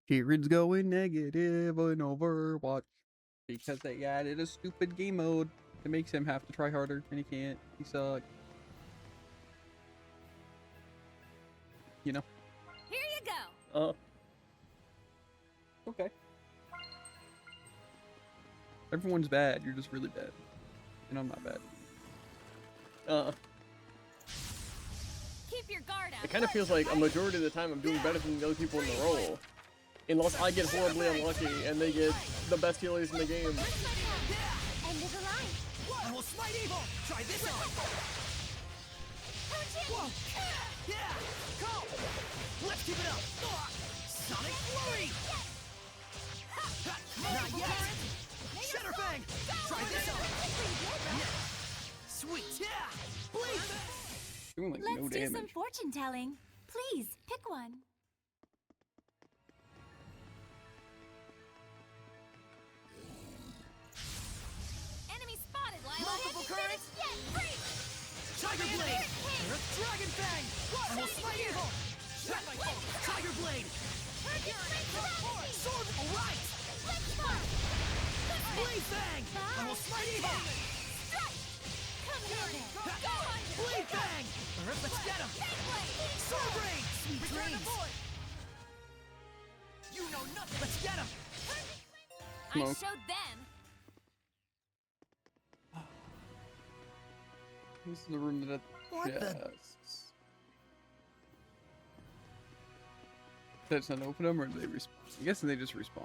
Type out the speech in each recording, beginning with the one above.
Kieran's going negative on Overwatch because they added a stupid game mode that makes him have to try harder, and he can't. He sucks. You know? Here you go. Okay. Everyone's bad. You're just really bad. And I'm not bad. Keep your guard up. It kind of feels like a majority of the time I'm doing better than the other people in the role. Unless I get horribly unlucky and they get the best healers in the game. End of the line. I will smite evil. Try this on. Whoa. Yeah. Go. Let's keep it up. Sonic Flurry. Not yet. Shadowfang. Try this on. Yeah. Sweet. Yeah. Bleed. Doing like Let's no do damage. some fortune telling. Please pick one. Enemy spotted, Lila. Multiple currents. Yet free. Tiger Blade. Earth Dragon Fang. I will smite evil. Tiger Blade. Sword. All right. Blade Fang. I will smite evil. Come here then. Go on. Blade Fang. Earth, let's get him. Sword Rain. Sweet dreams. You know nothing. Let's get him. I Smoke. showed them. This is the room that What the- chests. That's not open them, or do they respawn? I'm guessing they just respawn.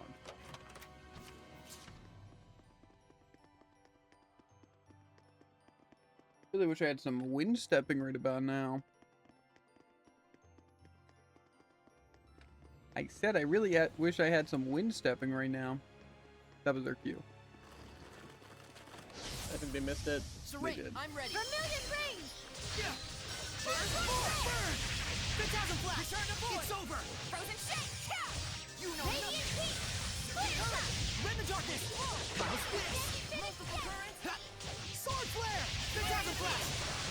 Really wish I had some wind stepping right about now. I said I really wish I had some wind stepping right now. That was their cue. I think they missed it. Serene, did. I'm ready. Vermilion rings. Yeah. Burn. Phantasm Flash. Return to void. It's over. Frozen shake. You know Radiant nothing. heat. Clear shot. Rend the darkness. House Blitz. Multiple currents. Sword Flare. Phantasm Flash.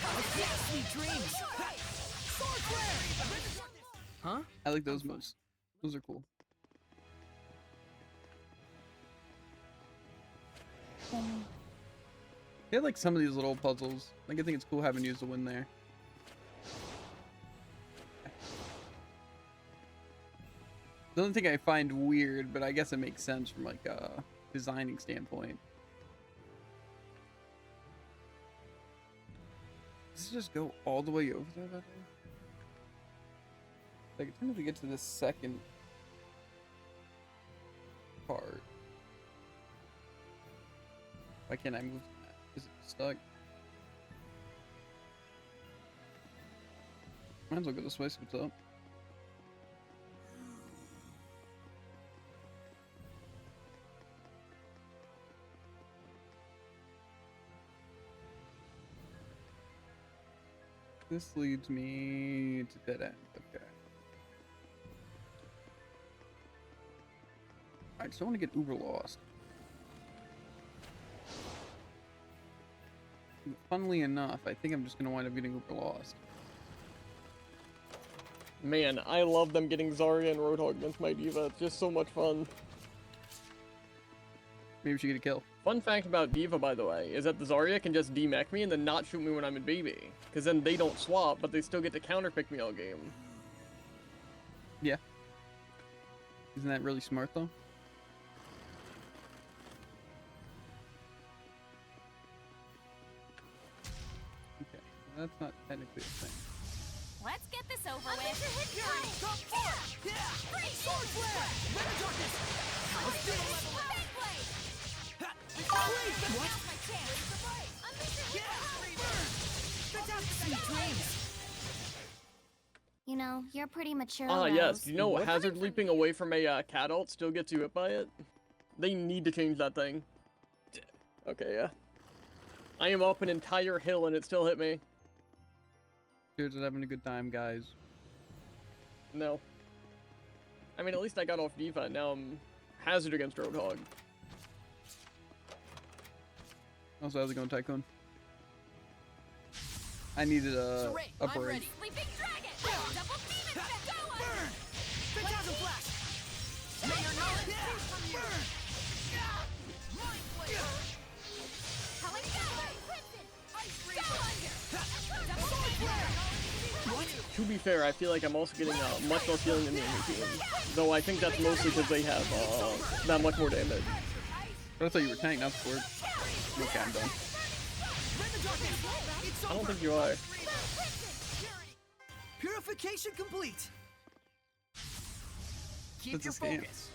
House Blitz. Sweet dreams. Sword Flare. Rend the darkness. Huh? I like those moves. Those are cool. They like some of these little puzzles. Like I think it's cool having used the win there. The only thing I find weird, but I guess it makes sense from like a designing standpoint. Does it just go all the way over there? That way? Like it's time to get to the second part. Why can't I move that? Is it stuck? Might as well go this way, see what's up. This leads me to dead end. Okay. I just don't want to get uber lost. Funnily enough, I think I'm just going to wind up getting uber lost. Man, I love them getting Zarya and Roadhog against my diva. It's just so much fun. Maybe we should get a kill. Fun fact about diva, by the way, is that the Zarya can just demech me and then not shoot me when I'm in BB. Because then they don't swap, but they still get to counterpick me all game. Yeah. Isn't that really smart, though? Okay, well, that's not technically a thing. Let's get this over with. Yeah. Sword Flare. Rend the darkness. House Blitz. What? Sweet dreams. You know, you're pretty mature. Ah, Rose. yes. Do you know hazard leaping away from a cat ult still gets you hit by it? They need to change that thing. Okay, yeah. I am up an entire hill and it still hit me. Cheers at having a good time, guys. No. I mean, at least I got off diva. Now I'm hazard against Roadhog. Also, how's it going, Tycoon? I needed a I'm break. ready. Sleeping dragon. Double demon. Go on. Burn. Phantasm Flash. To be fair, I feel like I'm also getting much less healing than the enemy team. Though I think that's mostly because they have that much more damage. But I thought you were tank, not support. Okay, I'm done. I don't think you are. Purification complete. Keep That's a your scam. focus.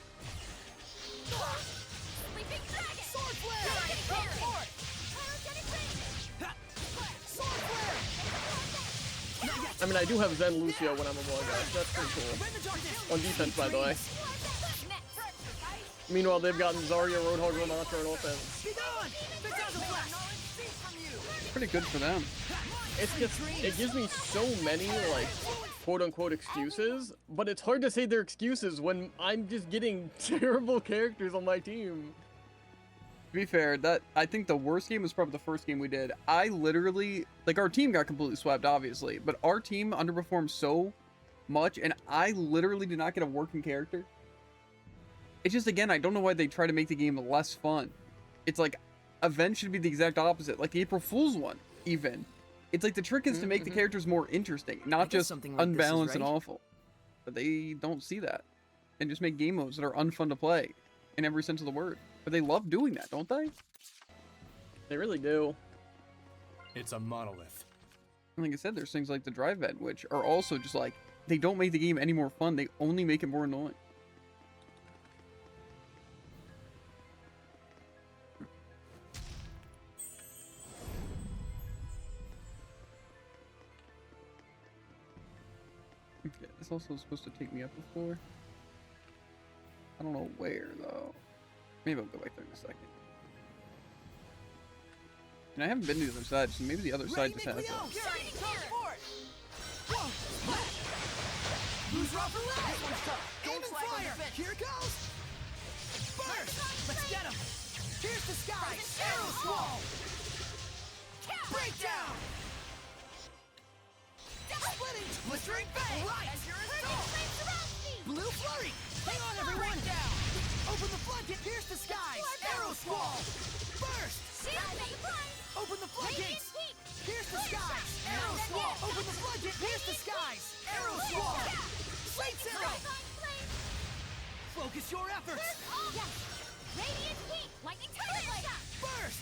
Sword flare! Sword flare! I mean, I do have Zen Lucio when I'm a Among Us. That's pretty cool. On defense, by the way. Meanwhile, they've gotten Zarya, Roadhog, Ramattra, and offense. Be gone! 6,000 flash! Pretty good for them. It's just, it gives me so many, like, quote-unquote excuses, but it's hard to say they're excuses when I'm just getting terrible characters on my team. To be fair, that I think the worst game was probably the first game we did. I literally, like, our team got completely swept, obviously, but our team underperformed so much, and I literally did not get a working character. It's just, again, I don't know why they try to make the game less fun. It's like, events should be the exact opposite, like the April Fool's one, even. It's like the trick is to make the characters more interesting, not just something like this is unbalanced and right. awful. But they don't see that, and just make game modes that are unfun to play, in every sense of the word. But they love doing that, don't they? They really do. It's a monolith. And like I said, there's things like the drive bed, which are also just like, they don't make the game any more fun, they only make it more annoying. Okay, it's also supposed to take me up before. I don't know where, though. Maybe I'll go back there in a second. And I haven't been to the other side, so maybe the other side just has it. Who's rough or left? Aim and fire! Here it goes! Burst! Let's get him! Here's the sky! Arrow squall! Breakdown! Splitting! Blistering bang! Right! Blue flurry! Hang on, everyone! Down! Open the floodgate! Pierce the skies! Arrow squall! Burst! Open the floodgates! Pierce the skies! Arrow squall! Open the floodgate! Pierce the skies! Arrow squall! Slate arrow! Focus your efforts! Burst!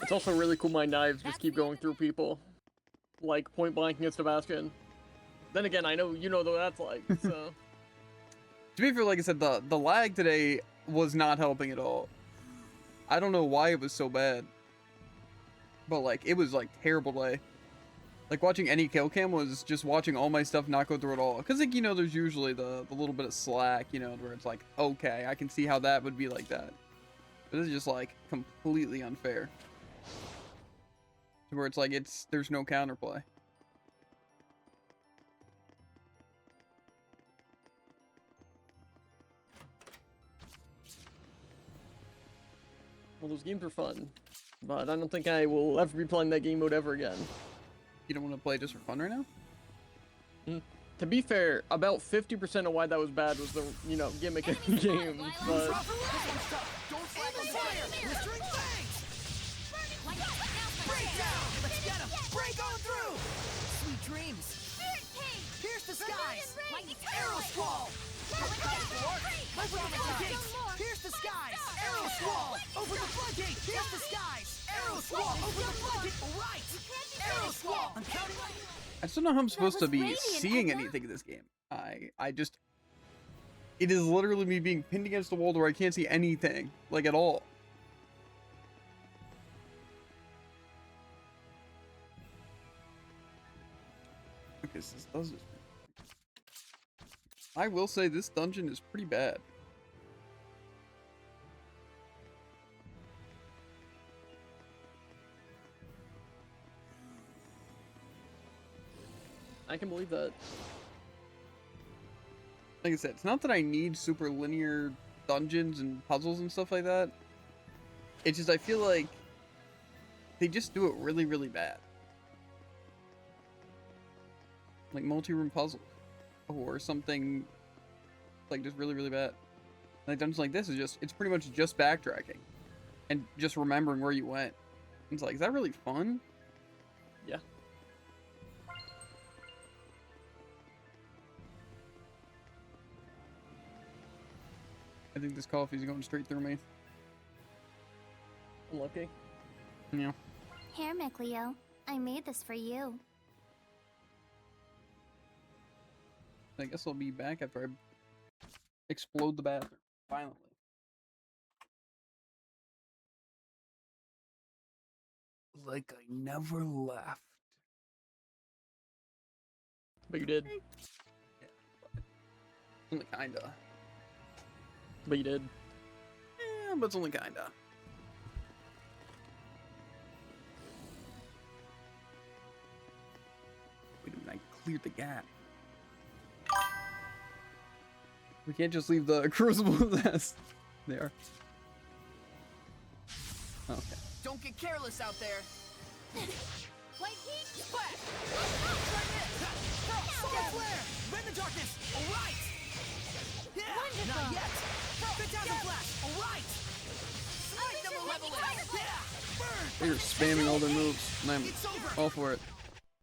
It's also really cool my knives just keep going through people. Like, point blank against Sebastian. Then again, I know you know what that's like, so... To be fair, like I said, the lag today was not helping at all. I don't know why it was so bad. But, like, it was, like, terrible delay. Like, watching any kill cam was just watching all my stuff not go through at all. Because, like, you know, there's usually the little bit of slack, you know, where it's like, okay, I can see how that would be like that. But this is just, like, completely unfair. Where it's like, there's no counterplay. Well, those games were fun. But I don't think I will ever be playing that game mode ever again. You don't want to play just for fun right now? To be fair, about 50% of why that was bad was the, you know, gimmick in the game. But... Don't flag on fire! Blistering fangs! Breakdown! Let's get him! Break on through! Sweet dreams! Pierce the skies! Arrow squall! Open the floodgates! Pierce the skies! Arrow squall! Open the floodgate! Pierce the skies! Arrow squall! Open the floodgate! Right! Arrow squall! I'm counting on you! I just don't know how I'm supposed to was be radiant, seeing Edna. anything in this game. I just... It is literally me being pinned against the wall where I can't see anything. Like, at all. Okay, so this does this. I will say this dungeon is pretty bad. I can believe that. Like I said, it's not that I need super linear dungeons and puzzles and stuff like that. It's just I feel like they just do it really, really bad. Like multi-room puzzles. Or something like just really, really bad. Like dungeons like this is just, it's pretty much just backtracking and just remembering where you went. It's like, is that really fun? Yeah. I think this coffee's going straight through me. Unlucky. Yeah. Here, Micleo. I made this for you. I guess I'll be back after I explode the bathroom violently. Like I never left. But you did. Only kinda. But you did. Yeah, but it's only kinda. Wait a minute, I cleared the gap. We can't just leave the crucible nest there. Okay. Don't get careless out there. White heat! Splash! Solar flare! Bend the darkness! Alright! Yeah! Wonderful. Not yet! Phantasm flash! Alright! Smite them a level it! Yeah! Burn! They're spamming all their moves, and I'm It's over! all for it.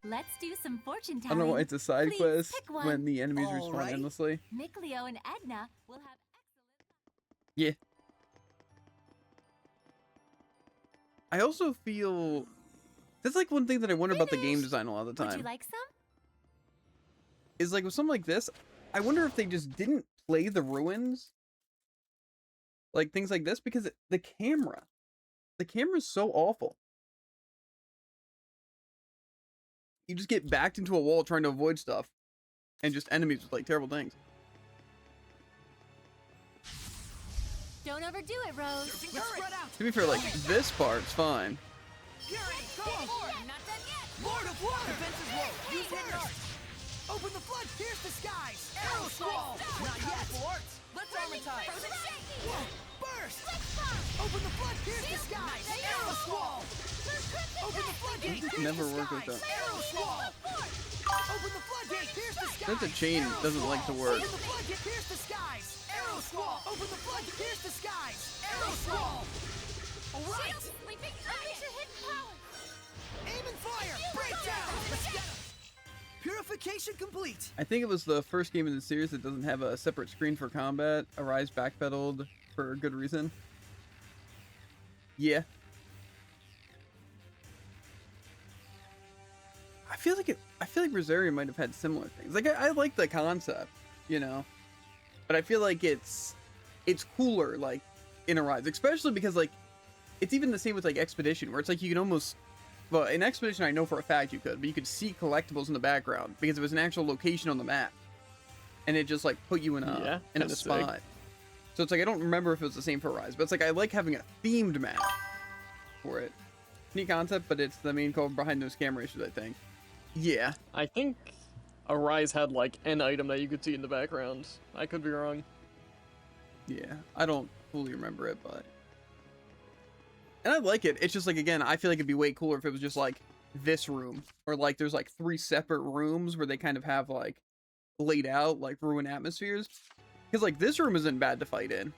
Let's do some fortune I telling. don't know why it's a side Please quest pick one. when the enemies respawn Alright. endlessly. Micleo and Edna will have excellent. Yeah. I also feel that's like one thing that I wonder about the game Finished. design a lot of the Would time. you like some? Is like with something like this, I wonder if they just didn't play the ruins, like things like this, because the camera's so awful. You just get backed into a wall trying to avoid stuff, and just enemies with like terrible things. Don't overdo it, Rose. Let's spread out! To be fair, like this part's fine. Fury! Go! I'm not done yet! Lord of Water! Defenses low! Use hidden art! Open the flood! Pierce the skies! Arrow squall! Not yet! Let's armatize! Frozen shaky! Burst! Open the flood! Pierce the skies! Arrow squall! Open the floodgate! This Pierce never the worked like skies! that. Arrow squall! Open the floodgate! Pierce the skies! That's a chain Arrow doesn't like to squall! work. Open the floodgate! Pierce the skies! Arrow squall! Open the floodgate! Pierce the skies! Arrow squall! Alright! Sleeping giant! Your hidden power! Aim and fire! Breakdown! Let's get 'em! Purification complete! I think it was the first game in the series that doesn't have a separate screen for combat. Arise backpedaled for a good reason. Yeah. I feel like Rosaria might have had similar things. Like I like the concept, you know, but I feel like it's cooler like in Arise, especially because like it's even the same with like Expedition, where it's like you can almost, well, in Expedition I know for a fact you could, but you could see collectibles in the background because it was an actual location on the map, and it just like put you in a kinda spot. sick. So it's like I don't remember if it was the same for Rise, but it's like I like having a themed map for it. Neat concept, but it's the main code behind those camera issues, I think. Yeah. I think Arise had like an item that you could see in the background. I could be wrong. Yeah. I don't fully remember it, but and I like it. It's just like, again, I feel like it'd be way cooler if it was just like this room, or like there's like 3 separate rooms where they kind of have like laid out like ruin atmospheres. Because like this room isn't bad to fight in,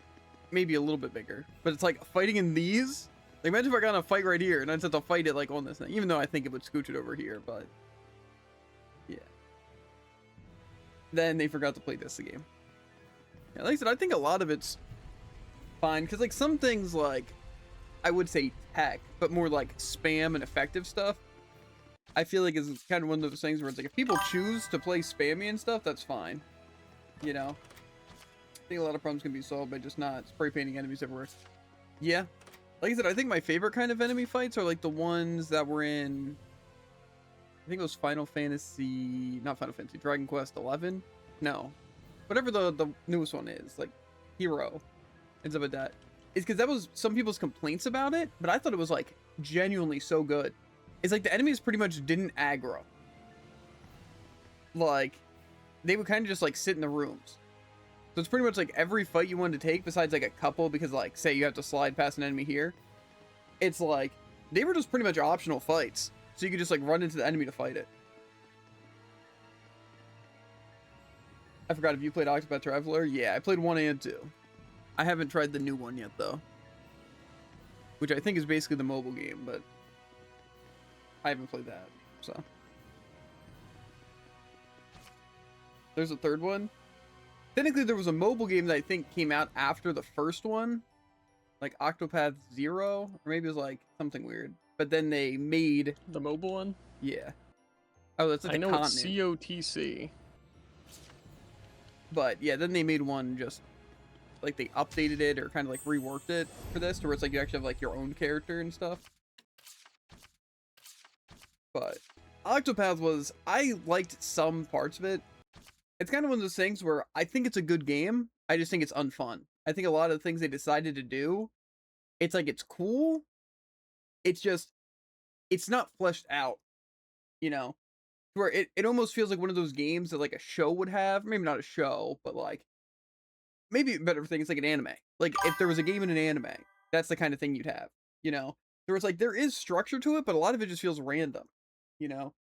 maybe a little bit bigger, but it's like fighting in these. Like imagine if I got in a fight right here and I just have to fight it like on this thing, even though I think it would scooch it over here, but yeah. Then they forgot to play this game. Yeah, like I said, I think a lot of it's fine because like some things like I would say tech, but more like spam and effective stuff, I feel like is kind of one of those things where it's like if people choose to play spammy and stuff, that's fine. You know, I think a lot of problems can be solved by just not spray painting enemies everywhere. Yeah, like I said, I think my favorite kind of enemy fights are like the ones that were in, I think it was Final Fantasy, not Final Fantasy, Dragon Quest 11. No, whatever the newest one is, like Hero and stuff like that. Is because that was some people's complaints about it, but I thought it was like genuinely so good. It's like the enemies pretty much didn't aggro. Like they would kind of just like sit in the rooms. So it's pretty much like every fight you wanted to take, besides like a couple, because like say you have to slide past an enemy here, it's like they were just pretty much optional fights. So you could just like run into the enemy to fight it. I forgot if you played Octopath Traveler. Yeah, I played 1 and 2. I haven't tried the new one yet, though. Which I think is basically the mobile game, but I haven't played that, so. There's a third one. Technically, there was a mobile game that I think came out after the first one. Like Octopath Zero, or maybe it was like something weird. But then they made... The mobile one? Yeah. Oh, that's like I a know continent. it's COTC. But yeah, then they made one just like they updated it or kind of like reworked it for this, to where it's like you actually have like your own character and stuff. But Octopath was, I liked some parts of it. It's kind of one of those things where I think it's a good game. I just think it's unfun. I think a lot of the things they decided to do, it's like it's cool. It's just, it's not fleshed out, you know? Where it almost feels like one of those games that like a show would have. Maybe not a show, but like maybe a better thing, it's like an anime. Like if there was a game in an anime, that's the kind of thing you'd have, you know? There was like, there is structure to it, but a lot of it just feels random, you know?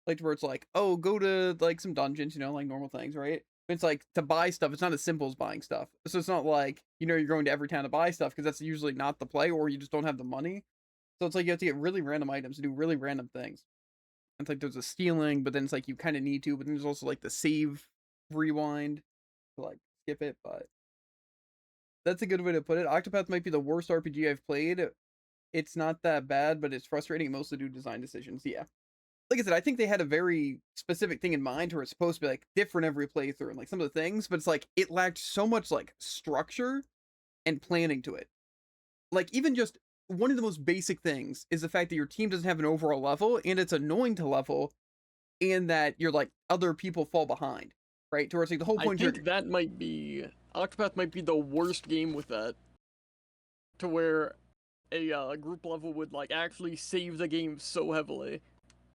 Like where it's like, oh, go to like some dungeons, you know, like normal things, right? But it's like to buy stuff, it's not as simple as buying stuff. So it's not like, you know, you're going to every town to buy stuff, because that's usually not the play, or you just don't have the money. So it's like you have to get really random items to do really random things. It's like there's a stealing, but then it's like you kind of need to, but then there's also like the save rewind to like skip it, but that's a good way to put it. Octopath might be the worst RPG I've played. It's not that bad, but it's frustrating, mostly due to design decisions. Yeah. Like I said, I think they had a very specific thing in mind where it's supposed to be like different every playthrough and like some of the things, but it's like it lacked so much like structure and planning to it. Like even just one of the most basic things is the fact that your team doesn't have an overall level, and it's annoying to level, and that you're like other people fall behind, right? To where it's like the whole point. I think that might be, Octopath might be the worst game with that. To where a group level would like actually save the game so heavily.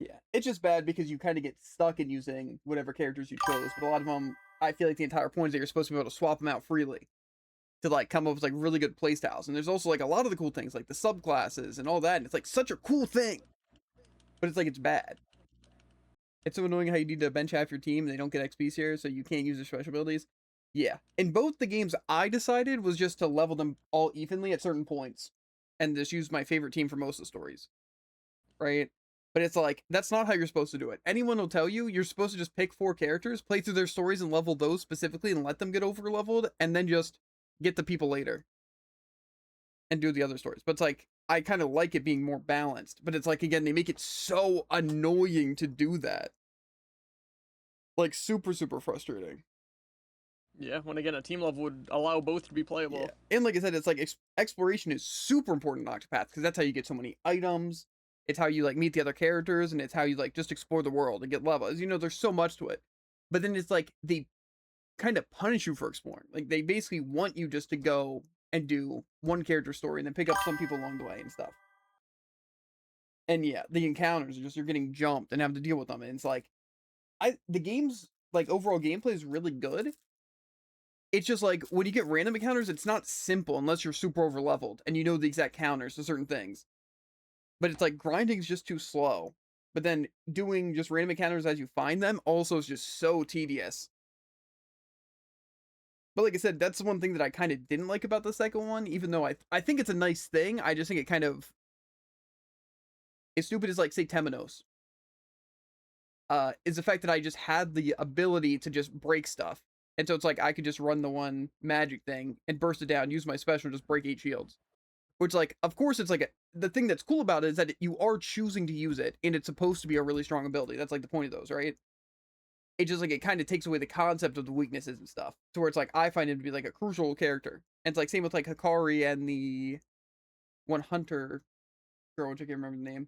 Yeah, it's just bad because you kind of get stuck in using whatever characters you chose, but a lot of them, I feel like the entire point is that you're supposed to be able to swap them out freely to like come up with like really good playstyles. And there's also like a lot of the cool things like the subclasses and all that, and it's like such a cool thing, but it's like it's bad. It's so annoying how you need to bench half your team and they don't get XP here, so you can't use their special abilities. Yeah, in both the games, I decided was just to level them all evenly at certain points and just use my favorite team for most of the stories, right? But it's like, that's not how you're supposed to do it. Anyone will tell you, you're supposed to just pick 4 characters, play through their stories and level those specifically and let them get over leveled, and then just get the people later and do the other stories. But it's like, I kind of like it being more balanced, but it's like, again, they make it so annoying to do that. Like super, super frustrating. Yeah, when again, a team level would allow both to be playable. Yeah. And like I said, it's like exploration is super important in Octopath, because that's how you get so many items. It's how you like meet the other characters, and it's how you like just explore the world and get levels. You know, there's so much to it. But then it's like they kind of punish you for exploring. Like they basically want you just to go and do one character story and then pick up some people along the way and stuff. And yeah, the encounters are just, you're getting jumped and having to deal with them. And it's like, the game's like overall gameplay is really good. It's just like when you get random encounters, it's not simple unless you're super over leveled and you know the exact counters to certain things. But it's like grinding is just too slow. But then doing just random encounters as you find them also is just so tedious. But like I said, that's the one thing that I kind of didn't like about the second one, even though I think it's a nice thing. I just think it kind of is stupid as like, say, Temenos. Is the fact that I just had the ability to just break stuff. And so it's like I could just run the one magic thing and burst it down, use my special, just break 8 shields. Which, like, of course, it's like the thing that's cool about it is that you are choosing to use it, and it's supposed to be a really strong ability. That's like the point of those, right? It just like it kind of takes away the concept of the weaknesses and stuff, to where it's like I find him to be like a crucial character. And it's like same with like Hikari and the one hunter girl, which I can't remember the name.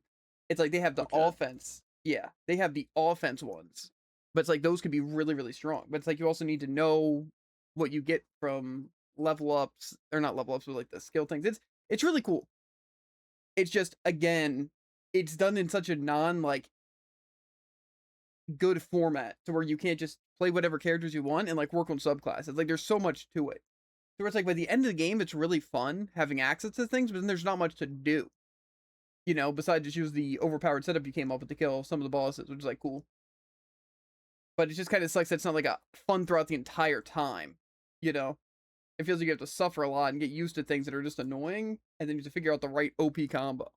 It's like they have the offense. Yeah, they have the offense ones, but it's like those could be really, really strong. But it's like you also need to know what you get from level ups, or not level ups, but like the skill things. It's really cool. It's just, again, it's done in such a like good format to where you can't just play whatever characters you want and like work on subclasses. Like there's so much to it. So it's like by the end of the game, it's really fun having access to things, but then there's not much to do. You know, besides just use the overpowered setup you came up with to kill some of the bosses, which is like cool. But it just kind of sucks that it's not like a fun throughout the entire time, you know? It feels like you have to suffer a lot and get used to things that are just annoying, and then you have to figure out the right OP combo.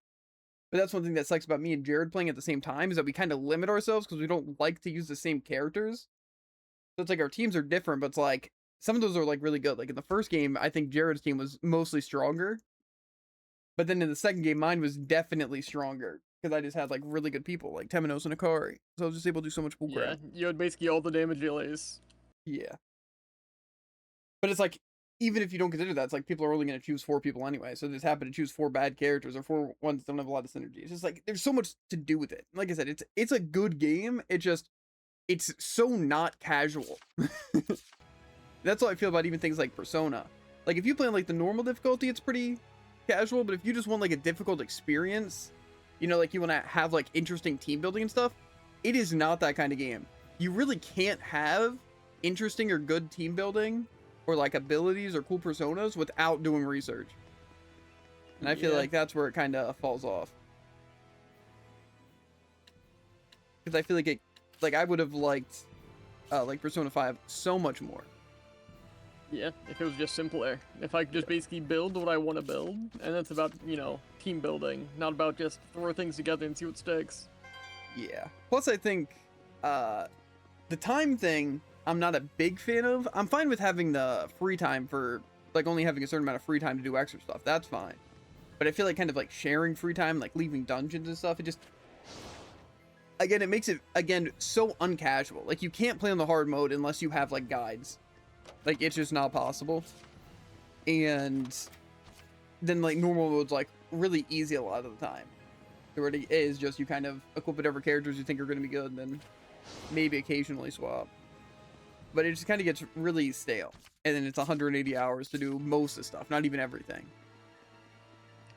But that's one thing that sucks about me and Jared playing at the same time, is that we kind of limit ourselves because we don't like to use the same characters. So it's like our teams are different, but it's like some of those are like really good. Like in the first game, I think Jared's team was mostly stronger. But then in the second game, mine was definitely stronger because I just had like really good people like Temenos and Akari. So I was just able to do so much cool Yeah, crap. you had basically all the damage relays. Yeah. But it's like, even if you don't consider that, it's like people are only going to choose 4 people anyway. So they just happen to choose 4 bad characters or 4 ones that don't have a lot of synergy. It's just like, there's so much to do with it. Like I said, it's a good game. It's so not casual. That's how I feel about even things like Persona. Like if you play on like the normal difficulty, it's pretty casual. But if you just want like a difficult experience, you know, like you want to have like interesting team building and stuff, it is not that kind of game. You really can't have interesting or good team building or like abilities or cool personas without doing research. And I feel like that's where it kind of falls off. Because I feel like I would have liked like Persona 5 so much more. Yeah, if it was just simpler. If I could just basically build what I want to build, and it's about, you know, team building, not about just throw things together and see what sticks. Yeah. Plus, I think the time thing, I'm not a big fan of. I'm fine with having the free time for, like, only having a certain amount of free time to do extra stuff. That's fine. But I feel like kind of like sharing free time, like leaving dungeons and stuff, it just, again, it makes it, again, so uncasual. Like, you can't play on the hard mode unless you have, like, guides. Like, it's just not possible. And then, like, normal mode's, like, really easy a lot of the time. It already is just you kind of equip whatever characters you think are going to be good, and then maybe occasionally swap. But it just kind of gets really stale. And then it's 180 hours to do most of the stuff, not even everything.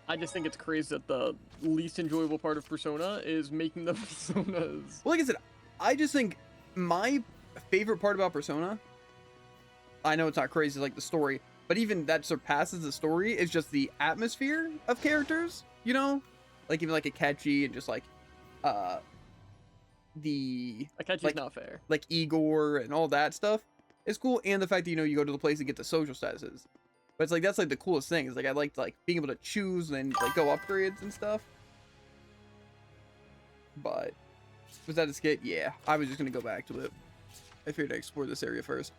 I just think it's crazy that the least enjoyable part of Persona is making the personas. Well, like I said, I just think my favorite part about Persona, I know it's not crazy like the story, but even that surpasses the story, is just the atmosphere of characters, you know? Like even like Akechi and just like the Akechi's like, not fair. like Igor and all that stuff is cool, and the fact that, you know, you go to the place and get the social statuses. But it's like that's like the coolest thing, is like I liked like being able to choose and like go upgrades and stuff. But was that a skit? Yeah, I was just gonna go back to it. I figured I'd explore this area first.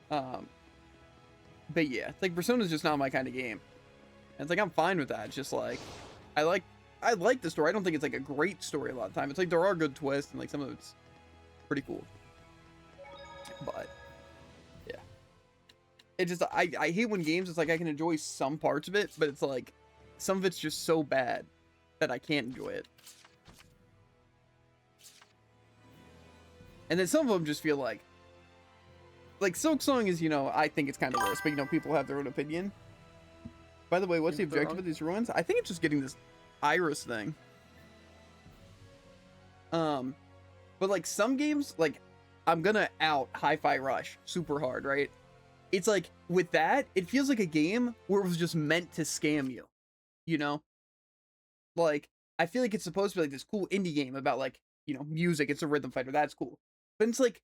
But yeah, it's like Persona's just not my kind of game. And it's like I'm fine with that. It's just like I like the story. I don't think it's like a great story a lot of the time. It's like there are good twists and like some of it's pretty cool. But yeah. It just I hate when games, it's like I can enjoy some parts of it, but it's like some of it's just so bad that I can't enjoy it. And then some of them just feel like Silk Song is, you know, I think it's kind of worse, but, you know, people have their own opinion. By the way, what's the objective of these ruins? I think it's just getting this iris thing. But like some games, like I'm gonna out Hi-Fi Rush super hard, right? It's like with that, it feels like a game where it was just meant to scam you, you know? Like I feel like it's supposed to be like this cool indie game about like, you know, music. It's a rhythm fighter. That's cool. But it's like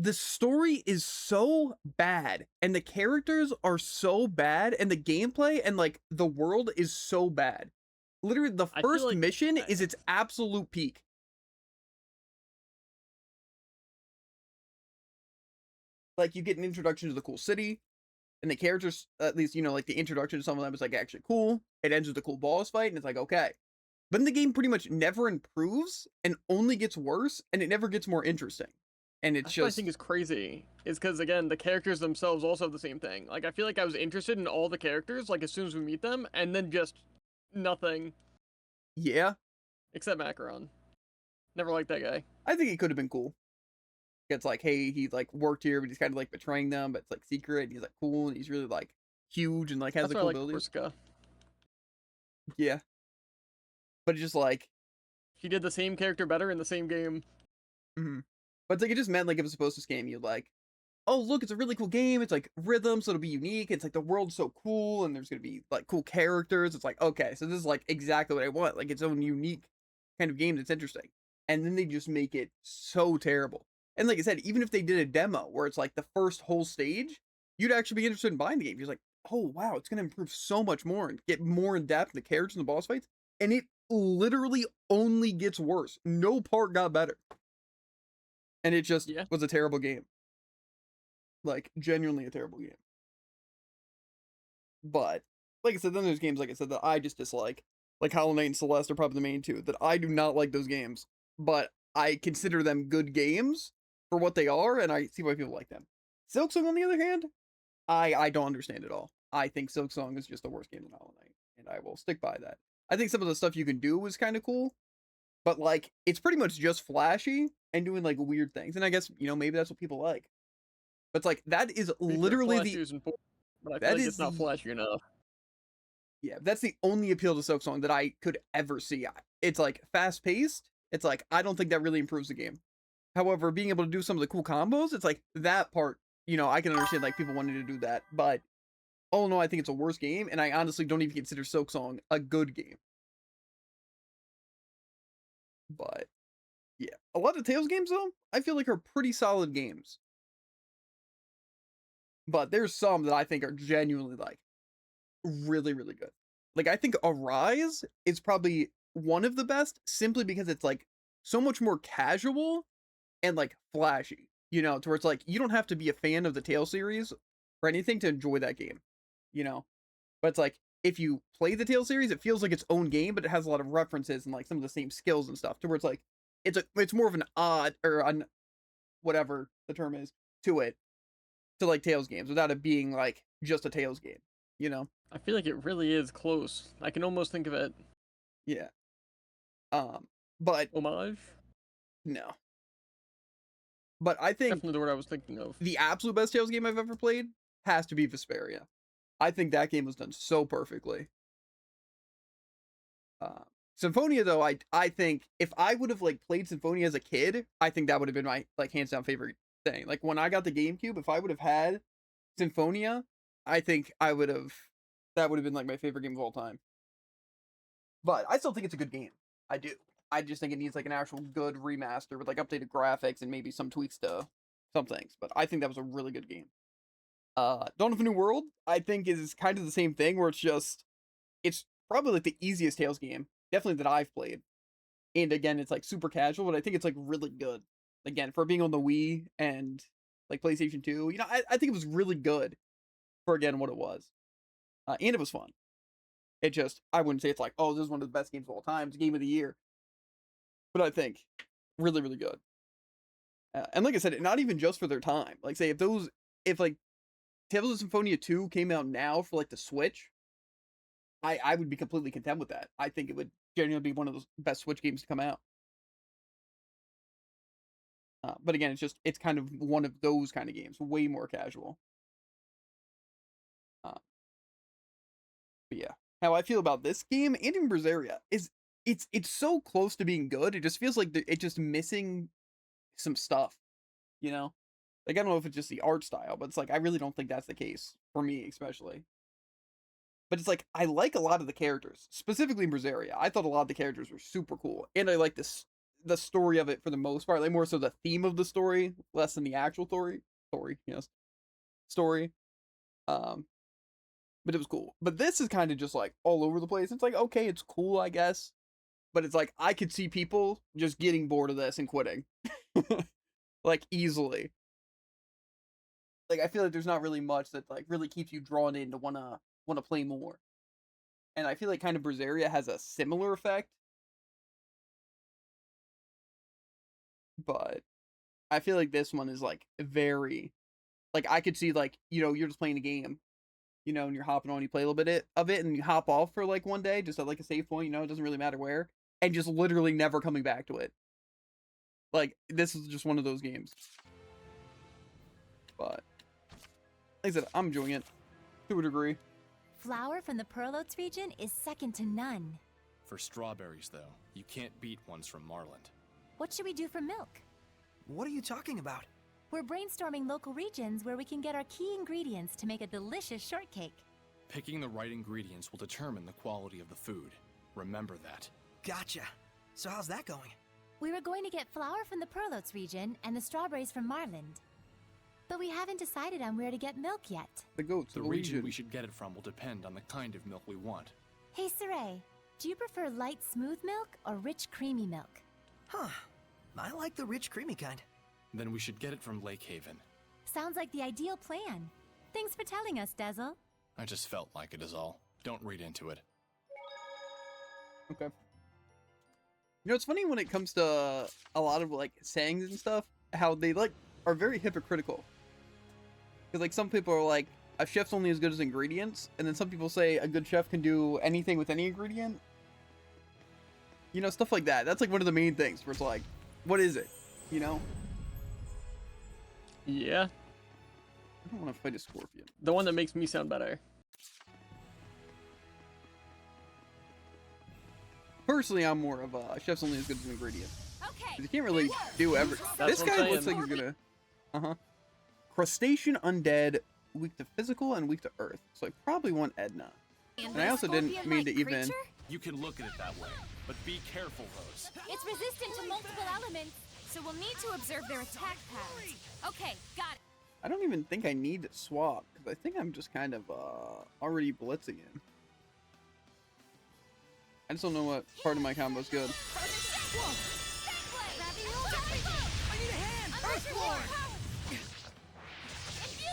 the story is so bad and the characters are so bad and the gameplay and like the world is so bad. Literally the first mission is its absolute peak. Like you get an introduction to the cool city and the characters, at least, you know, like the introduction to some of them is like actually cool. It ends with a cool boss fight and it's like, okay. But then the game pretty much never improves and only gets worse, and it never gets more interesting. And it's That's what I think is crazy. Is because, again, the characters themselves also have the same thing. Like, I feel like I was interested in all the characters, like, as soon as we meet them, and then just nothing. Yeah. Except Macaron. Never liked that guy. I think it could have been cool. It's like, hey, he like worked here, but he's kind of like betraying them, but it's like secret, and he's like cool, and he's really like huge, and like has That's the why cool I like abilities. Korsica. Yeah. But it's just like He did the same character better in the same game. But it's like it just meant like it was supposed to scam you, like, oh look, it's a really cool game, it's like rhythm, so it'll be unique, it's like the world's so cool, and there's gonna be like cool characters. It's like, okay, so this is like exactly what I want, like its own unique kind of game that's interesting. And then they just make it so terrible. And like I said, even if they did a demo where it's like the first whole stage, you'd actually be interested in buying the game. You're like, oh wow, it's gonna improve so much more and get more in depth in the characters and the boss fights. And it literally only gets worse. No part got better. And it just Yeah. was a terrible game. Like, genuinely a terrible game. But, like I said, then there's games, like I said, that I just dislike. Like Hollow Knight and Celeste are probably the main two that I do not like those games. But I consider them good games for what they are, and I see why people like them. Silksong, on the other hand, I don't understand at all. I think Silksong is just the worst game than Hollow Knight, and I will stick by that. I think some of the stuff you can do is kind of cool, but like it's pretty much just flashy and doing like weird things. And I guess, you know, maybe that's what people like. But it's like that is literally Flashy the is important, but I that feel like is it's not the- flashy enough. yeah, that's the only appeal to Silksong that I could ever see. It's like fast paced. It's like I don't think that really improves the game. However, being able to do some of the cool combos, it's like that part, you know, I can understand like people wanting to do that. But all in all, I think it's a worse game, and I honestly don't even consider Silksong a good game. But yeah, a lot of Tales games though, I feel like are pretty solid games. But there's some that I think are genuinely like really, really good. Like I think Arise is probably one of the best simply because it's like so much more casual and like flashy, you know, to where it's like you don't have to be a fan of the Tales series or anything to enjoy that game, you know. But it's like if you play the Tales series, it feels like its own game, but it has a lot of references and like some of the same skills and stuff. To where it's like it's more of an odd or an whatever the term is to it to like Tales games without it being like just a Tales game, you know. I feel like it really is close. I can almost think of it Yeah. But homage. no. But I think Definitely the word I was thinking of. the absolute best Tales game I've ever played has to be Vesperia. I think that game was done so perfectly. Symphonia though, I think if I would have like played Symphonia as a kid, I think that would have been my like hands down favorite thing. Like when I got the GameCube, if I would have had Symphonia, I think that would have been like my favorite game of all time. But I still think it's a good game. I do. I just think it needs like an actual good remaster with like updated graphics and maybe some tweaks to some things. But I think that was a really good game. Dawn of a New World, I think is kind of the same thing where it's probably like the easiest Tales game, definitely that I've played. And again, it's like super casual, but I think it's like really good. Again, for being on the Wii and like PlayStation 2, you know, I think it was really good for again what it was. And it was fun. It just, I wouldn't say it's like, oh, this is one of the best games of all time. It's game of the year. But I think really, really good. And like I said, not even just for their time. Like say if like Tales of Symphonia 2 came out now for like the Switch, I would be completely content with that. I think it would genuinely be one of the best Switch games to come out. But again, it's kind of one of those kind of games, way more casual. But yeah, how I feel about this game and even Berseria is it's so close to being good. It just feels like it's just missing some stuff, you know. Like I don't know if it's just the art style, but it's like I really don't think that's the case for me, especially. But it's like I like a lot of the characters, specifically in Berseria. I thought a lot of the characters were super cool, and I like the story of it for the most part. Like more so the theme of the story, less than the actual story. Story. But it was cool. But this is kind of just like all over the place. It's like okay, it's cool, I guess. But it's like I could see people just getting bored of this and quitting, like easily. Like I feel like there's not really much that like really keeps you drawn in to wanna play more. And I feel like kind of Berseria has a similar effect. But I feel like this one is like very like I could see like, you know, you're just playing a game, you know, and you're hopping on, you play a little bit of it and you hop off for like one day, just at like a save point, you know, it doesn't really matter where, and just literally never coming back to it. Like this is just one of those games. But like I said, I'm enjoying it to a degree. Flour from the Pearl Oats region is second to none. For strawberries, though, you can't beat ones from Marland. What should we do for milk? What are you talking about? We're brainstorming local regions where we can get our key ingredients to make a delicious shortcake. Picking the right ingredients will determine the quality of the food. Remember that. Gotcha. So how's that going? We were going to get flour from the Perlotes region and the strawberries from Marland. But we haven't decided on where to get milk yet. The goats. The region we should get it from will depend on the kind of milk we want. Hey, Saray, do you prefer light, smooth milk or rich, creamy milk? Huh. I like the rich, creamy kind. Then we should get it from Lake Haven. Sounds like the ideal plan. Thanks for telling us, Dazzle. I just felt like it is all. Don't read into it. Okay. You know, it's funny when it comes to a lot of like sayings and stuff, how they like are very hypocritical. Because like some people are like, a chef's only as good as ingredients, and then some people say a good chef can do anything with any ingredient. You know, stuff like that. That's like one of the main things where it's like, what is it? You know? Yeah. I don't want to fight a scorpion. The one that makes me sound better. Personally, I'm more of a chef's only as good as an ingredient. Okay. 'Cause you can't really do everything. That's This what I'm guy looks like saying. he's gonna... Crustacean undead, weak to physical and weak to earth. So I probably want Edna. And I also didn't mean to even... You can look at it that way, but be careful, Rose. It's resistant to multiple elements, so we'll need to observe their attack patterns. Okay, got it. I don't even think I need to swap, because I think I'm just kind of already blitzing him. I just don't know what part of my combo is good. I need a hand! Earthborn!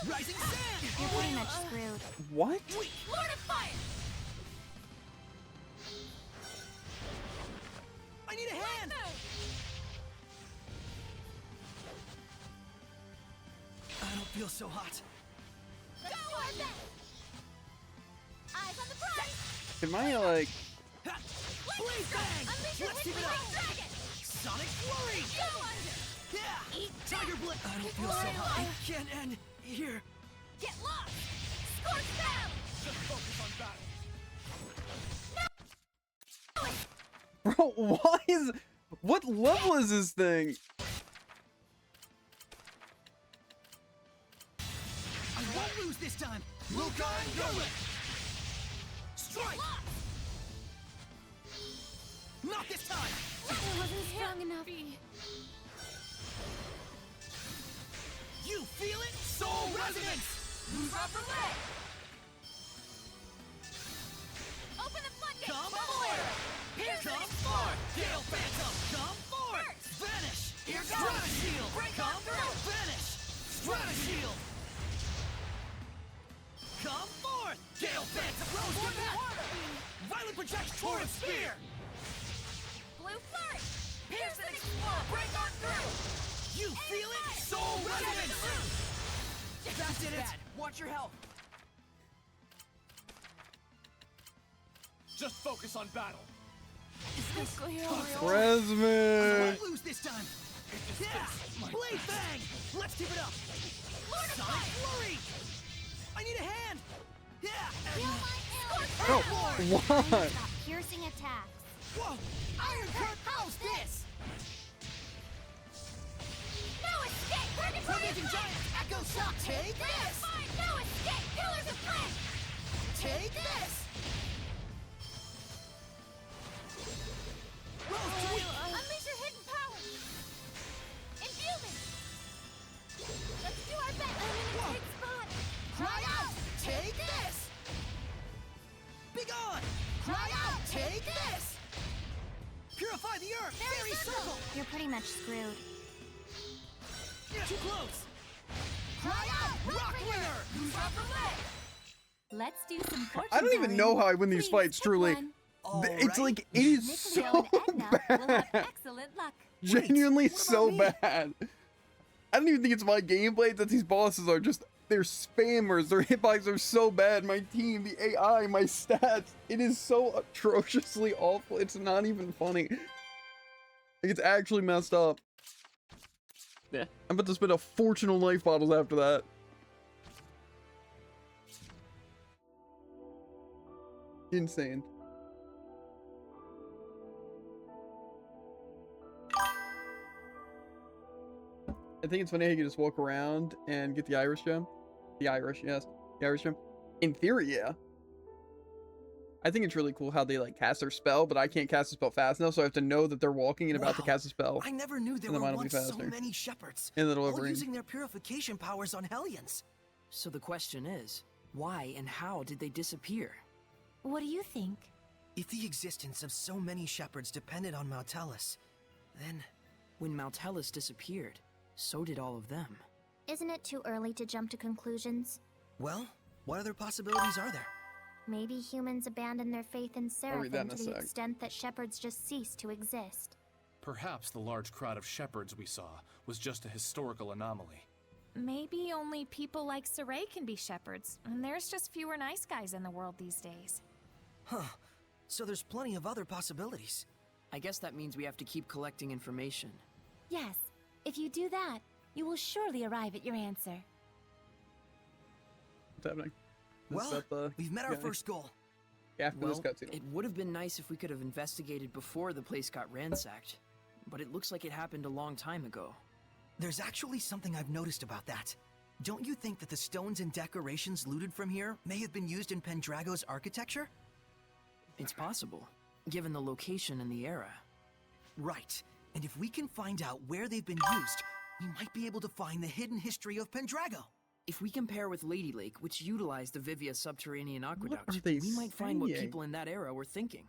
Rising sand! You're pretty much screwed. What? Lord of Fire! I need a hand! I don't feel so hot. Go our best! Eyes on the prize! Can I, like... Ha! Blaze bang! Unleash your Let's keep it up! Windwing Dragon! Sonic flurry! Go under! Yeah! Eat Tiger blade! I don't feel so hot. I can't end here. Get lost! Scorch Valley! Just focus on battle. Bro, why is... What level is this thing? I won't lose this time! Luca and go it! Strike! Not this time! It wasn't strong enough. You feel it? Soul resonance! Proper leg! Open the floodgates! Come forward! Here comes forth! Gale Phantom! Come forth! Vanish! Here goes! Strata Shield! Come forth! Vanish! Strata Shield! Come forth! Gale Phantom! Rose get back! Violent project Torrent Spear! Blue Flurry! Pierce and explode! Break on through! You feel it? Soul resonance! That's it! Watch your health! Just focus on battle. I Resman! won't lose this time! Yeah! Blade Bang! Let's keep it up! Sonic Flurry! I need a hand! Yeah! Bro, why? Stop piercing attacks. Whoa! Iron Curve! How's this? No escape! Purgatory Provoking Giant! Echo Shock! Take this! No escape! Pillars of Flame! Take this! Rose Tweak! Unleash your hidden power! Imbue me! Let's do our best! I'm in a Whoa. tight spot! Cry out! Take this! Be gone! Cry out! Take this! Purify the earth! Fairy circle! You're pretty much screwed. Too close! Cry out! Rock Ringer! Proper leg! Let's do some fortune I don't even telling. know how I win these Please fights, pick truly. one. It's like, it is Nicolio so and Edna will have bad. excellent luck. Genuinely what so about bad. I don't even think it's my gameplay, it's that these bosses are just, they're spammers. Their hitboxes are so bad. My team, the AI, my stats. It is so atrociously awful. It's not even funny. Like, it's actually messed up. Yeah. I'm about to spend a fortune on life bottles after that. Insane. I think it's funny how you can just walk around and get the Irish gem. The Irish, yes. The Irish gem. In theory, yeah. I think it's really cool how they like cast their spell, but I can't cast a spell fast enough, so I have to know that they're walking and about to Wow, cast a spell. I never knew there And then were mine will be once so faster. many shepherds, And then it'll all overeat. using their purification powers on Hellions. So the question is, why and how did they disappear? What do you think? If the existence of so many shepherds depended on Maltellus, then... When Maltellus disappeared, so did all of them. Isn't it too early to jump to conclusions? Well, what other possibilities are there? Maybe humans abandoned their faith in I'll read that Seraphim in a to the sec. extent that shepherds just ceased to exist. Perhaps the large crowd of shepherds we saw was just a historical anomaly. Maybe only people like Saray can be shepherds, and there's just fewer nice guys in the world these days. Huh. So there's plenty of other possibilities. I guess that means we have to keep collecting information. Yes, if you do that, you will surely arrive at your answer. What's happening? This Well, is at the we've met our guy. first goal. After Well, this cutscene. it would have been nice if we could have investigated before the place got ransacked, but it looks like it happened a long time ago. There's actually something I've noticed about that. Don't you think that the stones and decorations looted from here may have been used in Pendrago's architecture? It's possible, given the location and the era. Right. And if we can find out where they've been used, we might be able to find the hidden history of Pendrago. If we compare with Lady Lake, which utilized the Vivia subterranean aqueduct, are they we might find what saying? people in that era were thinking.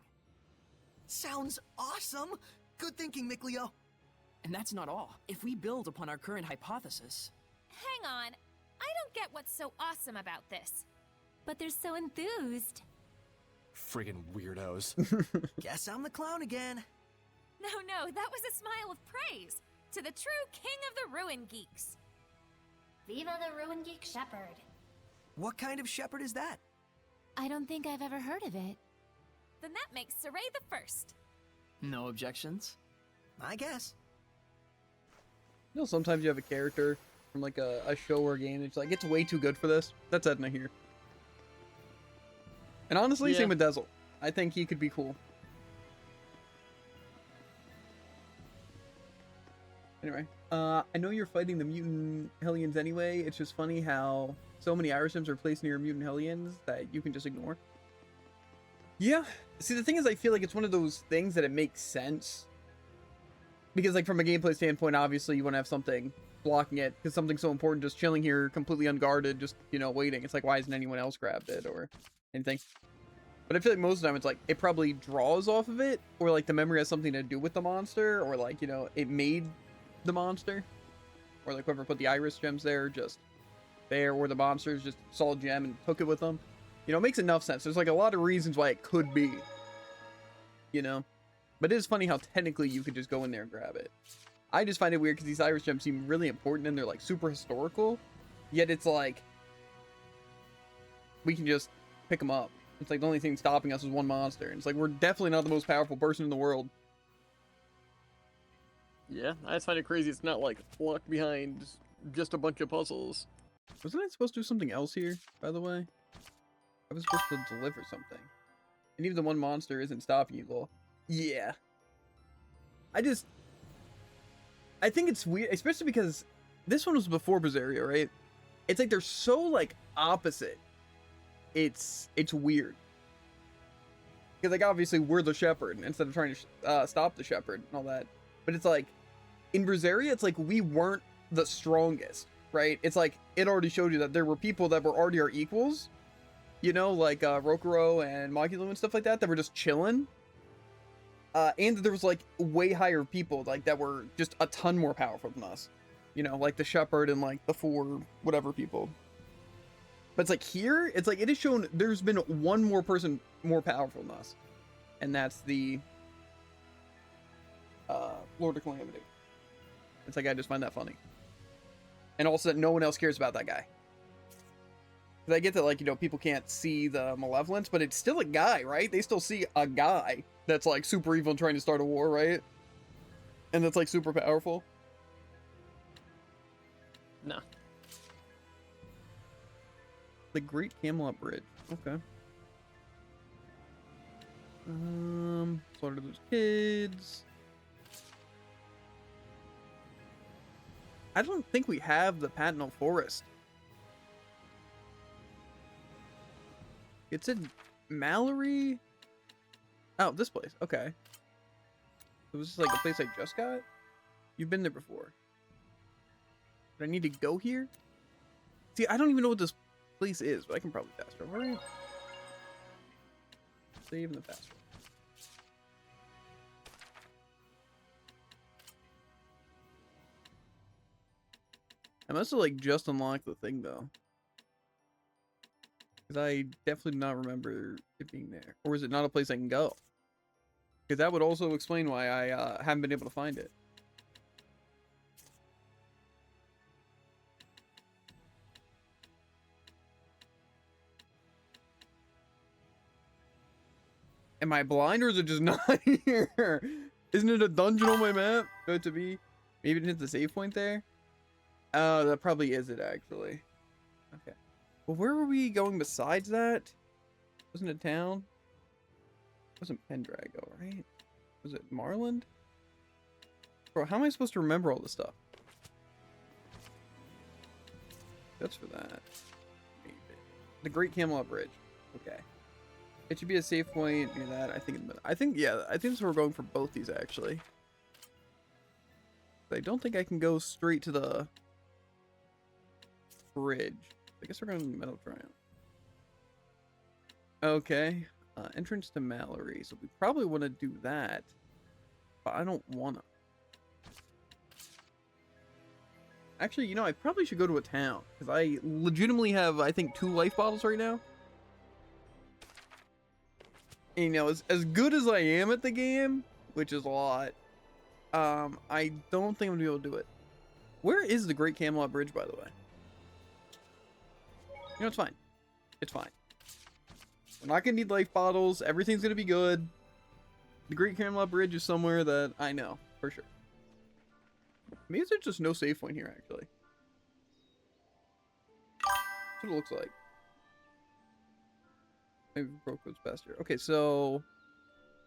Sounds awesome! Good thinking, Miclio. And that's not all. If we build upon our current hypothesis, Hang on. I don't get what's so awesome about this. But they're so enthused. Friggin' weirdos. Guess I'm the clown again. No, that was a smile of praise to the true king of the Ruin Geeks. Viva the Ruin Geek Shepherd. What kind of shepherd is that? I don't think I've ever heard of it. Then that makes Saray the first. no objections? I guess. You know, sometimes you have a character from like a show or a game that's like, it's way too good for this. That's Edna here. And honestly, Yeah. same with Dezel. I think he could be cool. Anyway, I know you're fighting the mutant Hellions anyway. It's just funny how so many Irish Sims are placed near mutant Hellions that you can just ignore. Yeah. See, the thing is, I feel like it's one of those things that it makes sense. Because, like, from a gameplay standpoint, obviously, you want to have something blocking it. Because something's so important, just chilling here, completely unguarded, just, you know, waiting. It's like, why hasn't anyone else grabbed it or anything? But I feel like most of the time, it's like, it probably draws off of it. Or, like, the memory has something to do with the monster. Or, like, you know, it made the monster. Or, like, whoever put the iris gems there, just there. Or the monsters just saw a gem and took it with them. You know, it makes enough sense. There's, like, a lot of reasons why it could be. You know? But it is funny how technically you could just go in there and grab it. I just find it weird because these iris gems seem really important and they're like super historical. Yet it's like, we can just pick them up. It's like the only thing stopping us is one monster. And it's like, we're definitely not the most powerful person in the world. Yeah, I just find it crazy it's not like locked behind just a bunch of puzzles. Wasn't I supposed to do something else here, by the way? I was supposed to deliver something. And even the one monster isn't stopping you, though. Yeah. I think it's weird, especially because this one was before Berseria, right? It's like they're so, like, opposite. It's weird. Because, like, obviously we're the shepherd instead of trying to stop the shepherd and all that. But it's like, in Berseria, it's like we weren't the strongest, right? It's like, it already showed you that there were people that were already our equals. You know, like Rokuro and Makulu and stuff like that were just chilling. And there was like way higher people like that were just a ton more powerful than us. You know, like the shepherd and like the 4 whatever people. But it's like here, it's like it is shown there's been one more person more powerful than us. And that's the Lord of Calamity. It's like I just find that funny. And also that no one else cares about that guy. I get that, like, you know, people can't see the malevolence, but it's still a guy, right? They still see a guy that's, like, super evil and trying to start a war, right? And that's, like, super powerful. Nah. The Great Camelot Bridge. Okay. Slaughter those kids. I don't think we have the Patinal Forest. It's in Mallory? Oh, this place. Okay. So was this like the place I just got? You've been there before. Do I need to go here? See, I don't even know what this place is, but I can probably fast travel. Right? Save in the fast travel. I must have like just unlocked the thing though. Because I definitely do not remember it being there. Or is it not a place I can go? Because that would also explain why I haven't been able to find it. Am I blind or is it just not here? Isn't it a dungeon on my map? Going to be? Maybe it hit the save point there? Oh, that probably is it actually. Okay. Well, where were we going besides that? Wasn't it town? Wasn't Pendrago, right? Was it Marland? Bro, how am I supposed to remember all this stuff? That's for that. Maybe. The Great Camelot Bridge. Okay. It should be a safe point near that. I think yeah, I think that's where we're going for both these actually. But I don't think I can go straight to the bridge. I guess we're going to the Metal Triumph. Okay. Entrance to Mallory. So we probably want to do that. But I don't want to. Actually, you know, I probably should go to a town. Because I legitimately have, I think, 2 life bottles right now. And, you know, as good as I am at the game, which is a lot, I don't think I'm going to be able to do it. Where is the Great Camelot Bridge, by the way? You know, it's fine. It's fine. We're not going to need life bottles. Everything's going to be good. The Great Camelot Bridge is somewhere that I know, for sure. Maybe there's just no save point here, actually. That's what it looks like. Maybe broke goes faster. Okay, so...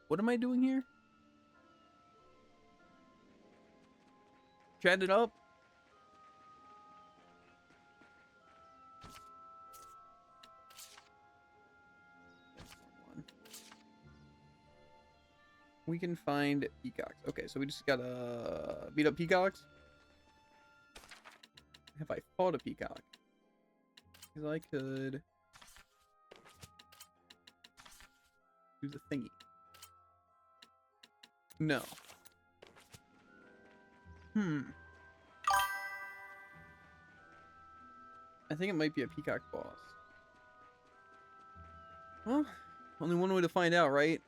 what am I doing here? Chat it up? We can find peacocks. Okay, so we just gotta beat up peacocks. Have I fought a peacock? Because I could do the thingy. No. I think it might be a peacock boss. Well, only one way to find out, right?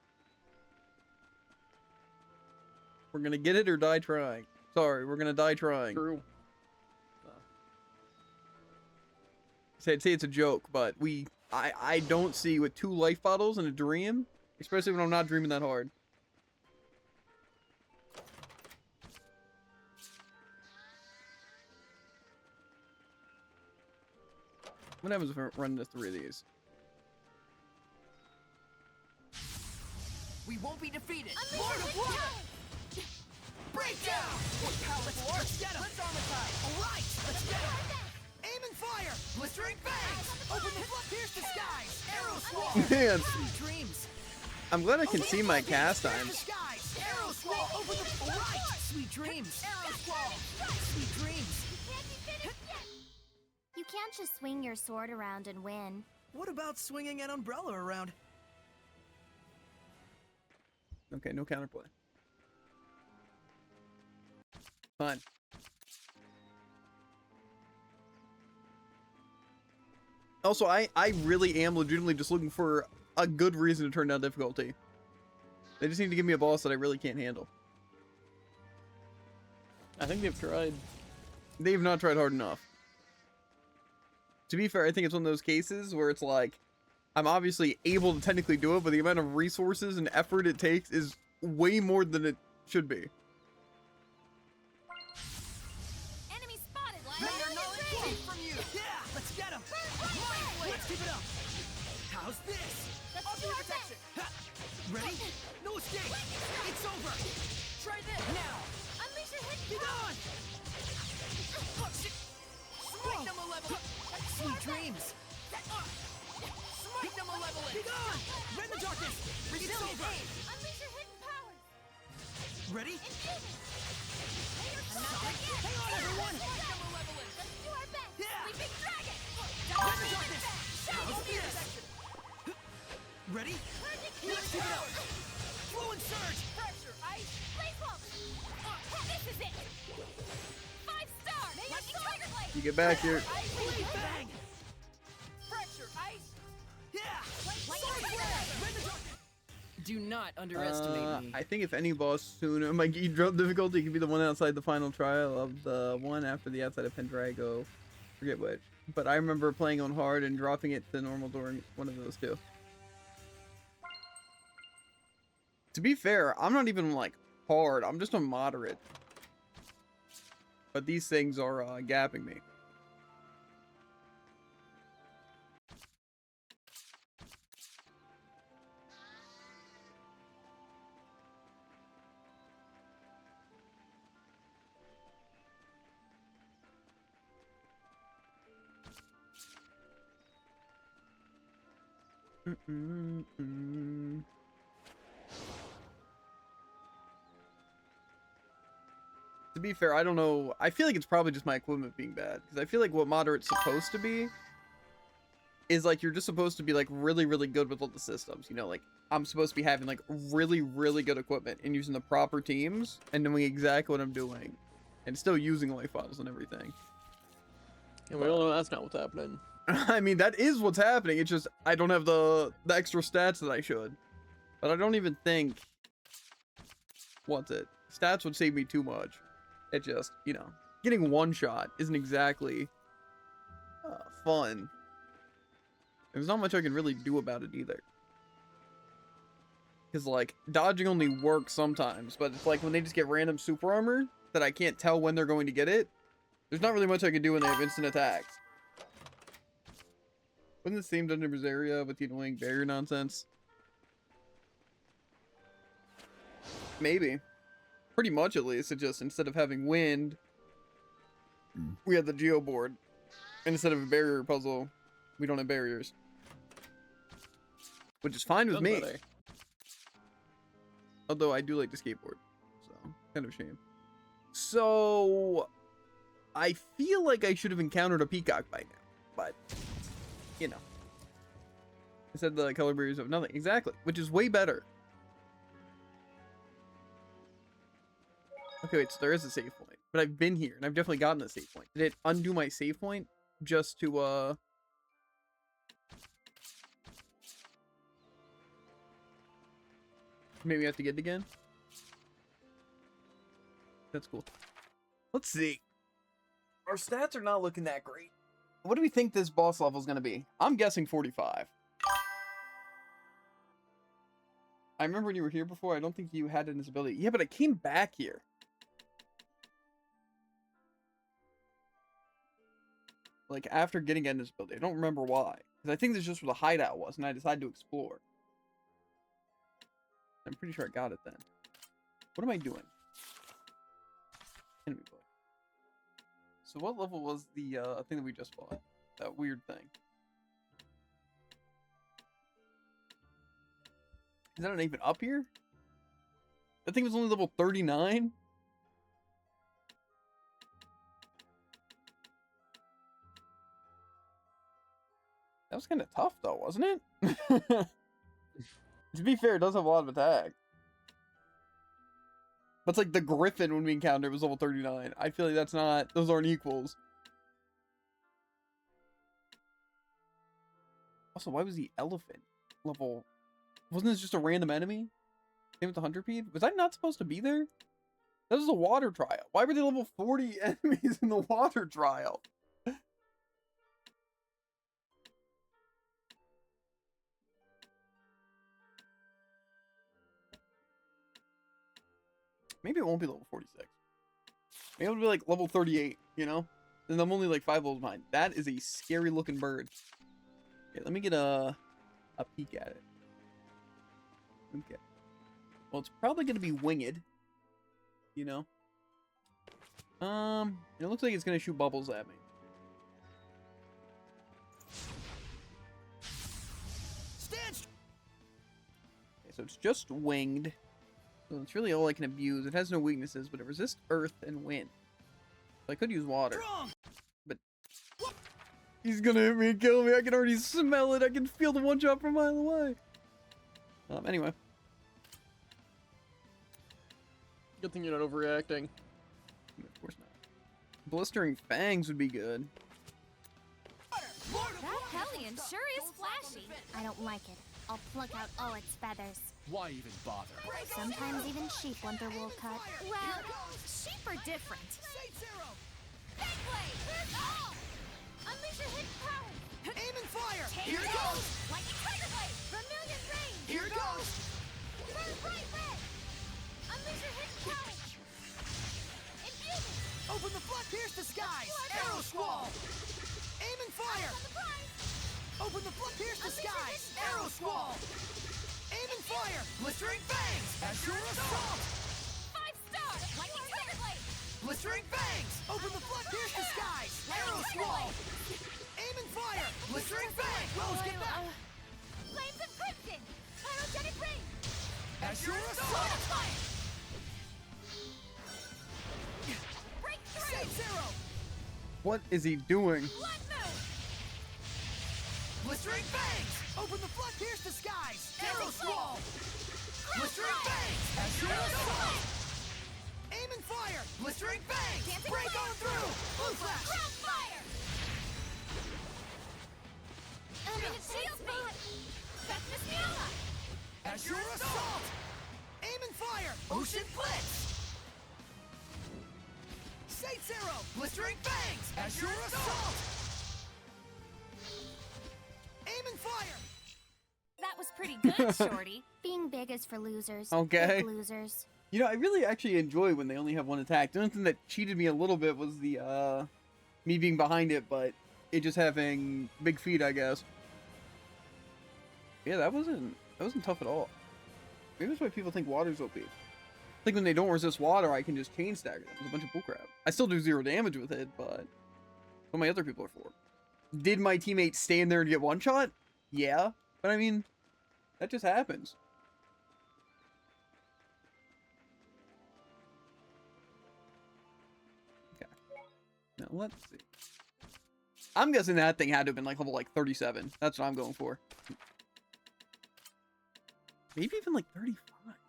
We're gonna get it or die trying. Sorry, we're gonna die trying. True. I'd say it's a joke, but I don't see with 2 life bottles and a dream, especially when I'm not dreaming that hard. What happens if I run into 3 of these? We won't be defeated. Lord of War! Breakdown! Let's get him! Let's armatize! Alright! Let's get him! Aim and fire! Blistering fangs! Open the flood! Pierce the skies! Arrow squall! Man, Sweet dreams! I'm glad I can see my cast Pierce the times. skies! Arrow squall! Open the... Alright! Sweet dreams! Arrow squall! Sweet dreams! Can't be finished yet! You can't just swing your sword around and win. What about swinging an umbrella around? Okay, no counterplay. Fine. Also, I really am legitimately just looking for a good reason to turn down difficulty. They just need to give me a boss that I really can't handle. I think they've tried. They've not tried hard enough. To be fair, I think it's one of those cases where it's like, I'm obviously able to technically do it, but the amount of resources and effort it takes is way more than it should be. Enemy spotted! May your knowledge flow from you! Yeah! Let's get him! Let's keep it up! How's this? I'll do our best! Ready? No escape! It's over! Try this! Now! Unleash your hidden Get on! Strike them a level! Sweet dreams! Smite the malevolent! Be gone! Rend the darkness! Resilient aim! Unleash your hidden powers. Ready? Infuse it. Hang on, everyone! Smite the malevolent. Let's do our best. Yeah! Sleeping dragon. Rend the darkness! Shadow Pierce! Ready? Let's keep it up! Fluent surge! Pressure, ice! Blaze wall. This is it. 5-star. Lightning tiger blade. You get back here. Blade bang! Fracture, ice! Yeah! Sword flare! Rend the darkness! Do not underestimate me. I think if any boss soon might get drop difficulty, could be the one outside the final trial of the one after the outside of Pendrago. Forget which. But I remember playing on hard and dropping it to normal during one of those two. To be fair, I'm not even like hard. I'm just on moderate. But these things are gapping me. To be fair, I don't know. I feel like it's probably just my equipment being bad. Because I feel like what moderate's supposed to be is like you're just supposed to be like really, really good with all the systems. You know, like I'm supposed to be having like really, really good equipment and using the proper teams and knowing exactly what I'm doing. And still using life files and everything. And we all know that's not what's happening. I mean, that is what's happening. It's just I don't have the extra stats that I should. But I don't even think... What's it? Stats would save me too much. It just, you know, getting one shot isn't exactly fun. There's not much I can really do about it either. Because, like, dodging only works sometimes, but it's like when they just get random super armor that I can't tell when they're going to get it, there's not really much I can do when they have instant attacks. Wasn't the same Dungeon Zestria with the annoying barrier nonsense? Maybe. Pretty much, at least. It just, instead of having wind, we had the geo board. And instead of a barrier puzzle, we don't have barriers. Which is fine with Done me. better. Although I do like the skateboard. So, kind of a shame. So, I feel like I should have encountered a peacock by now. But, you know. Instead the color barriers of nothing. Exactly. Which is way better. Okay, wait, so there is a save point. But I've been here, and I've definitely gotten a save point. Did it undo my save point? Just to, maybe I have to get it again? That's cool. Let's see. Our stats are not looking that great. What do we think this boss level is going to be? I'm guessing 45. I remember when you were here before, I don't think you had this ability. Yeah, but I came back here. Like, after getting Ender's ability. I don't remember why. Because I think this is just where the hideout was, and I decided to explore. I'm pretty sure I got it then. What am I doing? Enemy book. So what level was the thing that we just fought? That weird thing. Is that not even up here? That thing was only level 39? That was kind of tough, though, wasn't it? To be fair, it does have a lot of attack. But it's like the Griffin when we encountered it was level 39. I feel like that's not... Those aren't equals. Also, why was the elephant level... Wasn't this just a random enemy? Same with the Hunterpede? Was I not supposed to be there? That was a water trial. Why were they level 40 enemies in the water trial? Maybe it won't be level 46. Maybe it'll be like level 38, you know? And I'm only like 5 levels behind. That is a scary looking bird. Okay, let me get a peek at it. Okay. Well, it's probably going to be winged. You know? It looks like it's going to shoot bubbles at me. So it's just winged. So it's really all I can abuse. It has no weaknesses, but it resists earth and wind. So I could use water. But he's gonna hit me and kill me. I can already smell it. I can feel the one shot from a mile away. Anyway. Good thing you're not overreacting. Of course not. Blistering fangs would be good. That hellion sure is flashy. I don't like it. I'll pluck out all its feathers. Why even bother? Sometimes even sheep want their wool cut. Well, sheep are different. Beyblade! Oh! Unleash your hidden power! Aim and fire! Take Here it! goes! Lightning Tiger Blade! Vermilion Rain! Here goes! Burn bright red! Unleash your hidden power! Imbue me! Open the flood, pierce the skies! Blood Arrow Bolt! squall! Aim and fire! On the prize! Open the flood, pierce the Unleash your skies! hidden Arrow power! squall! Aim and fire! Blistering fangs! Azure assault! 5-star! Lightning Tiger Blade! Blistering fangs! Open the flood, pierce the skies! Arrow squall! Aim and fire! Blistering fangs! Rose, get back! Flames of Crimson! Pyrogenic Rain! Azure Sword assault! of Fire! Breakthrough! Saint Zero! What is he doing? Blood Moon! Blistering fangs! Open the flood, pierce the skies! Arrow Dancing squall! Blistering fangs! Azure assault! Aim and fire! Blistering fangs! Dancing Break flame! on through! Blue flash! Crown Fire! Element Shield Beam! Festus Miala! Azure assault! Aim and fire! Ocean blitz! Saint Zero! Blistering fangs! Azure assault! Aim and fire! That was pretty good, Shorty. Being big is for losers. Okay. Big losers. You know, I really actually enjoy when they only have one attack. The only thing that cheated me a little bit was the, me being behind it, but it just having big feet, I guess. Yeah, that wasn't tough at all. Maybe that's why people think water's OP. I think when they don't resist water, I can just chain stagger them. It's a bunch of bullcrap. I still do 0 damage with it, but what my other people are for. Did my teammate stand there and get one shot? Yeah, but I mean, that just happens. Okay. Now let's see. I'm guessing that thing had to have been like level like 37. That's what I'm going for. Maybe even like 35.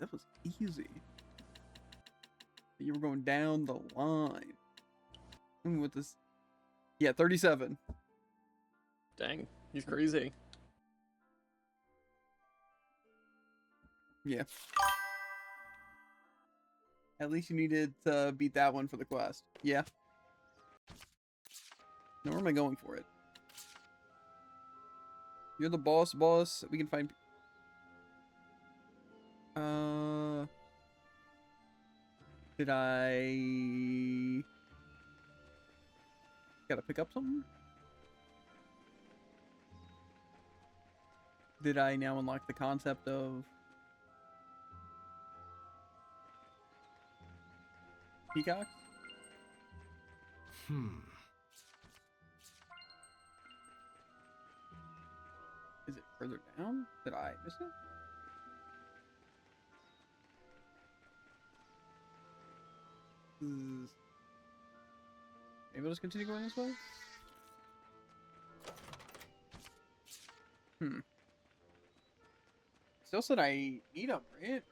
That was easy. You were going down the line. With this. Yeah, 37. Dang, he's crazy. Yeah. At least you needed to beat that one for the quest. Yeah. Now where am I going for it? You're the boss. We can find... Did I... Gotta pick up something? Did I now unlock the concept of... peacocks? Is it further down? Did I miss it? Maybe I'll just continue going this way? Still said I need them, right?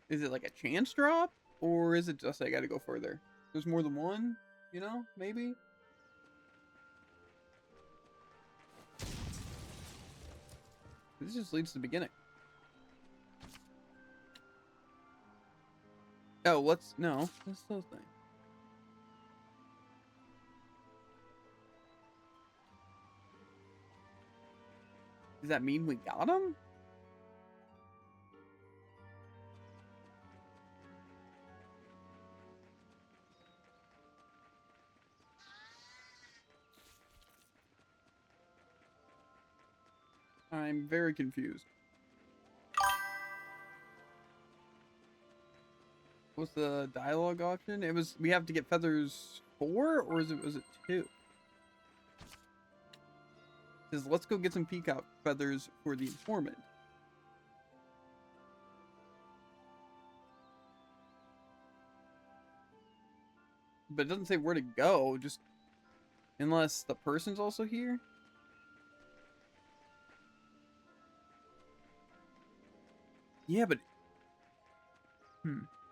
Is it like a chance drop? Or is it just I gotta go further? There's more than one, you know? Maybe? This just leads to the beginning. Oh, what's... No, that's the thing. Does that mean we got him? I'm very confused. What's the dialogue option? It was, we have to get feathers 4, or was it 2? It says, let's go get some peacock feathers for the informant. But it doesn't say where to go, just unless the person's also here. Yeah, but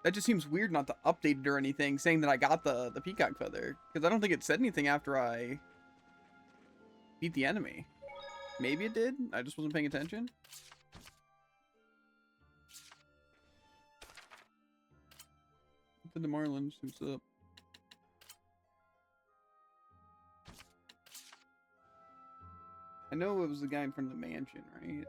that just seems weird not to update it or anything, saying that I got the peacock feather, because I don't think it said anything after I beat the enemy. Maybe it did. I just wasn't paying attention. Nothing to Marlin. What's up? I know it was the guy in front of the mansion, right?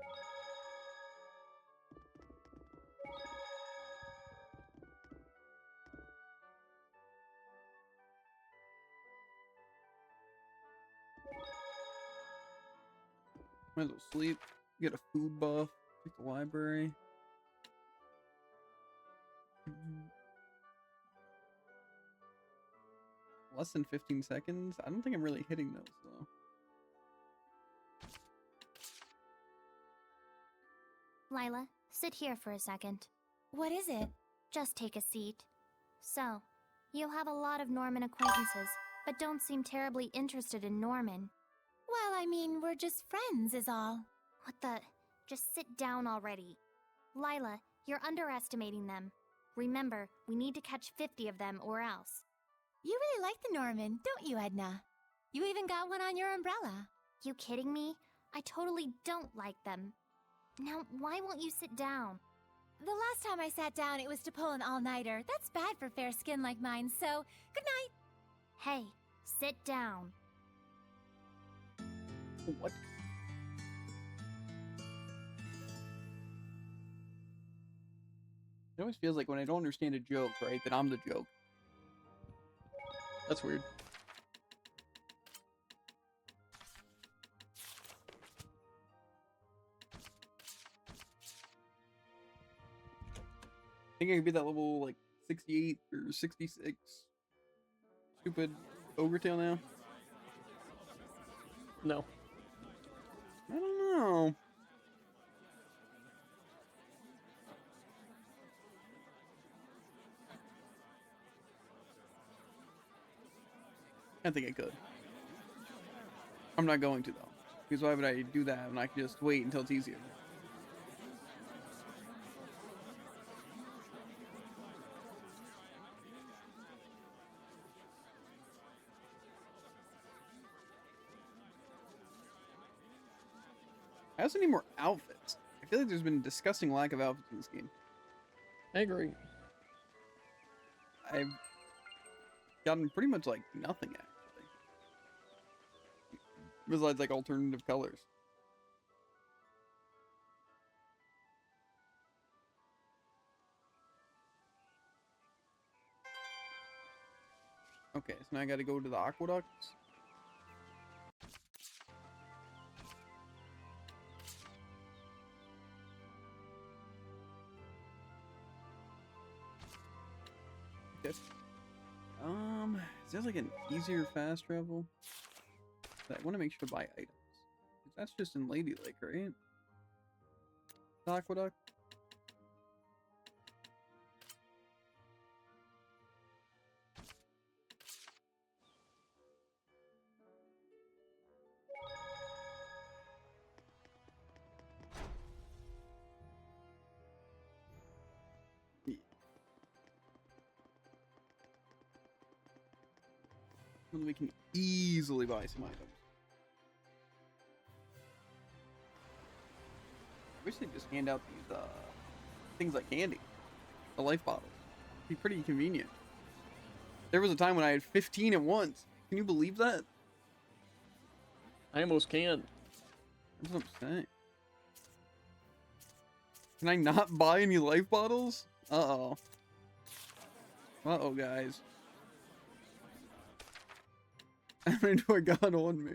Might as well sleep. Get a food buff. Take the library. Less than 15 seconds? I don't think I'm really hitting those, though. Lila, sit here for a second. What is it? Just take a seat. So, you have a lot of Norman acquaintances, but don't seem terribly interested in Norman. Well, I mean, we're just friends, is all. What the? Just sit down already. Lila, you're underestimating them. Remember, we need to catch 50 of them or else. You really like the Norman, don't you, Edna? You even got one on your umbrella. You kidding me? I totally don't like them. Now, why won't you sit down? The last time I sat down, it was to pull an all-nighter. That's bad for fair skin like mine, so good night. Hey, sit down. What? It always feels like when I don't understand a joke, right, that I'm the joke. That's weird. I think I could be that level, like, 68 or 66. Stupid ogre tail now. No. I don't know. I think I could. I'm not going to, though. Because why would I do that when I can just wait until it's easier? I also need more outfits. I feel like there's been a disgusting lack of outfits in this game. I agree. I've gotten pretty much like nothing actually. Besides like alternative colors. Okay, so now I gotta go to the aqueducts. Okay. Is there like an easier fast travel? I want to make sure to buy items. That's just in Lady Lake, right? The aqueduct. Yeah. Well, we can easily buy some items. I wish they'd just hand out these things like candy, the life bottles. Be pretty convenient. There was a time when I had 15 at once. Can you believe that? I almost can't. That's what I'm saying. Can I not buy any life bottles? Uh-oh. Uh-oh, guys. How many do I got on me?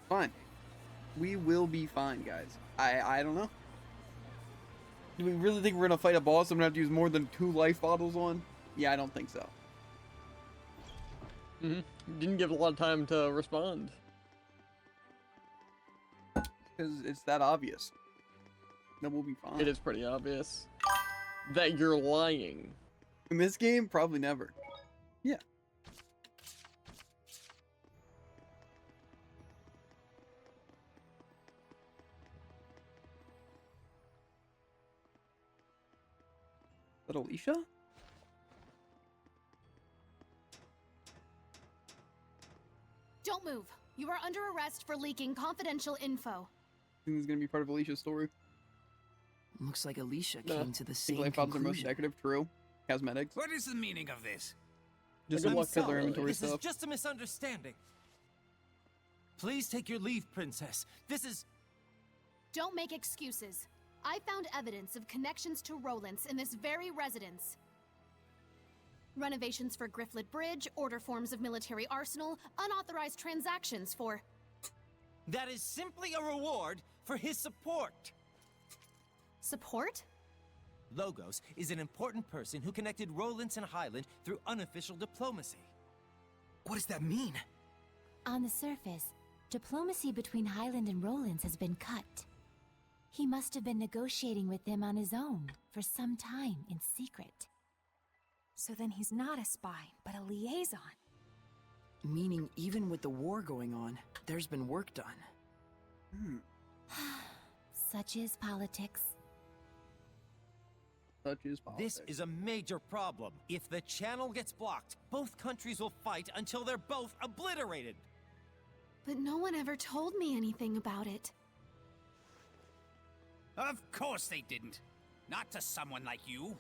Fine. We will be fine, guys. I don't know. Do we really think we're gonna fight a boss I'm gonna have to use more than 2 life bottles on? Yeah, I don't think so. Didn't give a lot of time to respond. Because it's that obvious. then we'll be fine. It is pretty obvious that you're lying. In this game, probably never. Yeah. Is that Alicia? Don't move. You are under arrest for leaking confidential info. I think this is gonna be part of Alicia's story. Looks like Alicia No. came to the Think same life odds are most conclusion. negative. True. Cosmetics. What is the meaning of this? Just Good some luck, filler Tyler. inventory This is stuff. just a misunderstanding. Please take your leave, Princess. This is... Don't make excuses. I found evidence of connections to Rollins in this very residence. Renovations for Grifflet Bridge, order forms of military arsenal, unauthorized transactions for... That is simply a reward for his support. Support? Logos is an important person who connected Rollins and Highland through unofficial diplomacy. What does that mean? On the surface, diplomacy between Highland and Rollins has been cut. He must have been negotiating with them on his own for some time in secret. So then he's not a spy, but a liaison. Meaning, even with the war going on, there's been work done. Hmm. Such is politics. Such is politics. This is a major problem. If the channel gets blocked, both countries will fight until they're both obliterated. But no one ever told me anything about it. Of course they didn't. Not to someone like you.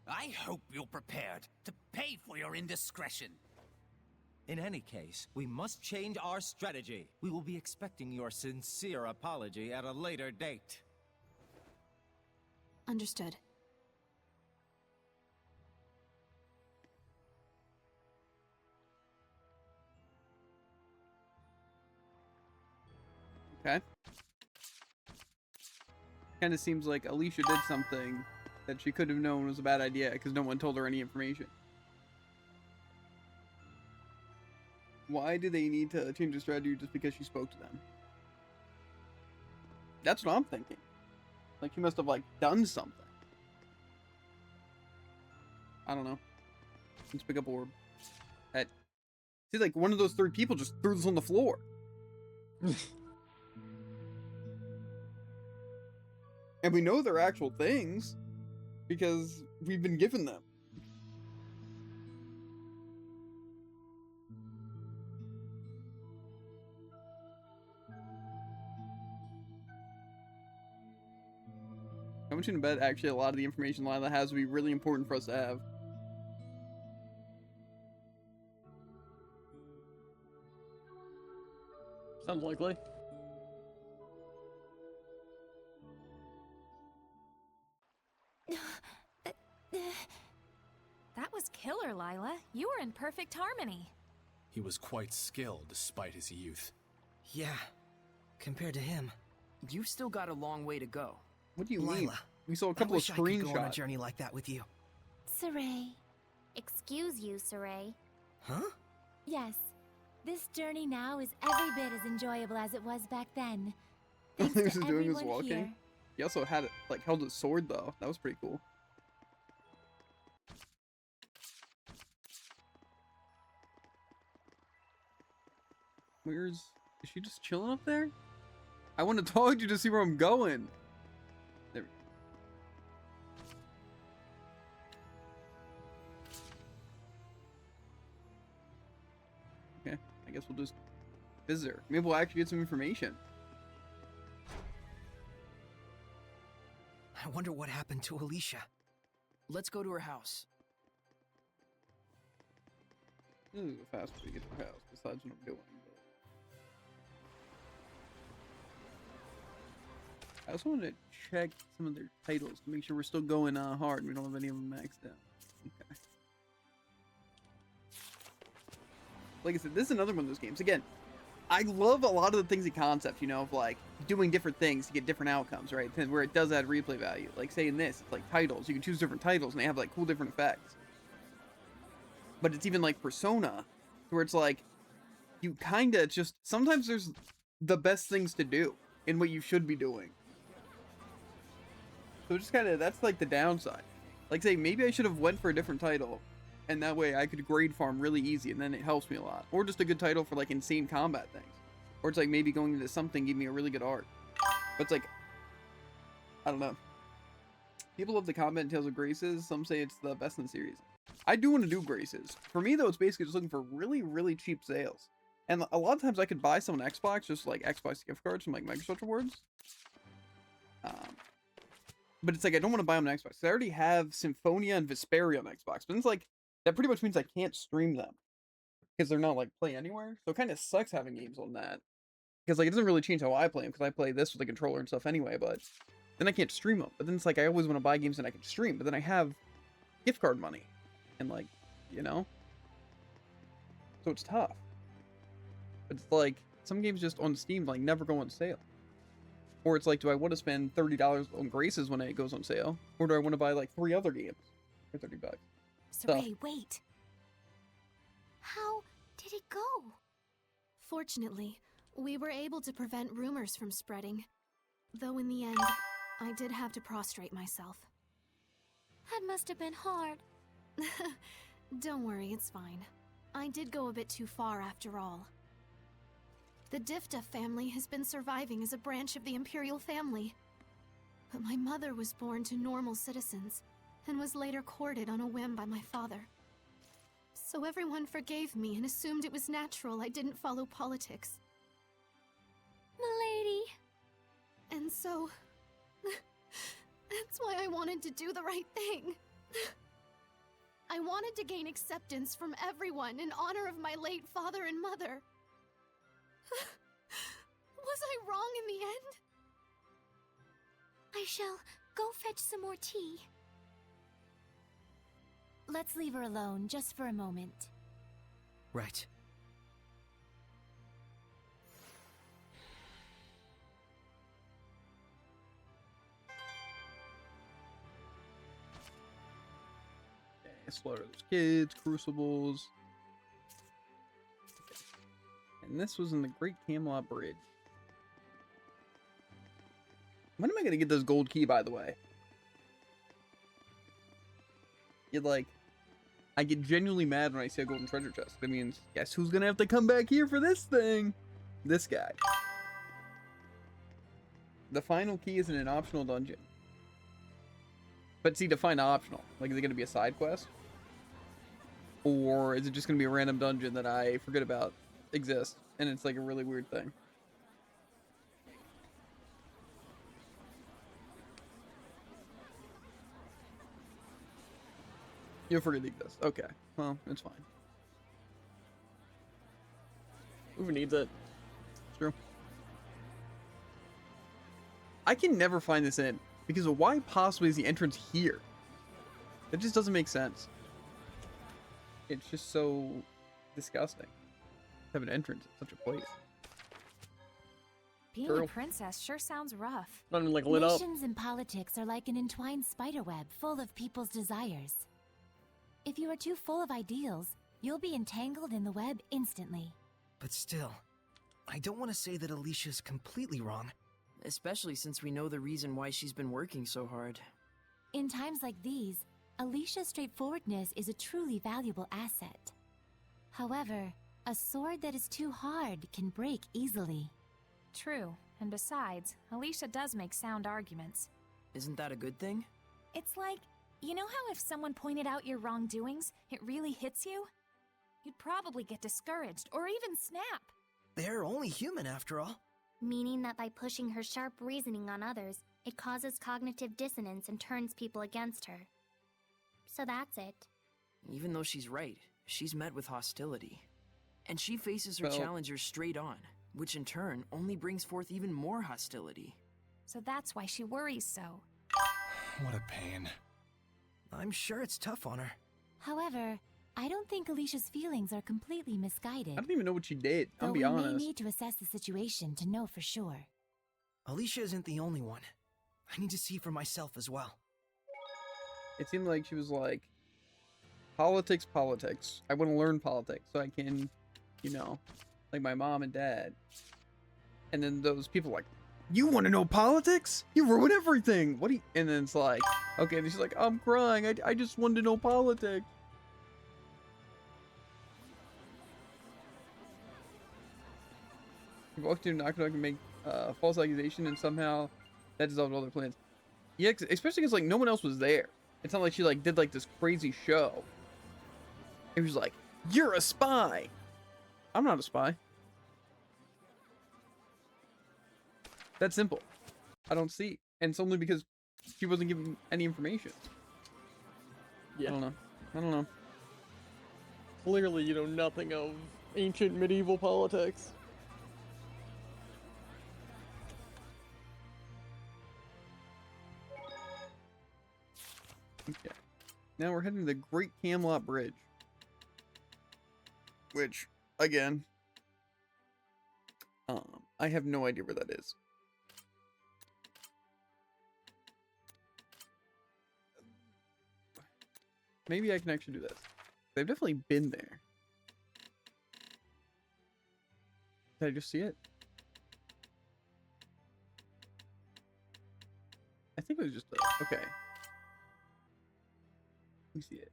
I hope you're prepared to pay for your indiscretion. In any case, we must change our strategy. We will be expecting your sincere apology at a later date. Understood. Okay. Kind of seems like Alicia did something that she could have known was a bad idea because no one told her any information. Why do they need to change their strategy just because she spoke to them? That's what I'm thinking. Like, she must have, like, done something. I don't know. Let's pick up orb. See, like, one of those three people just threw this on the floor. And we know they're actual things because we've been given them. I want you to bet actually a lot of the information Lila has would be really important for us to have. Sounds likely. That was killer, Lila. You were in perfect harmony. He was quite skilled despite his youth. Yeah, compared to him. You've still got a long way to go. What do you mean? Lila, We saw a I couple of wish I could go on a screenshots. journey like that with you. Saray. Excuse you, Saray. Huh? Yes. This journey now is every bit as enjoyable as it was back then. All Thanks he was to doing was everyone walking. here. He also had it, like, held his sword though. That was pretty cool. Is she just chilling up there? I want to talk to you to see where I'm going. There we go. Okay, I guess we'll just visit her. Maybe we'll actually get some information. I wonder what happened to Alicia. Let's go to her house. This is a fast way to get to her house, besides what I'm doing. I also wanted to check some of their titles to make sure we're still going hard and we don't have any of them maxed out. Okay. Like I said, this is another one of those games. Again, I love a lot of the things in concept, you know, of like doing different things to get different outcomes, right? Where it does add replay value. Like say in this, it's like titles. You can choose different titles and they have like cool different effects. But it's even like Persona, where it's like you kind of just sometimes there's the best things to do in what you should be doing. So just kind of, that's like the downside. Like say, maybe I should have went for a different title, and that way I could grade farm really easy, and then it helps me a lot. Or just a good title for like insane combat things. Or it's like maybe going into something give me a really good art. But it's like, I don't know. People love the combat in Tales of Graces. Some say it's the best in the series. I do want to do Graces. For me though, it's basically just looking for really, really cheap sales. And a lot of times I could buy someone Xbox, just like Xbox gift cards from like Microsoft Rewards. But it's like, I don't want to buy them on Xbox. I already have Symphonia and Vesperia on Xbox. But it's like, that pretty much means I can't stream them. Because they're not like play anywhere. So it kind of sucks having games on that. Because like, it doesn't really change how I play them. Because I play this with the controller and stuff anyway. But then I can't stream them. But then it's like, I always want to buy games that I can stream. But then I have gift card money. And like, you know? So it's tough. But it's like, some games just on Steam like never go on sale. Or it's like, do I want to spend $30 on Graces when it goes on sale? Or do I want to buy like 3 other games for $30? Saray, wait. How did it go? Fortunately, we were able to prevent rumors from spreading. Though in the end, I did have to prostrate myself. That must have been hard. Don't worry, it's fine. I did go a bit too far after all. The Difta family has been surviving as a branch of the Imperial family. But my mother was born to normal citizens, and was later courted on a whim by my father. So everyone forgave me and assumed it was natural I didn't follow politics. Milady. And so... that's why I wanted to do the right thing. I wanted to gain acceptance from everyone in honor of my late father and mother. Was I wrong in the end? I shall go fetch some more tea. Let's leave her alone, just for a moment. Right. Slaughter those kids, crucibles. And this was in the Great Camelot Bridge. When am I gonna get this gold key, by the way? I get genuinely mad when I see a golden treasure chest. That means, guess who's gonna have to come back here for this thing? This guy. The final key is in an optional dungeon. But see, define optional. Like, is it gonna be a side quest? Or is it just gonna be a random dungeon that I forget about exists? And it's like a really weird thing. You'll forget it exists. Okay. Well, it's fine. Who needs it? True. I can never find this in. Because why possibly is the entrance here? It just doesn't make sense. It's just so disgusting to have an entrance at such a place. Being Girl. a princess sure sounds rough. Not even like lit up. Nations and politics are like an entwined spiderweb full of people's desires. If you are too full of ideals, you'll be entangled in the web instantly. But still, I don't want to say that Alicia's completely wrong. Especially since we know the reason why she's been working so hard. In times like these, Alicia's straightforwardness is a truly valuable asset. However, a sword that is too hard can break easily. True, and besides, Alicia does make sound arguments. Isn't that a good thing? It's like, you know how if someone pointed out your wrongdoings, it really hits you? You'd probably get discouraged, or even snap. They're only human after all. Meaning that by pushing her sharp reasoning on others, it causes cognitive dissonance and turns people against her. So that's it. Even though she's right, she's met with hostility. And she faces her challengers straight on, which in turn only brings forth even more hostility. So that's why she worries so. What a pain. I'm sure it's tough on her. However, I don't think Alicia's feelings are completely misguided. I don't even know what she did. I'll Though be we honest. may need to assess the situation to know for sure. Alicia isn't the only one. I need to see for myself as well. It seemed like she was like, politics. I want to learn politics so I can, you know, like my mom and dad. And then those people like, You want to know politics? You ruin everything. What do you? And then it's like, okay. And she's like, I'm crying. I just wanted to know politics. You walked in, knocked and make false accusation, and somehow that dissolved all their plans. Yeah, especially because like no one else was there. It's not like she like did like this crazy show. It was like, you're a spy. I'm not a spy. That's simple. I don't see. And it's only because she wasn't giving any information. Yeah. I don't know. I don't know. Clearly, you know nothing of ancient medieval politics. Okay. Now we're heading to the Great Camelot Bridge. Which, again, I have no idea where that is. Maybe I can actually do this. They've definitely been there. Did I just see it? I think it was just okay. Let me see it.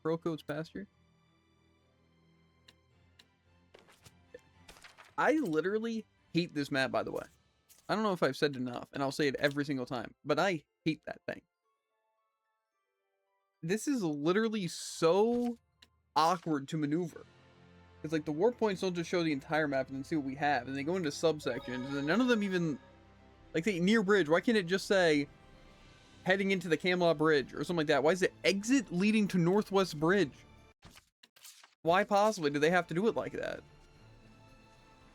Pearlcoat's pasture. I literally hate this map, by the way. I don't know if I've said it enough, and I'll say it every single time, but I hate that thing. This is literally so awkward to maneuver. It's like the warp points don't just show the entire map and then see what we have, and they go into subsections, and none of them even, like, say near bridge. Why can't it just say heading into the Camelot Bridge or something like that? Why is it exit leading to Northwest Bridge? Why possibly do they have to do it like that?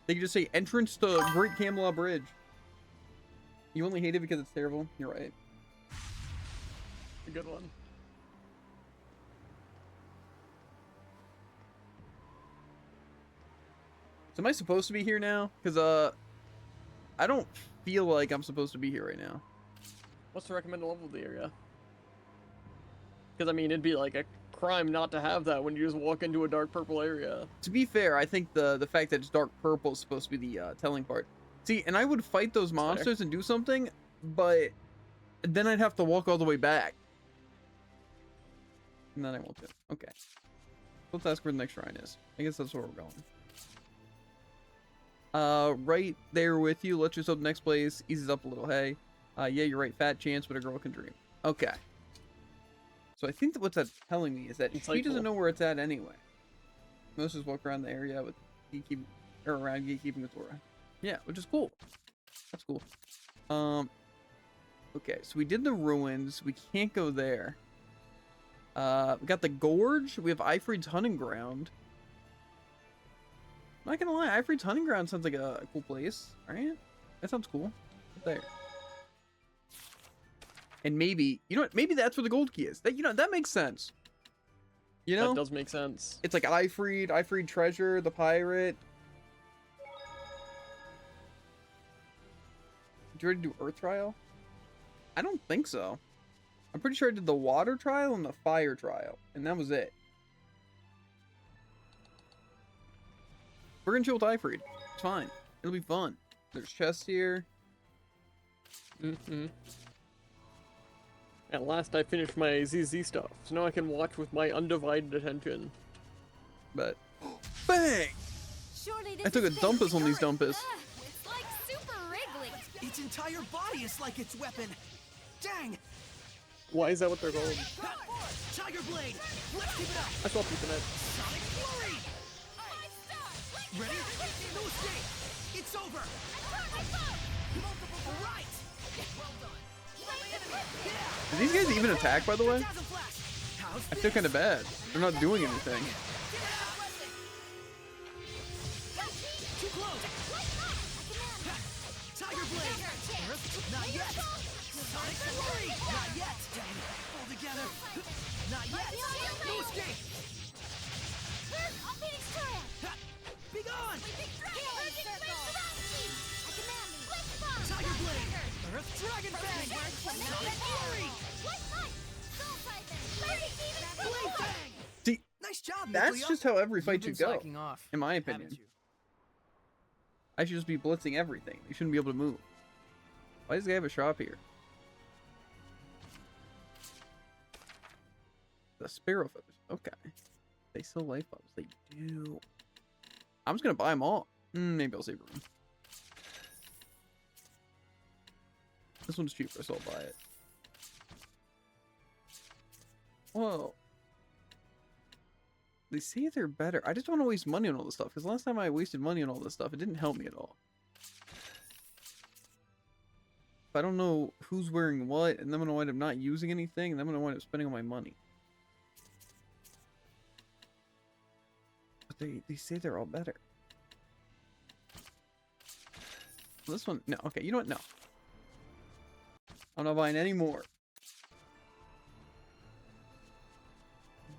They can just say entrance to Great Camelot Bridge. You only hate it because it's terrible? You're right. A good one. So am I supposed to be here now? Because, I don't feel like I'm supposed to be here right now. What's the recommended level of the area? Because, I mean, it'd be like a crime not to have that when you just walk into a dark purple area. To be fair, I think the fact that it's dark purple is supposed to be the telling part. See, and I would fight those monsters and do something, but then I'd have to walk all the way back. And then I won't do it. Okay. Let's ask where the next shrine is. I guess that's where we're going. Right there with you. Let's just hope the next place eases up a little. Hey. Yeah, you're right. Fat chance, but a girl can dream. Okay. So I think that what's that telling me is that she doesn't know where it's at anyway. Most just walk around the area with gatekeeping, or around gatekeeping with Tora. Yeah, which is cool. That's cool. Okay, so we did the ruins. We can't go there. We got the gorge. We have Ifrid's hunting ground. I'm not gonna lie, Ifrid's hunting ground sounds like a cool place, right? That sounds cool. Right there. And maybe, you know what? Maybe that's where the gold key is. That, you know, that makes sense. You know? That does make sense. It's like Ifrid treasure, the pirate. Did you already do Earth trial? I don't think so. I'm pretty sure I did the water trial and the fire trial, and that was it. We're gonna chill with Ifrid. It's fine. It'll be fun. There's chests here. Mm-hmm. At last I finished my ZZ stuff, so now I can watch with my undivided attention. But bang! I took a dumpus on these dumpus. It's like super wriggly. Its entire body is like its weapon. Dang! Why is that what they're called? Tiger Blade! Let's keep it up! I saw people that. Sonic Flurry! Ready? No escape! It's over! Multiple right! Well done! Do these guys even attack, by the way? I feel kind of bad. They're not doing anything. Too close! Tiger Blade! Not yet! Sonic Flurry! Not yet! Dang it! All together! Not yet! No escape! Be gone! Tiger Blade! Earth Dragon Fang! Sonic Fury! Blade Fang! See, nice job, that's Nucleo. just how every fight You've should been go, slacking off, in my haven't opinion. you? I should just be blitzing everything. They shouldn't be able to move. Why does they have a shop here? The sparrow feathers. Okay. They sell life bubbles. They do. I'm just gonna buy them all. Maybe I'll save room. This one's cheaper, so I'll buy it. Whoa. They say they're better. I just don't want to waste money on all this stuff, because last time I wasted money on all this stuff, it didn't help me at all. If I don't know who's wearing what, and then I'm going to wind up not using anything, and then I'm going to wind up spending all my money. But they say they're all better. This one, no. Okay, you know what? No. I'm not buying any more.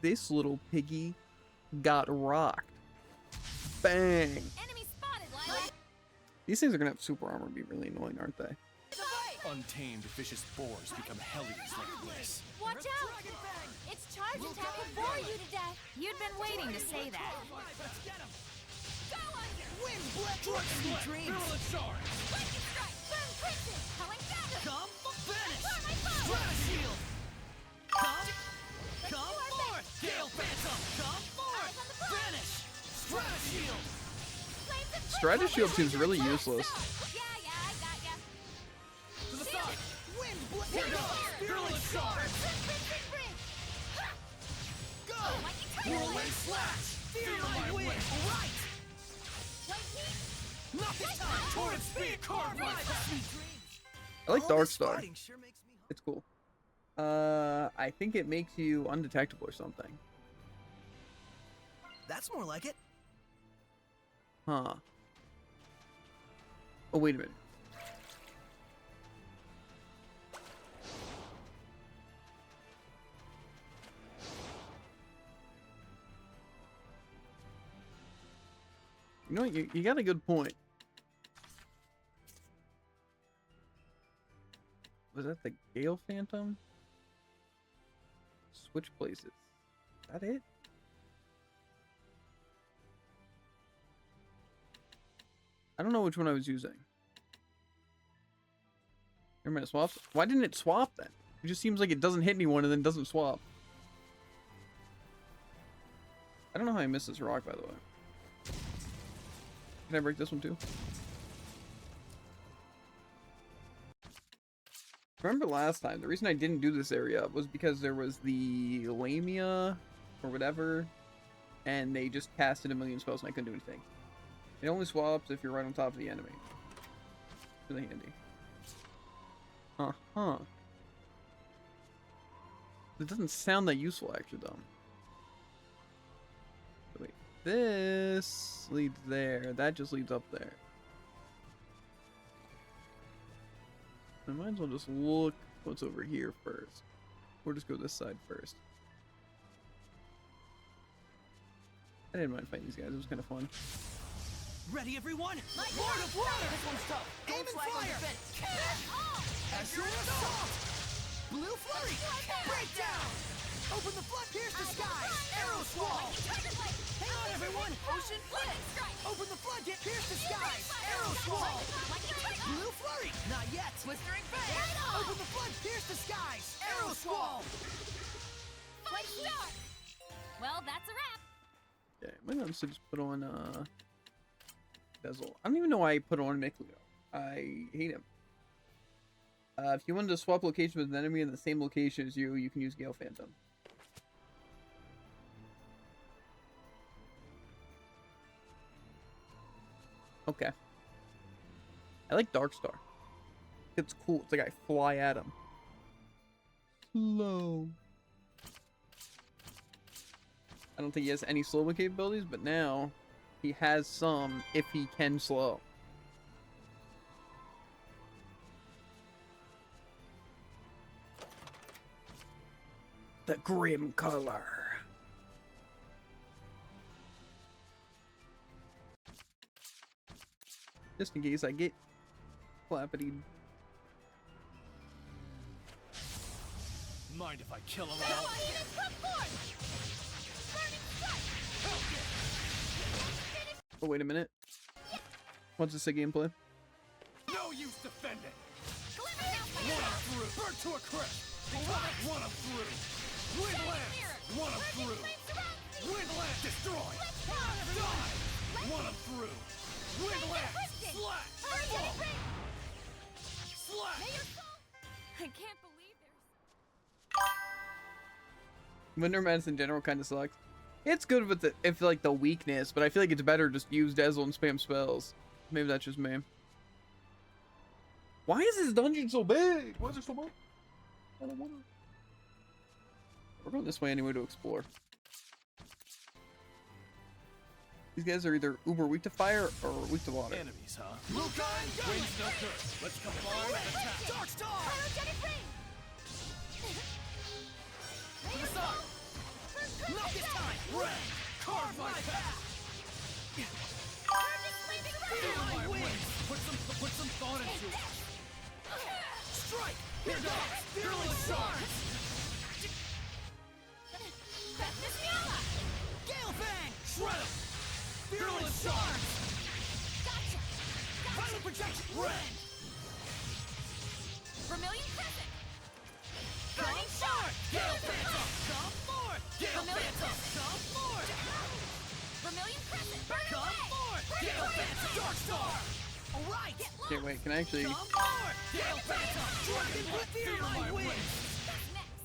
This little piggy got rocked. Bang! Enemy spotted, Lila. These things are gonna have super armor and be really annoying, aren't they? Untamed vicious boars become hellions like this. Watch out! It's charge attack will bore you to death. You'd been waiting to say that. Go under! Wind blast! Dream dreams! Lightning strike! Burn crimson! Howling dagger! Come, vanish! Burn my phone! Strata shield! Come forth! Gale Phantom! Come forth! Vanish! Strata shield! Strata shield seems really useless. Yeah, I got ya. To the side! Wind blast! Here goes! Virulent Charge! Go! Whirlwind Slash! Fear my wind! Right! Knock it down! Torrent Speed! Carve my sweet dreams! I like All Dark this Star. fighting sure makes me It's cool. I think it makes you undetectable or something. That's more like it. Huh. Oh, wait a minute. You know what? You got a good point. Was that the Gale Phantom? Switch places. Is that it? I don't know which one I was using. Never mind, it swaps. Why didn't it swap then? It just seems like it doesn't hit anyone and then doesn't swap. I don't know how I missed this rock, by the way. Can I break this one too? Remember last time, the reason I didn't do this area was because there was the Lamia or whatever, and they just casted a million spells and I couldn't do anything. It only swaps if you're right on top of the enemy. Really handy. Uh-huh. It doesn't sound that useful, actually, though. Wait, this leads there. That just leads up there. I might as well just look what's over here first. Or just go this side first. I didn't mind fighting these guys. It was kind of fun. Ready, everyone? Lord of Water! This one's tough. Aim and fire! As your assault! Blue Flurry! Breakdown! Open the flood, pierce the skies! Arrow Squall! Hang on, everyone! Ocean Flip! Open the floodgate, pierce the skies! Arrow Squall! Blue Flurry! Not yet! Blistering Fang! Open the flood, pierce the skies! Arrow Squall! Fight start! Well, that's a wrap. Yeah, I might also just put on, Bezel. I don't even know why I put on Mikleo. I hate him. If you wanted to swap location with an enemy in the same location as you, you can use Gale Phantom. Okay. I like Dark Star. It's cool. It's like I fly at him. Slow. I don't think he has any slowing capabilities, but now he has some if he can slow. The grim color. Just in case I get flappity. Mind if I kill them all? Oh, wait a minute. What's this gameplay? No use defending. One up through. Burn to a crisp. One up through. Wind lance. One up through. Wind lance. Destroy. Die. One up through. Wind lance. Slash. Fall. Slash. I can't believe there's... Winter Madness in general kind of sucks. It's good with the like the weakness, but I feel like it's better just use Dazzle and spam spells. Maybe that's just me. Why is this dungeon so big? Why is it so big? I don't wanna. We're going this way anyway to explore. These guys are either uber weak to fire or weak to water. Enemies, huh? Wind's no good. Let's combine and attack. Dark Star. To the side. Not this time. Red. Carve my path. Feel my wings. Put some thought into it. Strike. Here goes. Fearless Shards. Gale Fang. Shred him. Fearless Shards. Gotcha! Violent projection. Rend. Vermilion Crescent! Burning Shard. Gale Phantom. Come forth. Gale Phantom. Come forth. Vermilion Crescent! Burn Come away! forth. Gale Phantom. Dark Star. All right. Okay, wait, can I actually... Come forth. Gale Phantom. Dragon with fear my wings. Next!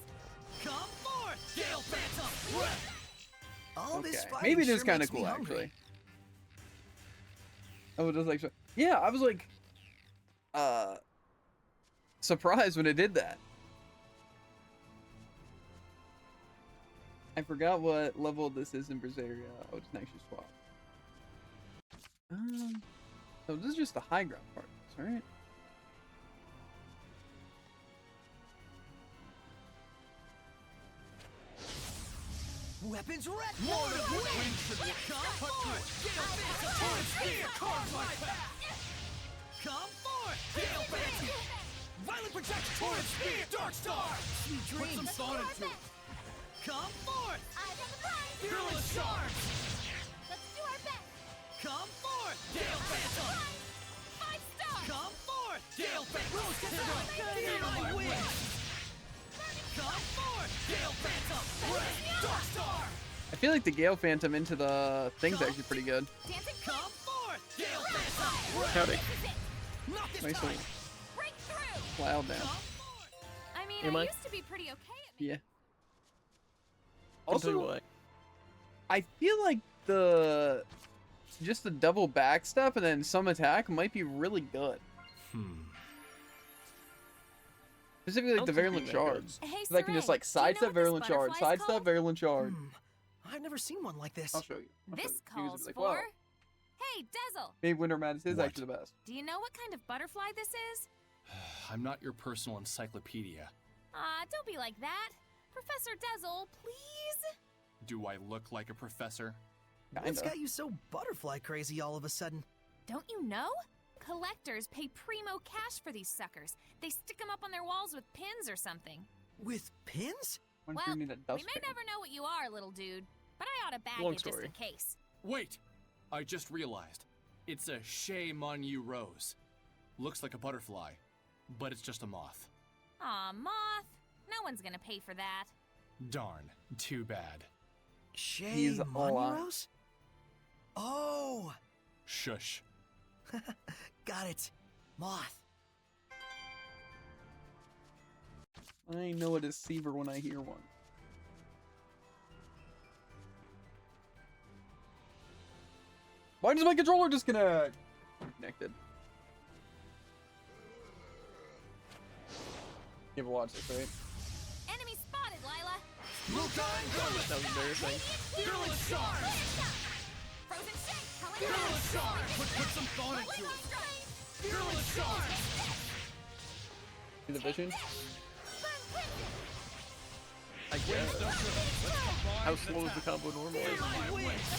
Come forth. Gale Phantom. Rend. All this Okay, fighting maybe it is sure kind of makes me cool, hungry. actually. Oh, it does like... Yeah, I was like... surprised when it did that. I forgot what level this is in Zestria. Oh, it's actually swap. So this is just the high ground part, right? Weapons ready! Lord of Wind should come forth. Gale Phantom. Torrent Spear. Carve my path. Come forth. Gale Phantom. Violent projection. Torrent Spear. Dark Star. Sweet Put dreams. some thought into it. Come forth. Eyes on the prize! Fearless Shards. Let's do our best! Come forth. Gale Phantom. 5 stars! Come forth. Gale Phantom. Fear my wings. Come forth. Gale Phantom. Red. Dark Star. I feel like the Gale Phantom into the thing's actually pretty good. Dancing Come forth. Gale Phantom. Red. Howdy. This is it! Not this Nice time. little Break through! cloud down. Come forth. I mean, Am I I? used to be pretty okay at me. Yeah. Also, Also, I feel like just the double backstep and then some attack might be really good. Specifically, like the Don't think virulent they're that good. shards. Hey, So I can just like Saray, do you know sidestep what this virulent shard, butterfly's sidestep called? virulent shard. I've never seen one like this. I'll show you. I'll show This you. You guys calls will be like, for... "Wow, Hey, Dazzle! maybe Winter Madness is What? actually the best. Do you know what kind of butterfly this is? I'm not your personal encyclopedia. Don't be like that. Professor Dazzle, please? Do I look like a professor? What's Kinda. got you so butterfly crazy all of a sudden? Don't you know? Collectors pay primo cash for these suckers. They stick them up on their walls with pins or something. With pins? Why don't Well, you need a we dust may pan? never know what you are, little dude, but I ought to bag Long you just story. in case. Wait! I just realized. It's a Shea Monu rose. Looks like a butterfly, but it's just a moth. Aw, moth. No one's gonna pay for that. Darn, too bad. Shea He's all on. Monuros? Oh! Shush. Got it. Moth. I know a deceiver when I hear one. Why does my controller disconnect? Connected. You ever watch this, right? Enemy spotted, Lila. that was embarrassing. Fearless Shard. Frozen shake. Fearless Shard. Put some thought into it. Fearless Shard. See the vision? I guess. How slow is the combo normally? My wings.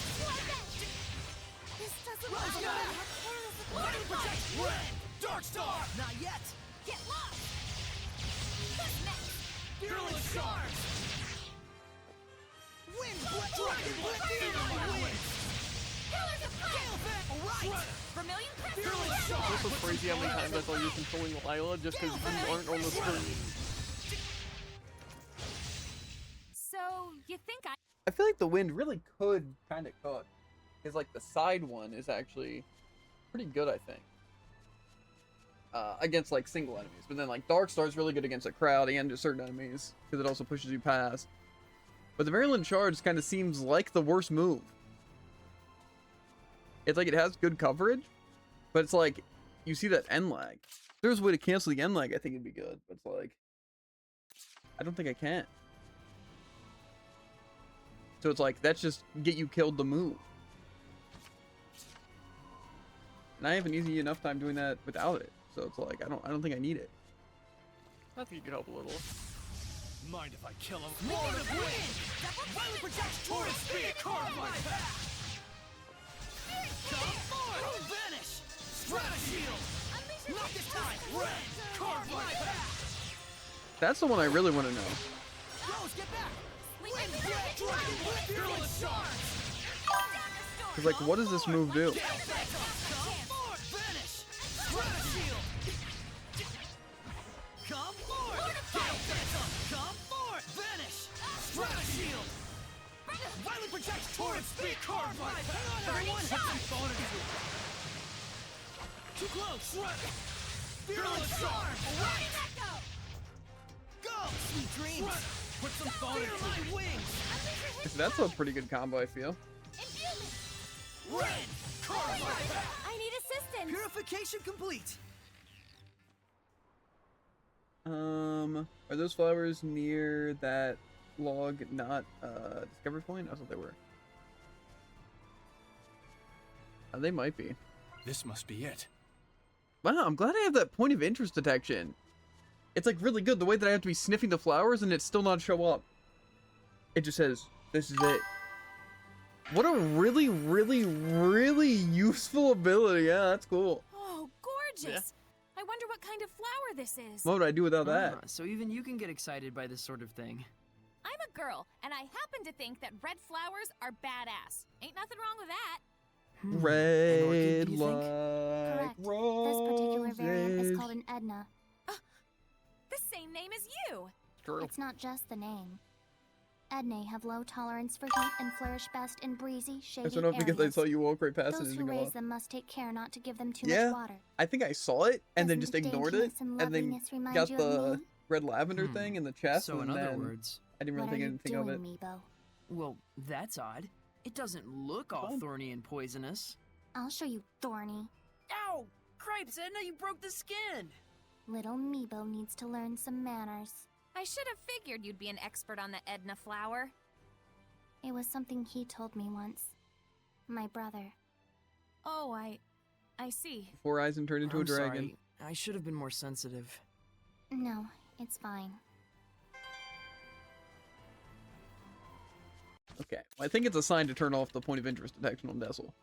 This doesn't Rose matter. Guard. Violent Protect. Red. Dark Star. Not yet. Get lost. Who's next? Fearless Shard. Wind Dragon Blade. My wings. Pillars of fire. All right. Vermilion Crest. crazy how many times I thought you were controlling Lila just because you aren't on the screen. So, you think I feel like the wind really could kind of cook. Because, like, the side one is actually pretty good, I think. Against, like, single enemies. But then, like, Dark Star is really good against a crowd and just certain enemies. Because it also pushes you past. But the Virulent Charge kind of seems like the worst move. It's like it has good coverage. But it's like, you see that end lag. If there's a way to cancel the end lag, I think it'd be good. But it's like, I don't think I can. So it's like, that's just get you killed the move. And I have an easy enough time doing that without it. So it's like, I don't think I need it. I think you could help a little. Mind if I kill him? Lord of Wind! Violent projects torrent speed! Carve my path! Come forth! Vanish! Strata shield! Not this time! Red! Carve my path! That's the one I really want to know. Rose, get back! Wind! Red! Dragon! Virulent Charge! Because, like, what does this move do? Come forth! Vanish! Strata shield! Come forth! Gale Phantom! Come forth! Vanish! Strata shield! Violent projects torrent speed! Carve my path! Everyone hit some bonus! Too close! Virulent Charge! Right! Go! Sweet dreams! Put some thought Fear into my it. wings! That's a pretty good combo, I feel. Red! Carve my path! I need assistance? Purification complete! Are those flowers near that log not discovery point? I thought they were. They might be. This must be it. Wow, I'm glad I have that point of interest detection. It's like really good the way that I have to be sniffing the flowers and it still not show up. It just says, this is it. What a really, really, really useful ability. Yeah, that's cool. Oh, gorgeous. I wonder what kind of flower this is. What would I do without that? So even you can get excited by this sort of thing. I'm a girl, and I happen to think that red flowers are badass. Ain't nothing wrong with that. Red orchid, do you think? like Correct. This particular variant is roses. called an Edna. The same name as you. True. It's not just the name. Ednae have low tolerance for heat and flourish best in breezy, shady I don't know because I areas. saw you walk right past it Those and who didn't go raise off. them must take care not to give them too Yeah. much water. I think I saw it and then just Doesn't ignored it daintiness and and then loveliness remind got you of the me? red lavender thing in the chest So in and other then words, I didn't really What are think you anything of it. doing, Meebo? well, that's odd. It doesn't look all Fun. thorny and poisonous. I'll show you, Thorny. Ow! Cripes, Edna, you broke the skin! Little Meebo needs to learn some manners. I should have figured you'd be an expert on the Edna flower. It was something he told me once. My brother. Oh, I see. Four eyes and turned into a I'm dragon. sorry. I should have been more sensitive. No, it's fine. Okay, well, I think it's a sign to turn off the point of interest detection on Dessel.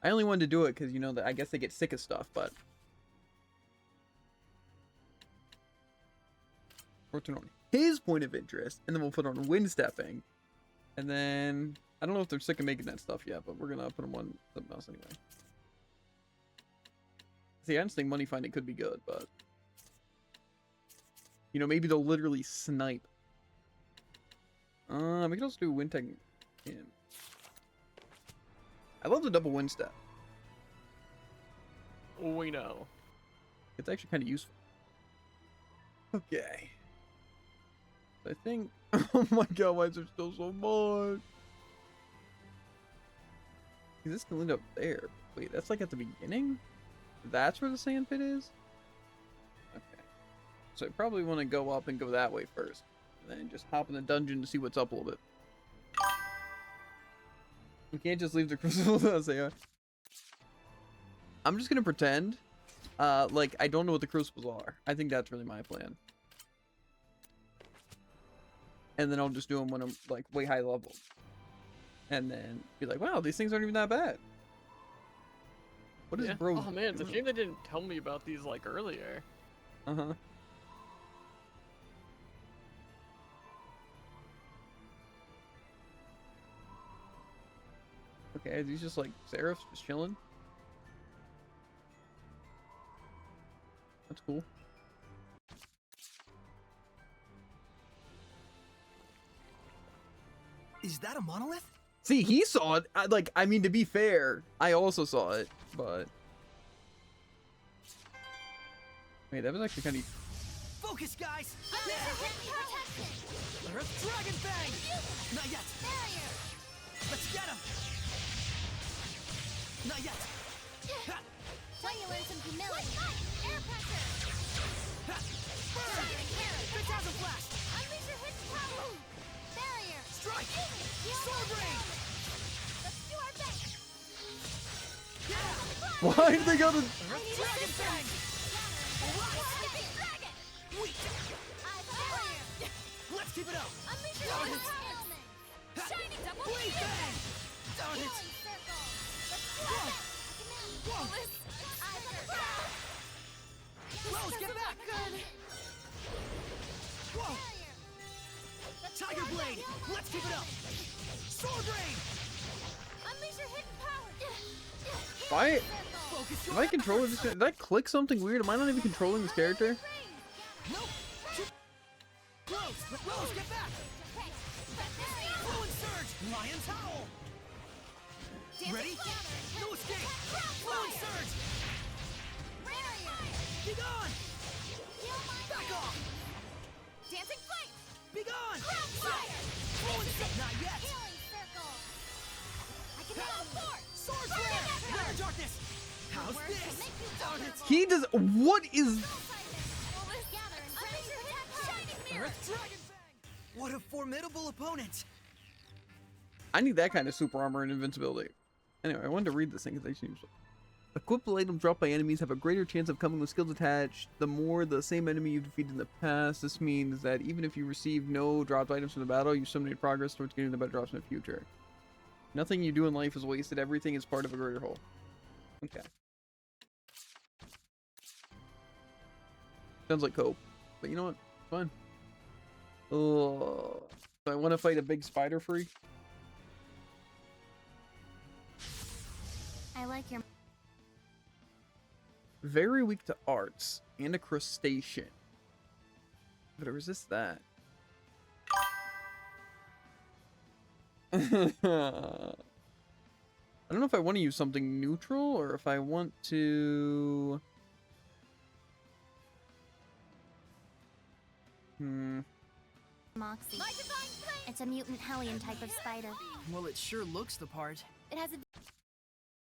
I only wanted to do it because, you know, that I guess they get sick of stuff, but... We'll turn on his point of interest, and then we'll put on wind stepping. And then... I don't know if they're sick of making that stuff yet, but we're gonna put them on something else anyway. See, I just think money finding could be good, but... You know, maybe they'll literally snipe. We can also do wind tech. Yeah. I love the double wind step. We know. It's actually kind of useful. Okay. So I think... Oh my god, why is there still so much? This can lead up there. Wait, that's like at the beginning? That's where the sand pit is? Okay. So I probably want to go up and go that way first. And then just hop in the dungeon to see what's up a little bit. We can't just leave the crucible as they are. I'm just gonna pretend like I don't know what the crucibles are. I think that's really my plan. And then I'll just do them when I'm like way high level. And then be like, wow, these things aren't even that bad. What is bro? Oh man, it's a shame they didn't tell me about these like earlier. Uh-huh. Okay, are these just like seraphs just chilling? That's cool. Is that a monolith? See, he saw it. I mean, to be fair, I also saw it, but wait, that was actually kind of. Focus, guys! Earth Dragon Bang! Not yet! Let's get him! Not yet! Tell you learn some humility. Air pressure. Burn! Phantasm Blast! Unleash your hidden power. Barrier. Strike! Sword Rain! Let's do our best. Why did they go to? Earth Dragon Bang! Dragon. Weak! Let's keep it up! Unleash your Darn hidden it! element. Shiny double Blade Bang! Darn it! Healing circle. Let's do our best. Whoa! Eyes on the ground. Rose, get back! Whoa! Tiger Blade! Let's keep it up! Sword Rain! Unleash your hidden power. Focus If I control this, did I click something weird? Am I not even controlling this character? Nope! Rose, get back! Fluid Surge! Lion's Howl! Ready? No escape! Fluid Surge! Be gone! Back off! Dancing flame. Be gone! Fire. Fluid Surge! Not yet! Healing circle. I can teleport. Sword Flare! Nether Darkness! How's this? Darn it! He does. What is? Earth Dragon Bang! What a formidable opponent! I need that kind of super armor and invincibility. Anyway, I wanted to read this thing because I changed it. Equipable items dropped by enemies have a greater chance of coming with skills attached the more the same enemy you've defeated in the past. This means that even if you receive no dropped items from the battle, you still made progress towards getting the better drops in the future. Nothing you do in life is wasted. Everything is part of a greater whole. Okay. Sounds like cope. But you know what? It's fine. Oh, I want to fight a big spider freak. I like your. Very weak to arts and a crustacean. But I resist that. I don't know if I want to use something neutral or if I want to. Moxie. It's a mutant Hellion type of spider. Well, it sure looks the part. It has a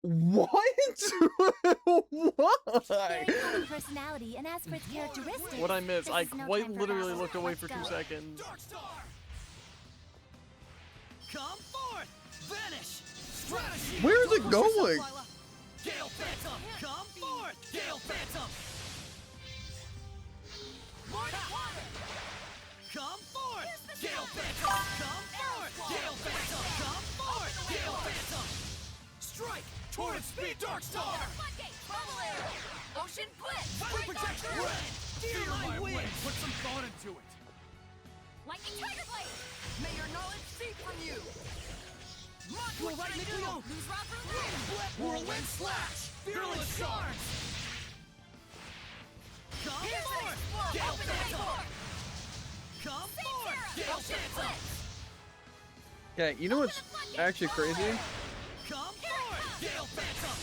What? Why? Very common personality, and as for its characteristics, What I missed? This I is no quite time for literally babble. looked away Let's for 2 go. seconds. Darkstar! Come forth! Vanish! Strategy! Where is it going? Gale Phantom! Come forth! Gale Phantom! Come forth! Gale Phantom! Come forth! Gale Phantom! Come forth! Gale Phantom! Strike! Torrent Speed Darkstar! Ocean Blitz! Fire Protection! Red! Fear my wind! Put some thought into it. Lightning Tiger Blade! May your knowledge seep from you! You're right, Nico! Whirlwind Slash! Fearless Shards! Come forth! Gale Phantom! Come forth! Gale Phantom! Yeah, you know what's actually crazy? Come forth! Gale Phantom!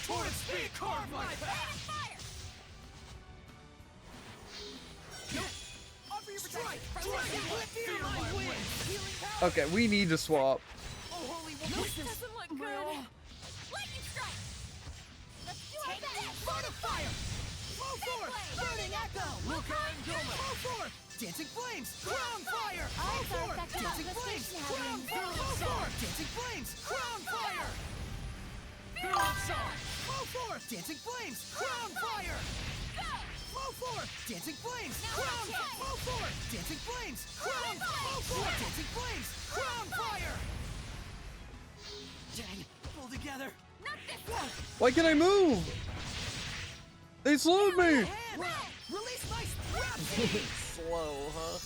Torrent Speed! Carve my path! Strike! Dragon Whip! Fear my wind! Healing power! Okay, we need to swap. Oh, holy witness! Doesn't look good! Lightning Strike! Let's do our best! Burn of Fire! Flow forth! Burning Echo! Luca and Goma! Flow forth! Dancing Flames! Crown Fire! Flow forth! Dancing Flames! Crown Fire! Flow forth! Dancing Flames! Crown Fire! Fearless Charge! Flow forth! Dancing Flames! Crown Fire! Flow forth! Dancing Flames! Crown Fire! Flow forth! Dancing Flames! Crown Fire! Flow forth! Dancing Flames! Crown Fire! Dang! Pull together! Why can't I move? They slowed me. Release my Rhapsody! Slow, huh?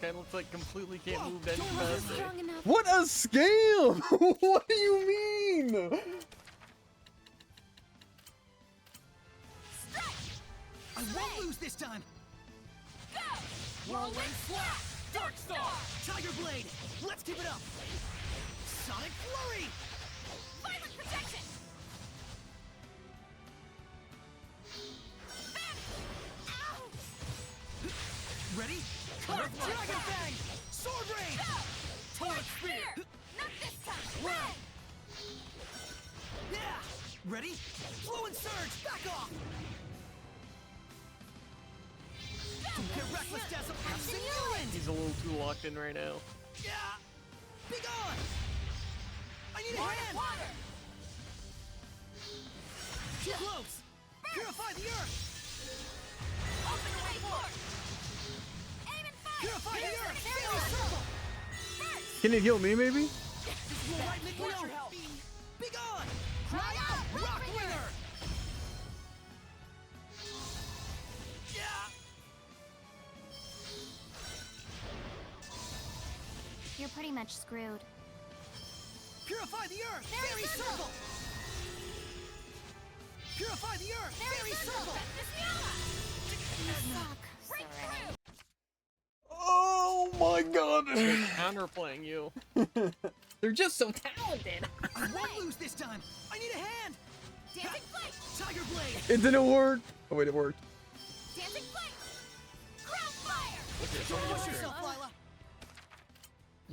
Kind of looks like completely can't move any Wasn't faster. strong enough. What a scam! What do you mean? I won't lose this time. Go! Whirlwind Slap! Dark Star! Tiger Blade! Let's keep it up! Sonic Flurry! Violent protection! Ow! Ready? Dragon Fang! Sword Rain! Torrent Spear! Not this time! Red! Yeah! Ready? Flow and Surge! Back off! Don't get reckless, Dazzle! Have some Newland! He's a little too locked in right now. Yeah! Be gone! I need a hand! Water! Too close! Purify the Earth! Open the way forward! Aim and fire! Purify the Here's Earth! the Fairy arrow. Circle! First! Can it heal me, maybe? This will rightly need your help! Be gone! Cry out! Rockwinger! Yeah! You're pretty much screwed. Purify the Earth! Fairy Circle! Purify the Earth! Fairy Circle! You suck. Break through! Oh my god! They're counterplaying you. They're just so talented. I won't lose this time! I need a hand! Dancing Flame! Tiger Blade! It didn't work. Oh wait, it worked. Dancing Flame! Crown Fire! Don't push yourself, Lila!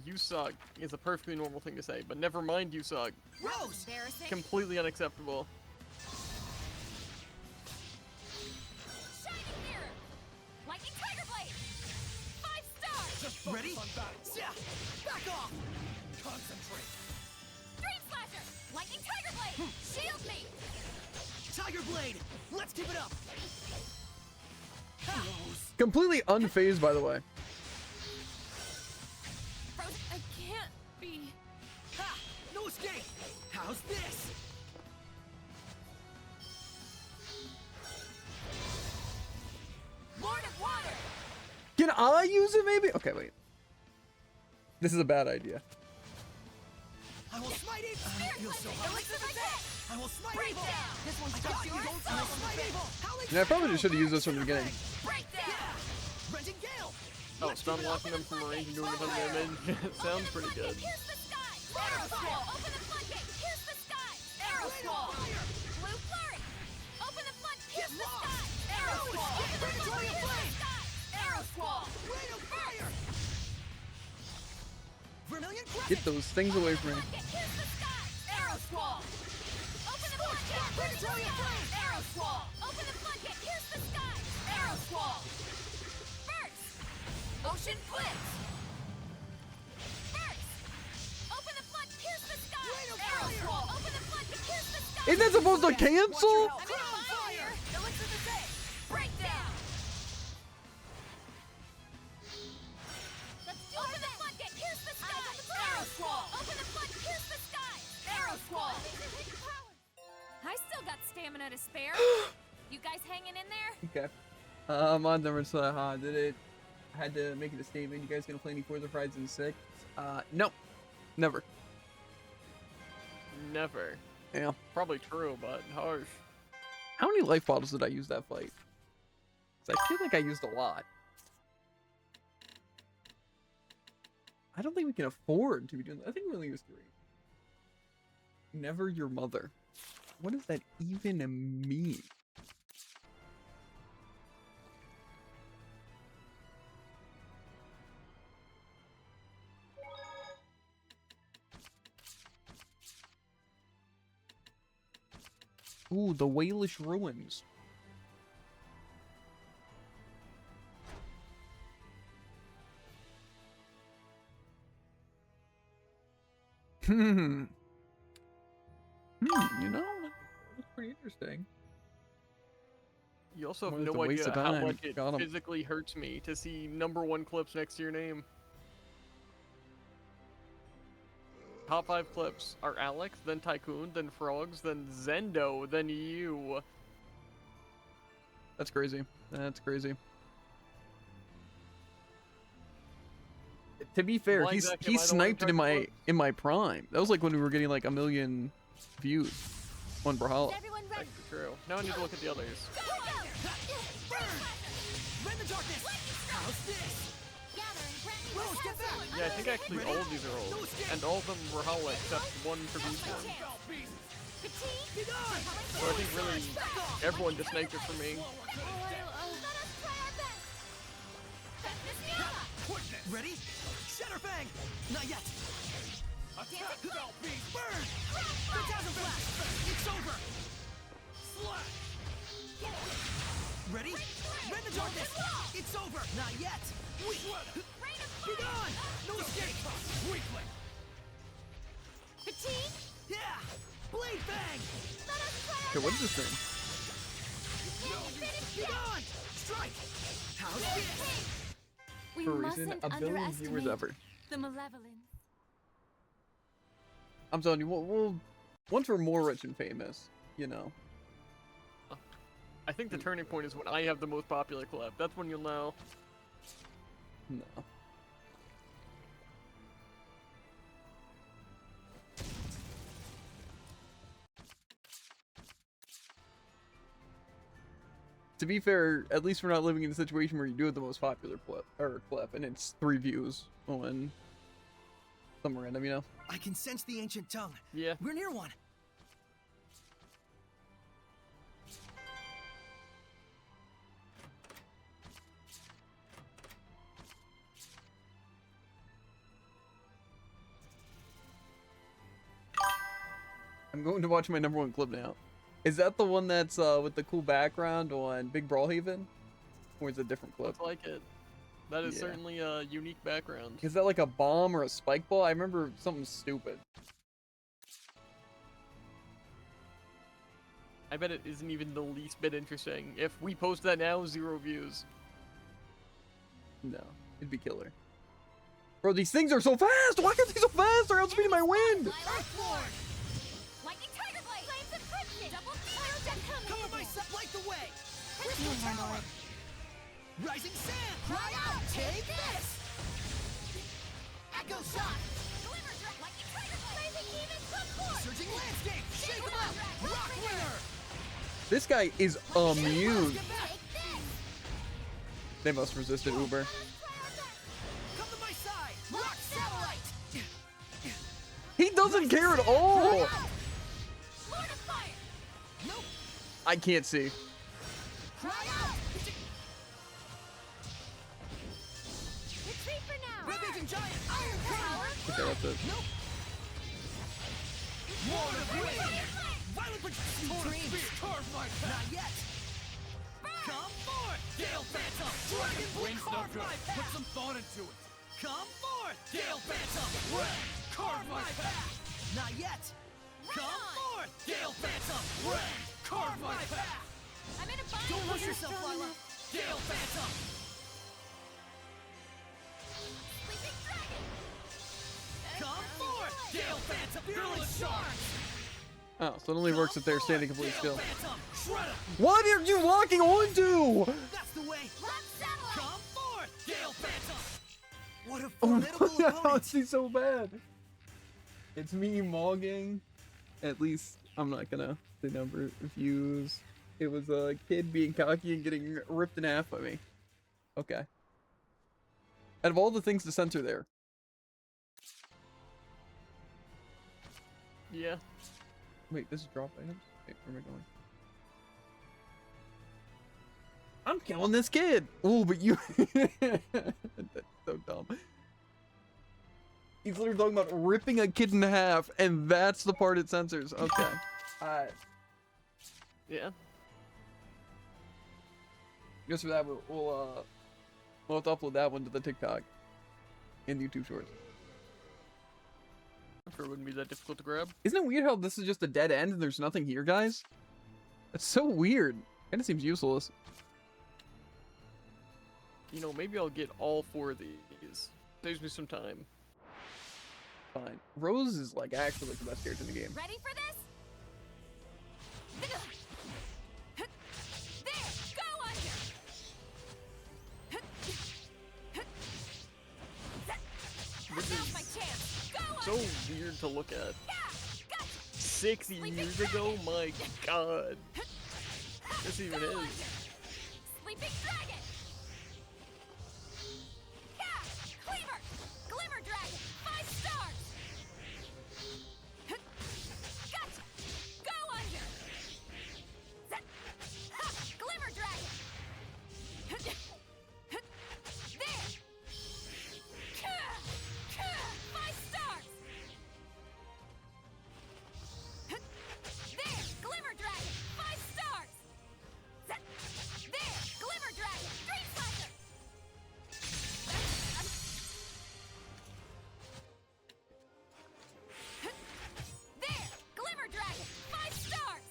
You suck is a perfectly normal thing to say, but never mind you suck. Rose! Embarrassing! Completely unacceptable. Shining Mirror! Lightning Tiger Blade! 5 stars! Just focus Ready? on battle. Yeah! Back off! Concentrate. Dream Slasher! Lightning Tiger Blade! Shield me! Tiger Blade! Let's keep it up! Ha! Completely unfazed, by the way. Frozen! I can't be... Ha! No escape! How's this? Lord of Water! Can I use it, maybe? Okay, wait. This is a bad idea. I will smite it! Spirit I feel so Blessing! hot. Elixir of Death! I will smite Break evil! down! This one's I got you! yours! I will smite evil! Howling Yeah, I probably Shadow! just should have used this from the beginning. Break down! Yeah! Renting Gale! Oh, stun locking them from range and doing a ton of damage. Sounds pretty good. Pierce the sky! Arrow Squall! Open the floodgate! Pierce the sky! Arrow Squall! Blue Flurry! Open the flood! Pierce the sky! Arrow Squall! Open the flood! Pierce the sky! Arrow Squall! Rain of fire! Vermilion Get Crescent! those things away from me. Pierce the sky! Arrow Squall! Open the floodgate! Pierce the sky! Arrow Squall! Open the floodgate! Pierce the sky! Arrow Squall! First! Ocean Blitz! First! Open the flood! Pierce the sky! Arrow Squall! Open the flood! Pierce the sky! Isn't that supposed to cancel? I'm in a fire! Elixir of Death! Break down! Let's do open the floodgate! Pierce the sky! Arrow Squall! Open the flood! Pierce the sky! Arrow Squall! I still got stamina to spare. You guys hanging in there? Okay. On number did it. I had to make it a statement. You guys gonna play any Forza Horizon 6? No. Never. Never. Yeah. Probably true, but harsh. How many life bottles did I use that fight? 'Cause I feel like I used a lot. I don't think we can afford to be doing that. I think we only use 3. Never your mother. What does that even mean? Ooh, the Walish Ruins. You know, that's pretty interesting. You also have Well, it's no a waste idea of how time. much it Got 'em. physically hurts me to see #1 clips next to your name. Top 5 clips are Alex, then Tycoon, then Frogs, then Zendo, then you. That's crazy. That's crazy. To be fair, Why he exactly am I the one sniped it charging in my prime. That was like when we were getting like 1 million views on Brawlhalla. Everyone ready? That's true. Now I need to look at the others. Burn! Rend the darkness! How's this? Gather and grant me Rose, get back! Yeah, I think actually all of these are old. And all of them were Brawlhalla except one previous one. Petite. Get on! So I think really everyone just sniped it for me. Let us try our best. Zestria. Ready? Shatterfang! Not yet! Attack Bell Beast! Burn! Phantasm Flash! It's over! Slash! Ready? Rend the darkness! It's over! Not yet! Be gone! No escape! Weakling! Petite. Yeah! Blade Bang! Let us try our Okay, what is this thing? Be gone! Strike! How's this? We For a reason, mustn't 1 billion viewers underestimate ever. the malevolence. I'm telling you, we'll once we're more rich and famous, you know. I think the turning point is when I have the most popular clip. That's when you'll know. No. To be fair, at least we're not living in a situation where you do have the most popular clip, and it's 3 views on some random, you know? I can sense the ancient tongue. Yeah. We're near one. I'm going to watch my #1 clip now. Is that the one that's with the cool background on Big Brawlhaven? Or is it a different clip? Looks like it. That is Yeah. certainly a unique background. Is that like a bomb or a spike ball? I remember something stupid. I bet it isn't even the least bit interesting. If we post that now, 0 views. No, it'd be killer. Bro, these things are so fast! Why are they so fast? They're outspeeding my wind! Earthborn. Lightning Tiger Blade. Flames of Crimson. Double Fire Jet Come to my side, light the way! You handle it. Rising Sand! Cry out! Take this! Echo Shot! Glimmer Drop. Lightning Tiger Blade. Blazing Demon Support. Surging Landscape! Shake 'em up! Rock Ringer! This guy is immune. Get back! Take this. They must resisted Uber. Come to my side! Rock Satellite! He doesn't care at all! Lord of Fire. Nope! I can't see. Cry out! Retreat for now. Ravaging Giant! Iron Power! Okay, that's it. Nope! Lord of Wind! Violent Projectile Dreams! Carve my path! Not yet! Come forth! Gale Phantom! Dragon Blade! Wind's no Carve good. my Put path! some thought into it. Come forth! Gale Phantom! Red! Carve my path! Not yet! Come forth! Gale Phantom! Red! Carve my path! I'm in a bind. Don't push yourself, Lila! Gale Phantom! Sleeping Dragon. Come forth! Gale Phantom! Fearless Charge! Oh, so it only works if they're standing completely Gale still. Phantom! Shredder! What are you locking onto? That's the way! Lock Satellite. Come forth! Gale Phantom! What a Oh formidable no, opponent! she's so bad. It's me mogging. At least I'm not gonna the number of views. It was a kid being cocky and getting ripped in half by me. Okay. Out of all the things to censor there. Yeah. Wait, this is drop items? Wait, where am I going? I'm killing this kid! Oh, but you... That's so dumb. He's literally talking about ripping a kid in half, and that's the part it censors. Okay. Alright. Yeah. Just for that, we'll have to upload that one to the TikTok and YouTube Shorts. I'm sure it wouldn't be that difficult to grab. Isn't it weird how this is just a dead end and there's nothing here, guys? That's so weird. Kinda seems useless. You know, maybe I'll get all 4 of these. Saves me some time. Fine. Rose is like actually the best character in the game. Ready for this? There. Go under. so weird to look at. 6 years ago? My god. This even is. Sleeping dragon. Yeah, Cleaver. Glimmer dragon. 5 stars. Gotcha. Go under. Ha, Glimmer dragon. There. 5 stars. There, Glimmer dragon. 5 stars. There, Glimmer dragon. Dream slasher. There, Glimmer dragon. 5 stars.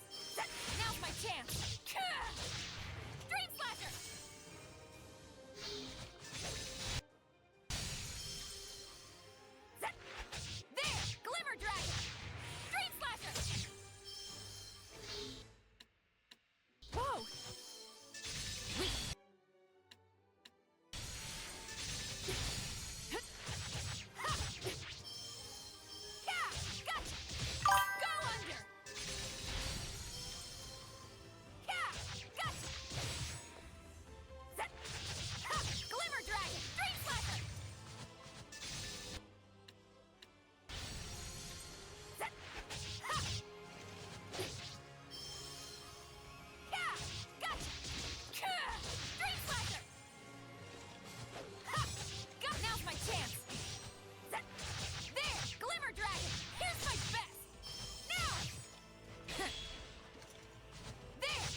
Now's my chance. Dream slasher. There, Glimmer dragon. Dream slasher. Whoa. Yeah, gotcha. Go under. Yeah, gotcha. Glimmer dragon. Dream slasher. Yeah, gotcha. Dream slasher. Now's my chance. There, Glimmer dragon. Here's my best. Now. There.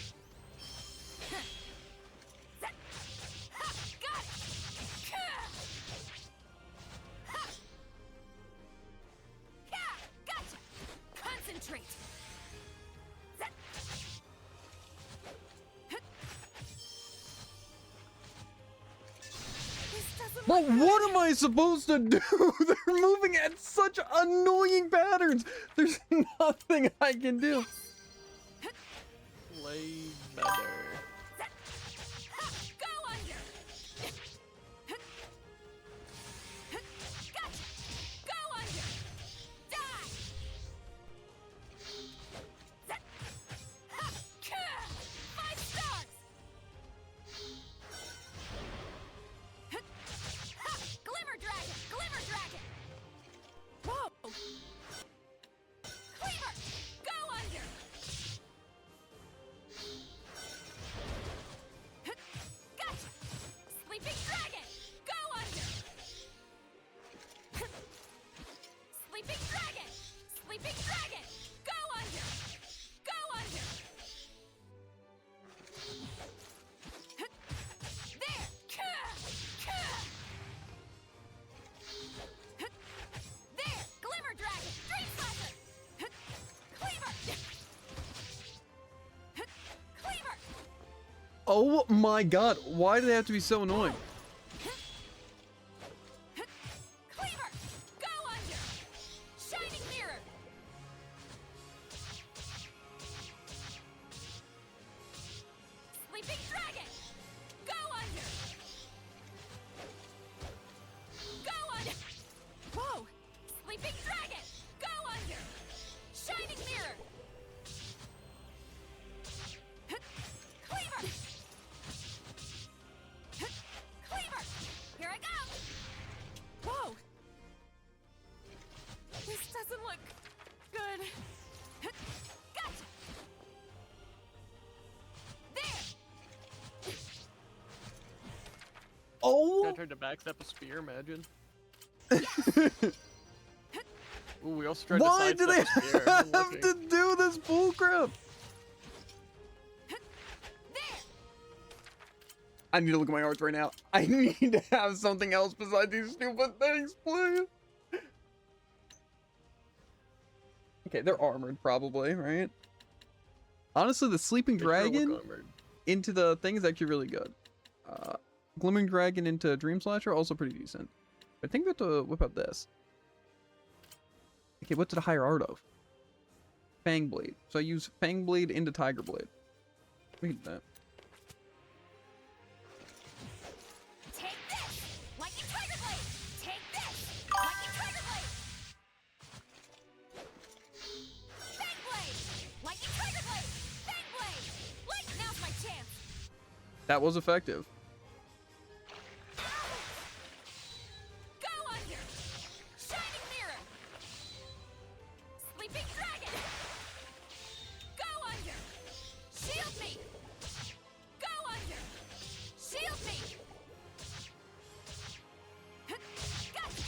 Got it. Yeah, gotcha. Concentrate. This doesn't But look what am I supposed to do? They're moving at such annoying patterns. There's nothing I can do. Play better. Go under. Gotcha. Go under. Die. 5 stars. Glimmer dragon. Glimmer dragon. Whoa. Cleaver. Go under. Gotcha. Sleeping dragon. Go under. Sleeping dragon. Sleeping dragon. Go under. Go under. There. There. Glimmer dragon. Dream slasher. Cleaver. Cleaver. Oh my god, why do they have to be so annoying? Cleaver. Go under. Shining mirror. Sleeping dragon. Go under. Go under. Whoa. Sleeping dragon. Go under. Shining mirror. Cleaver. Cleaver. Here I go. Whoa. This doesn't look good. Gotcha. There. Oh! I tried to backstep a spear, imagine. Ooh, we also tried Why to do they sidestep a spear. I'm have looking. to do this bullcrap? There. I need to look at my arts right now. I need to have something else besides these stupid things, please. Okay, they're armored probably, right? Honestly, the sleeping They sure look dragon armored. into the thing is actually really good. Glimmering dragon into dream slasher also pretty decent. I think we have to whip out this. Okay, what's it a higher art of? Fang blade. So I use fang blade into tiger blade. We can do that. Take this! Lightning Tiger Blade! Take this! Lightning Tiger Blade! That was effective. Go under! Shining mirror! Sleeping dragon! Go under! Shield me! Go under! Shield me! Gotcha!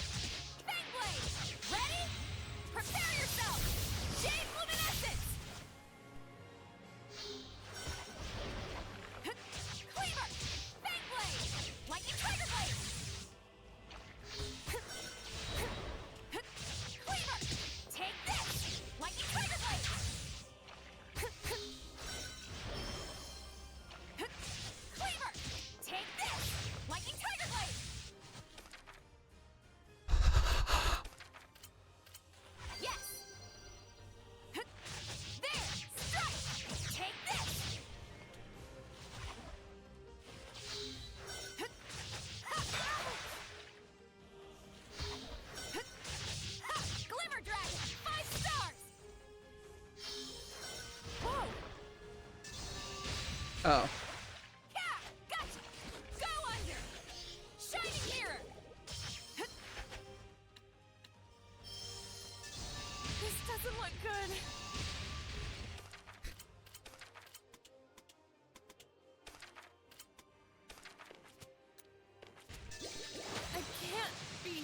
Fang blade! Ready? Prepare yourself! Jade luminescence! Cleaver! Fang blade! Lightning tiger blade! Cleaver! Take this! Lightning tiger blade! Cleaver! Take this! Lightning tiger blade! Yes! There! Strike! Take this! Glimmer dragon! 5 stars! Whoa! Oh. Yeah! Gotcha! Go under! Shining mirror! This doesn't look good. I can't be.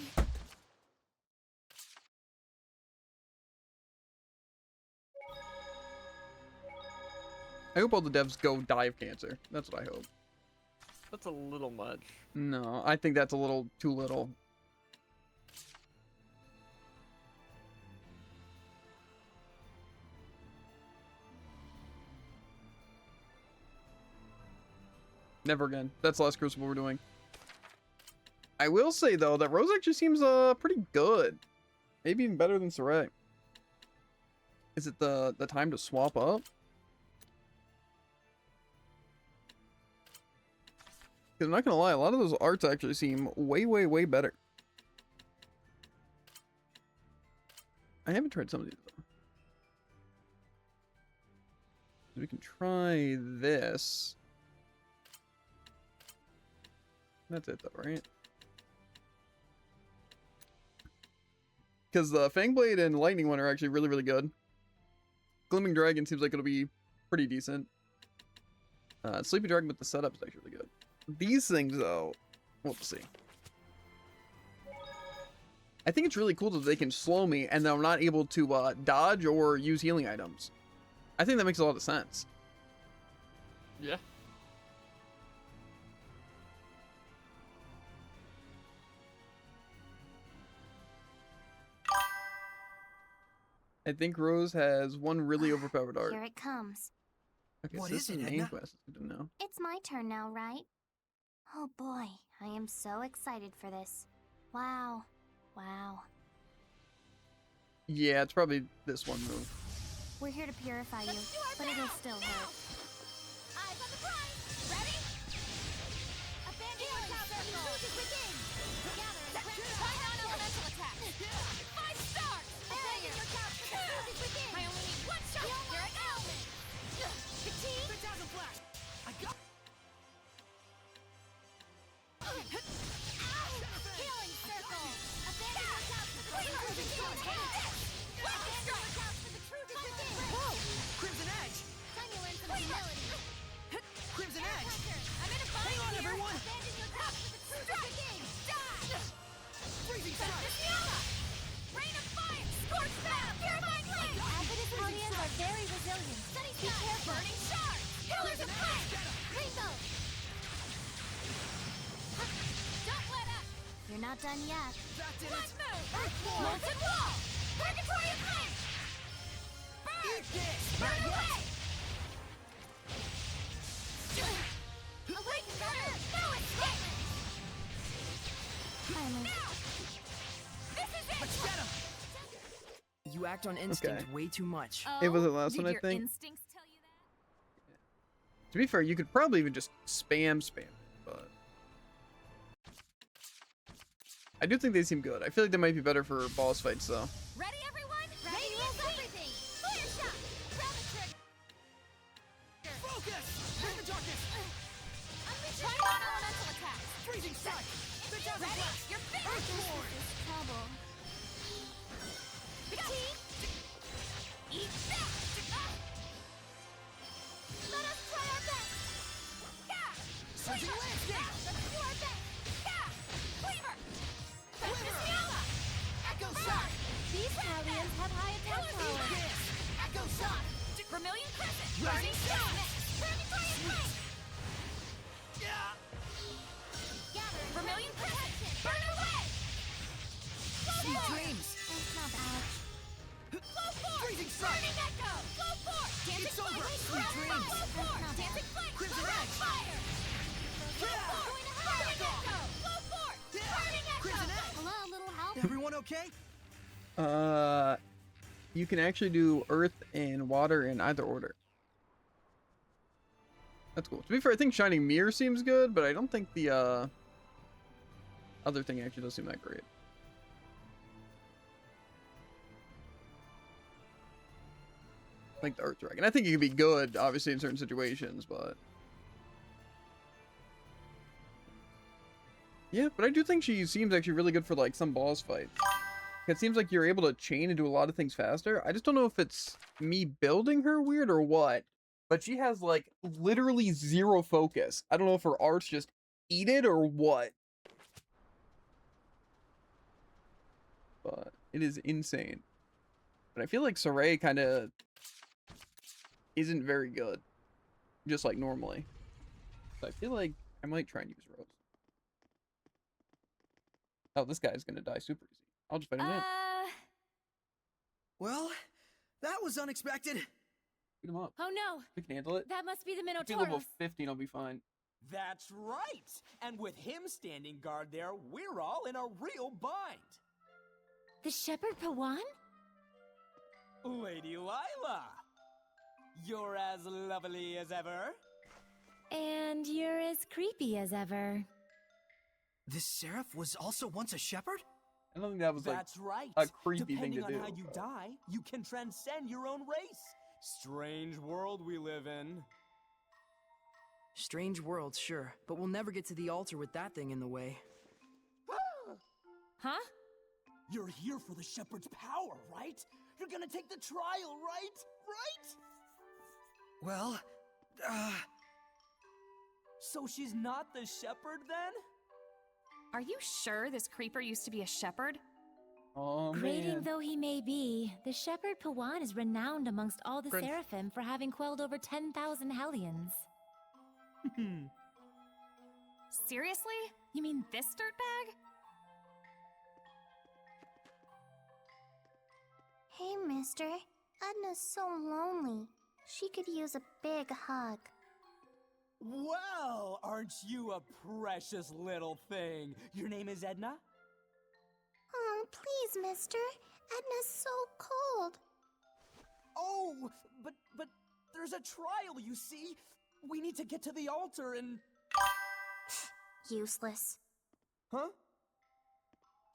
I hope all the devs go die of cancer. That's what I hope. That's a little much. No, I think that's a little too little. Never again. That's the last Crucible we're doing. I will say though that Rose actually seems pretty good. Maybe even better than Saray. Is it the time to swap up? Because I'm not gonna lie, a lot of those arts actually seem way better. I haven't tried some of these though. We can try this. That's it though, right? Because the Fangblade and Lightning one are actually really good. Glimmering Dragon seems like it'll be pretty decent. Sleepy Dragon with the setup is actually really good. These things though, we'll see. I think it's really cool that they can slow me and then I'm not able to dodge or use healing items. I think that makes a lot of sense. Yeah. I think Rose has one really overpowered art. Here it comes. Okay, What so is this it, name Edna? quest. I don't know. It's my turn now, right? Oh boy, I am so excited for this. Wow. Wow. Yeah, it's probably this one move. We're here to purify you, Let's do our but it'll best. still Now. hurt. Eyes on the prize! Ready? Abandon your circle! The truth is within! Gather and try non-elemental attack! 5 stars! Abandon your couch! The truth is within! I only need 1 shot! Here I go! Fatigue! Phantasm Flash! I got. Healing circle! Abandon your couch for the truth is within! Take this! Lightning strike! For the truth is within! Whoa! Crimson Edge! Time to learn some humility! Crimson Edge! I'm in a bind Hang on, here. everyone! Abandon your couch for the truth is within! Die! Freezing Strike! Rain of fire! Scorched path! Purifying flame! Avidus Guardians are very resilient. Sunny Be sky! careful. Burning shard! Pillars of flame! Rainbow! Don't let up! You're not done yet. That did Blood it! move! Earthborn! Molten wall! Purgatory of flame! Burn! Eat this! Burn Not yet! away! Awaken the earth! No escape! Finally. Now! This is it! Let's get him! You act on instinct Okay. way too much. It was the last one, I think. Instincts tell you that? To be fair, you could probably even just spam it, but I do think they seem good. I feel like they might be better for boss fights though. Ready, everyone? Radiance everything! Clear shot! Grab the trigger! Focus! In the darkness! I'm Ready? You're finished! This is trouble. Fatigue! Eat that! Let us try our best! Yeah! Surging Cleaver! landscape! Now, let's do our best! Yeah! Cleaver! Fetch Echo shot! These Hellions have high attack power. Yes! Echo shot! Vermilion Crescent! Rising Burning Shot! Planetary Flame! Yeah! Gathering Vermilion Crescent! Burn away! Sweet dreams! That's not bad. Flow forth! Freezing strike! Burning Echo! Flow forth! Dancing It's over! Flame! Sweet dreams! Flow forth! Not bad. Dancing Flame! Crimson Burning Edge! Fire! Flow Yeah! forth! Burning Echo! Flow forth! Burning Echo! Crimson Edge! Hello, little help? Everyone okay? You can actually do earth and water in either order. That's cool. To be fair, I think Shining Mirror seems good, but I don't think the other thing actually does seem that great. Like the Earth Dragon. I think it could be good, obviously, in certain situations, but... Yeah, but I do think she seems actually really good for, like, some boss fights. It seems like you're able to chain and do a lot of things faster. I just don't know if it's me building her weird or what. But she has, like, literally zero focus. I don't know if her arts just eat it or what. But it is insane. But I feel like Saray kind of isn't very good. Just like normally. So I feel like I might try and use Rose. Oh, this guy's gonna die super easy. I'll just fight him in. Well, that was unexpected. Beat him up. Oh no! We can handle it. That must be the If you're level Minotauros. 15, I'll be fine. That's right. And with him standing guard there, we're all in a real bind. The Shepherd Pawan? Lady Lila, you're as lovely as ever. And you're as creepy as ever. This seraph was also once a shepherd? I don't think that was like That's right. a creepy thing Depending to do. on how you die, you can transcend your own race. Strange world we live in. Strange world, sure, but we'll never get to the altar with that thing in the way. Huh? You're here for the shepherd's power, right? You're gonna take the trial, right? Right? Well, So she's not the shepherd then? Are you sure this creeper used to be a shepherd? Oh Grating man. though he may be, the Shepherd Pawan is renowned amongst all the Prince. Seraphim for having quelled over 10,000 Hellions. Seriously? You mean this dirtbag? Hey, mister. Edna's so lonely. She could use a big hug. Well, aren't you a precious little thing? Your name is Edna? Oh, please, mister. Edna's so cold. Oh, but there's a trial, you see. We need to get to the altar and... Useless. Huh?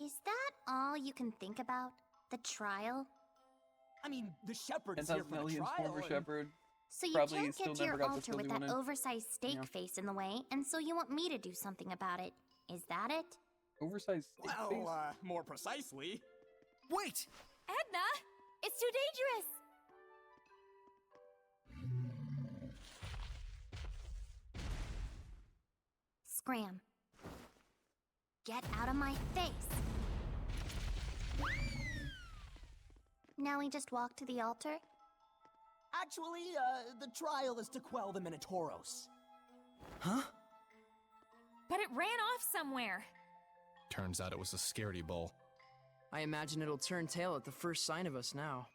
Is that all you can think about? The trial? I mean, the shepherd's here 10,000 for the aliens, trial. former and- shepherd. So you Probably can't still get to never your got to altar still with do that one in. oversized steak Yeah. face in the way, and so you want me to do something about it. Is that it? Oversized steak face? Well, more precisely. wait! Edna! It's too dangerous! Scram. Get out of my face! Now we just walk to the altar? Actually, the trial is to quell the Minotauros. Huh? But it ran off somewhere. Turns out it was a scaredy bull. I imagine it'll turn tail at the first sign of us now.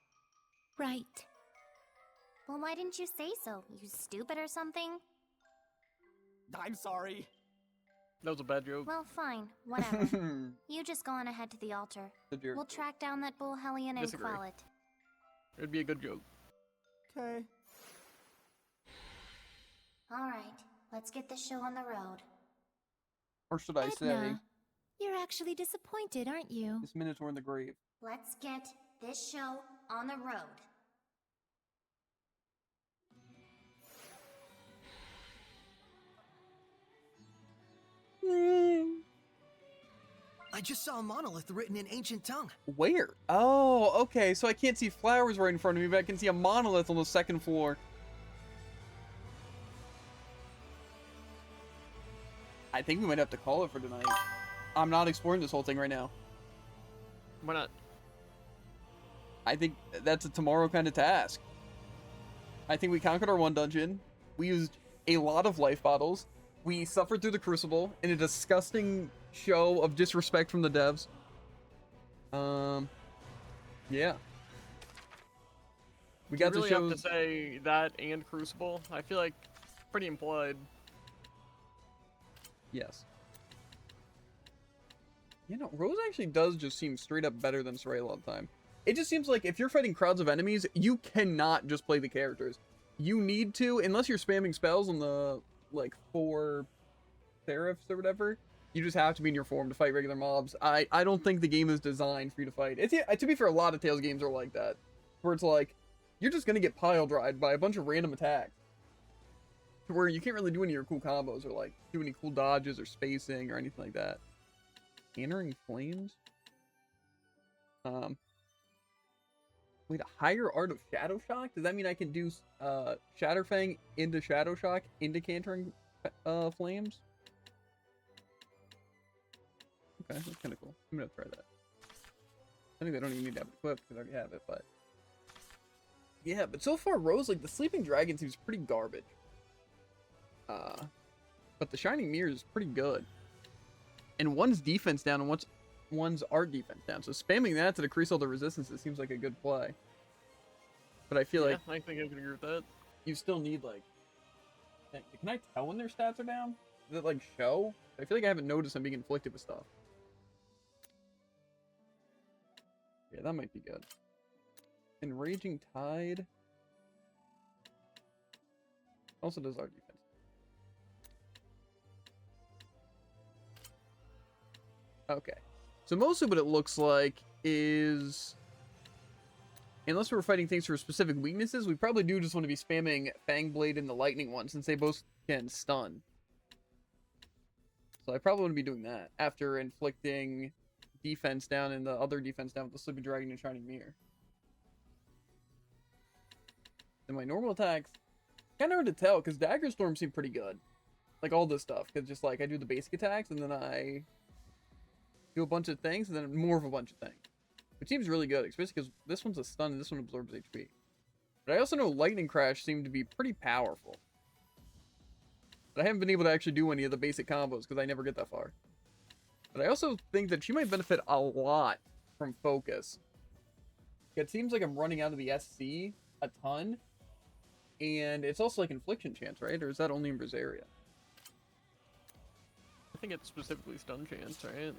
Right. Well, why didn't you say so? You stupid or something? I'm sorry. That was a bad joke. Well, fine. Whatever. You just go on ahead to the altar. The jerk. We'll track down that bull hellion and Disagree. quell it. It'd be a good joke. Okay. Alright, let's get this show on the road. Or should I say, Edna, you're actually disappointed, aren't you? this Minotaur in the grave. Let's get this show on the road. I just saw a monolith written in ancient tongue. Where? Oh, okay. So I can't see flowers right in front of me, but I can see a monolith on the second floor. I think we might have to call it for tonight. I'm not exploring this whole thing right now. Why not? I think that's a tomorrow kind of task. I think we conquered our one dungeon. We used a lot of life bottles. We suffered through the Crucible in a disgusting show of disrespect from the devs. Yeah. We got you really to show. have to say that and Crucible. I feel like pretty implied. Yes. You know, Rose actually does just seem straight up better than Soraya all the time. It just seems like if you're fighting crowds of enemies, you cannot just play the characters. You need to, unless you're spamming spells on the, like, 4 Seraphs or whatever, you just have to be in your form to fight regular mobs. I don't think the game is designed for you to fight. It's, to be fair, a lot of Tales games are like that. Where it's like, you're just going to get pile-driven by a bunch of random attacks. Where you can't really do any of your cool combos or, like, do any cool dodges or spacing or anything like that. Entering flames? Wait, a higher art of Shadow Shock? Does that mean I can do Shatterfang into Shadow Shock into cantering flames? Okay, that's kind of cool. I'm gonna try that. I think I don't even need to have it equipped because I already have it, but yeah. But so far, Rose, like the Sleeping Dragon seems pretty garbage. But the Shining Mirror is pretty good. And one's defense down and one's art defense down. So spamming that to decrease all the resistance, seems like a good play. But I feel like I think I can agree with that. You still need like. Can I tell when their stats are down? Does it like show? I feel like I haven't noticed them being inflicted with stuff. Yeah, that might be good. Enraging Tide. Also does art defense. Okay. So mostly what it looks like is, unless we're fighting things for specific weaknesses, we probably do just want to be spamming Fangblade and the Lightning one, since they both can stun. So I probably want to be doing that after inflicting defense down and the other defense down with the Sleeping Dragon and Shining Mirror. And my normal attacks, kind of hard to tell, because Dagger Storm seem pretty good. Like all this stuff, because just like I do the basic attacks and then I do a bunch of things and then more of a bunch of things. Which seems really good, especially because this one's a stun and this one absorbs HP. But I also know Lightning Crash seemed to be pretty powerful. But I haven't been able to actually do any of the basic combos because I never get that far. But I also think that she might benefit a lot from Focus. It seems like I'm running out of the SC a ton. And it's also like Infliction Chance, right? Or is that only in Berseria? I think it's specifically stun chance, right?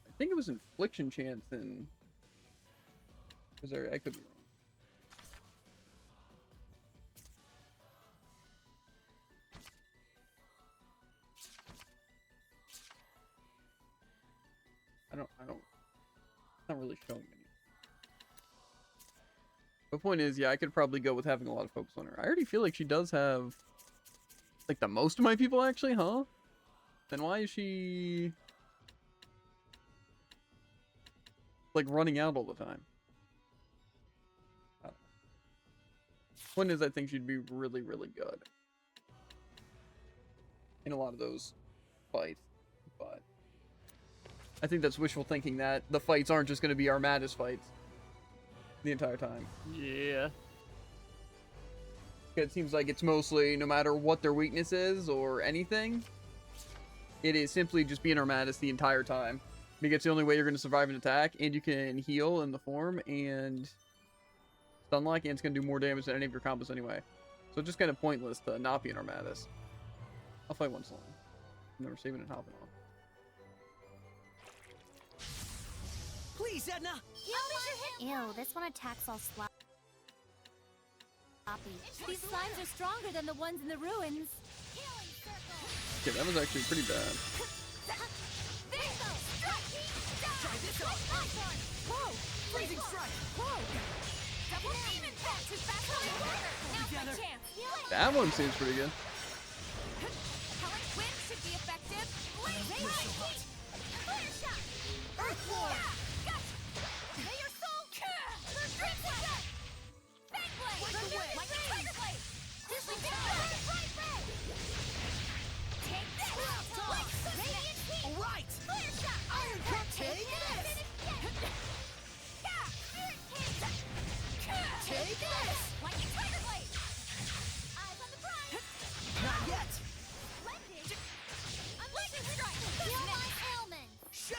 I think it was Infliction Chance in Berseria. I could be wrong. It's not really showing any. The point is, yeah, I could probably go with having a lot of focus on her. I already feel like she does have, like, the most of my people, actually, huh? Then why is she, like, running out all the time? I don't know. Point is, I think she'd be really, really good in a lot of those fights, but I think that's wishful thinking that the fights aren't just going to be our maddest fights the entire time. Yeah. It seems like it's mostly, no matter what their weakness is or anything, it is simply just being our maddest the entire time. Because it's the only way you're going to survive an attack, and you can heal in the form, and stun lock, and it's going to do more damage than any of your combos anyway. So it's just kind of pointless to not be in our maddest. I'll fight one slime. I'm never saving and hopping off. Please, Edna! Ew, this one attacks all sloppy. These slimes are stronger than the ones in the ruins. Okay, that was actually pretty bad. Whoa! Freezing strike! Whoa! Double demon patch is back on the corner! Now's my chance! That one seems pretty good. Helen Wind should be effective! Blaze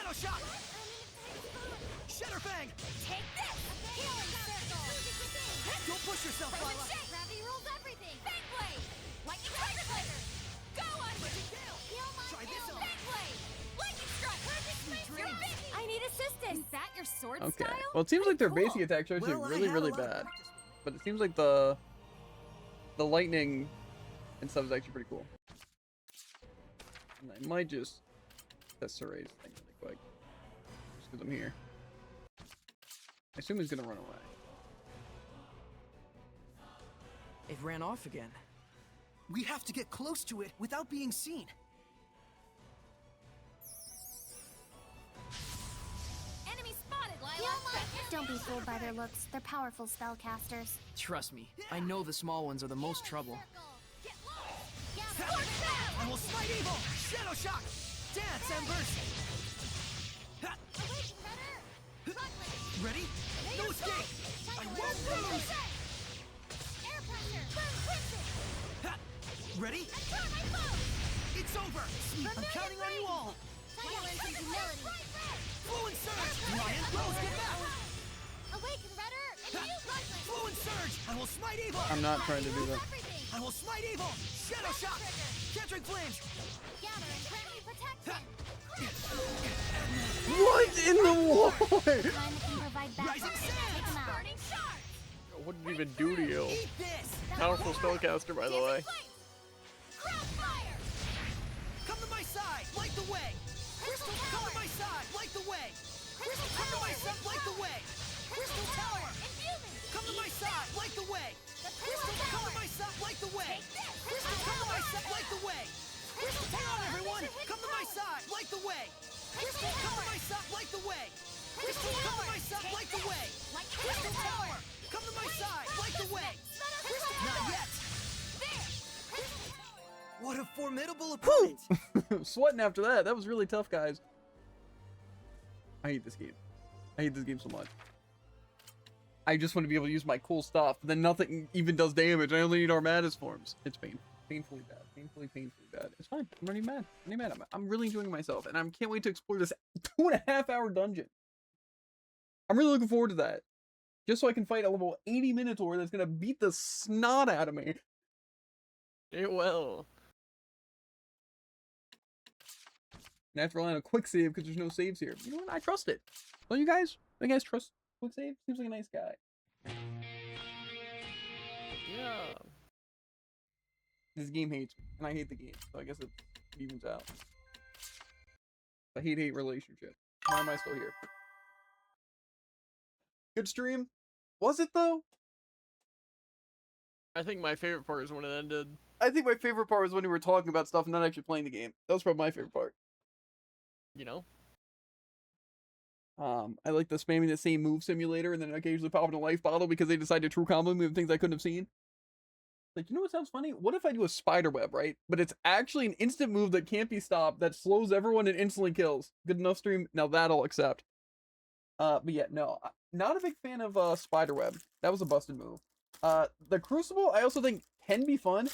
Shadow Shock! Shadowfang! Take this! Healing circle! Don't push yourself, Frozen Lila! shake! Gravity rules everything! Fang blade! Lightning strike! Go on! Heal my Try this on! Fang blade! Lightning strike! Perfect space! You're busy! I need assistance! Is that your sword Okay. style? Well, it seems like their Pretty basic attacks are actually Well, I really, had a really lot of bad. practice. But it seems like the lightning and stuff is actually pretty cool. And I might just test Saray's thing really quick. Just because I'm here. I assume he's gonna run away. It ran off again. We have to get close to it without being seen. Enemy spotted, Lila! Don't be fooled by their looks. They're powerful spellcasters. Trust me, I know the small ones are the most trouble. Get low! I will smite evil! Shadow Shock! Dance, Embers! Ha! Ready? No escape! I won't lose! Air pressure! Burn crimson! Ha! Ready? Turn my foe! It's over! I'm counting on you all! Silence and humility! Fluent Surge! Ryan, Rose, get back! Awaken, Redder! And Ha! you, Lightning! Fluent Surge! I will smite evil! I'm not trying to do that. Everything! I will smite evil! Shadow Shock! Capturing Flames! Gather and grant me protection! What in the war? Find that can provide backup. Rising Take Sand! them out. Burning shards! What did it even do to you? Eat this! Powerful spellcaster, by the way. Crown fire! Come to my side! Light the way! Crystal Come tower! to my side! Light the way! Crystal Come to tower! my side! Light the way! Crystal tower! Infusing! Come to my side! Light the way! The crystal Come tower! to my side! Light the way! Take this! Crystal, come to my side! Light the way! Crystal Hang on, tower! everyone! Unleash your Come to my hidden side! Light the way! Crystal Come to tower! my side! Light the way! Crystal Come to tower! my side! Take Light the this! way! Lightning Crystal tower! Come to my side! Light the way! Crystal Not tower! yet! There! Crystal tower! What a formidable opponent! Sweating after that. That was really tough, guys. I hate this game. I hate this game so much. I just want to be able to use my cool stuff, but then nothing even does damage. I only need Armadas forms. It's painfully bad. Painfully bad. It's fine. I'm not even mad. I'm not even mad. I'm really enjoying myself, and I can't wait to explore this 2.5-hour dungeon. I'm really looking forward to that. Just so I can fight a level 80 Minotaur that's gonna beat the snot out of me. It will. And I have to rely on a quick save because there's no saves here. You know what? I trust it. Don't you guys? You guys trust quick save? Seems like a nice guy. Yeah. This game hates me, and I hate the game, so I guess it evens out. A hate-hate relationship. Why am I still here? Good stream? Was it, though? I think my favorite part is when it ended. I think my favorite part was when we were talking about stuff and not actually playing the game. That was probably my favorite part. You know? I like the spamming the same move simulator and then occasionally popping a life bottle because they decided to true combo me with things I couldn't have seen. Like, you know what sounds funny? What if I do a spider web, right? But it's actually an instant move that can't be stopped that slows everyone and instantly kills. Good enough stream? Now that I'll accept. But yeah, no. Not a big fan of spider web. That was a busted move. The Crucible, I also think can be fun.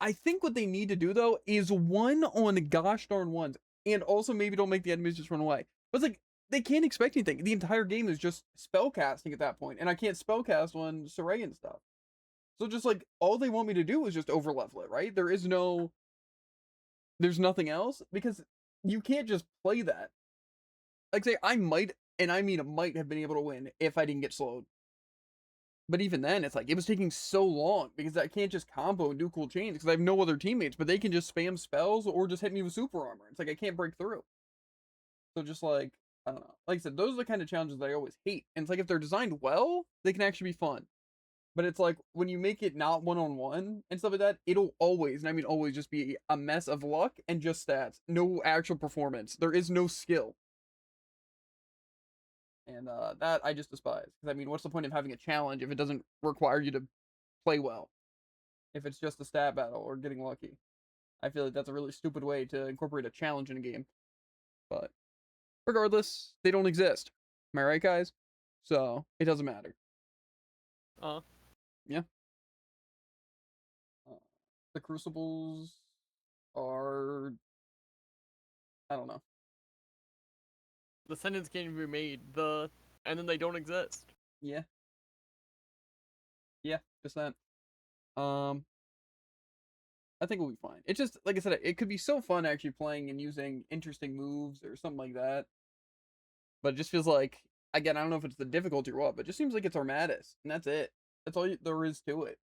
I think what they need to do, though, is one on gosh darn ones. And also maybe don't make the enemies just run away. But it's like, they can't expect anything. The entire game is just spellcasting at that point. And I can't spellcast on Saray and stuff. So just like, all they want me to do is just overlevel it, right? There's nothing else. Because you can't just play that. Like say, I might, and I mean might have been able to win if I didn't get slowed. But even then, it's like, it was taking so long because I can't just combo and do cool chains because I have no other teammates, but they can just spam spells or just hit me with super armor. It's like, I can't break through. So just like, I don't know. Like I said, those are the kind of challenges that I always hate. And it's like, if they're designed well, they can actually be fun. But it's like, when you make it not one-on-one and stuff like that, it'll always, and I mean always, just be a mess of luck and just stats. No actual performance. There is no skill. And that I just despise. Because, I mean, what's the point of having a challenge if it doesn't require you to play well? If it's just a stat battle or getting lucky. I feel like that's a really stupid way to incorporate a challenge in a game. But, regardless, they don't exist. Am I right, guys? So, it doesn't matter. Yeah. The Crucibles are... I don't know. The sentence can't even be made. And then they don't exist. Yeah. Yeah, just that. I think we'll be fine. It's just, like I said, it could be so fun actually playing and using interesting moves or something like that. But it just feels like, again, I don't know if it's the difficulty or what, but it just seems like it's Armatis, and that's it. That's all there is to it.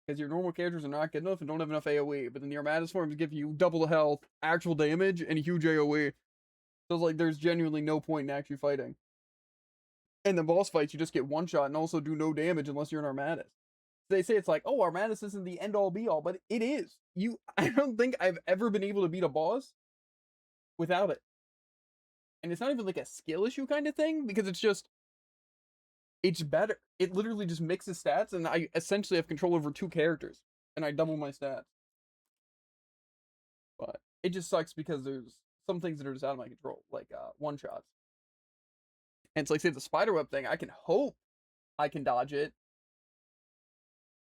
Because your normal characters are not good enough and don't have enough AoE, but then the Armatis forms give you double the health, actual damage, and a huge AoE. So it's like there's genuinely no point in actually fighting. And the boss fights, you just get one shot and also do no damage unless you're an Armatis. They say it's like, oh, Armatis isn't the end all be all, but it is. I don't think I've ever been able to beat a boss without it. And it's not even like a skill issue kind of thing, because it's better. It literally just mixes stats, and I essentially have control over 2 characters, and I double my stats. But it just sucks because there's some things that are just out of my control, like one-shots. And it's like, say, the spiderweb thing, I can hope I can dodge it,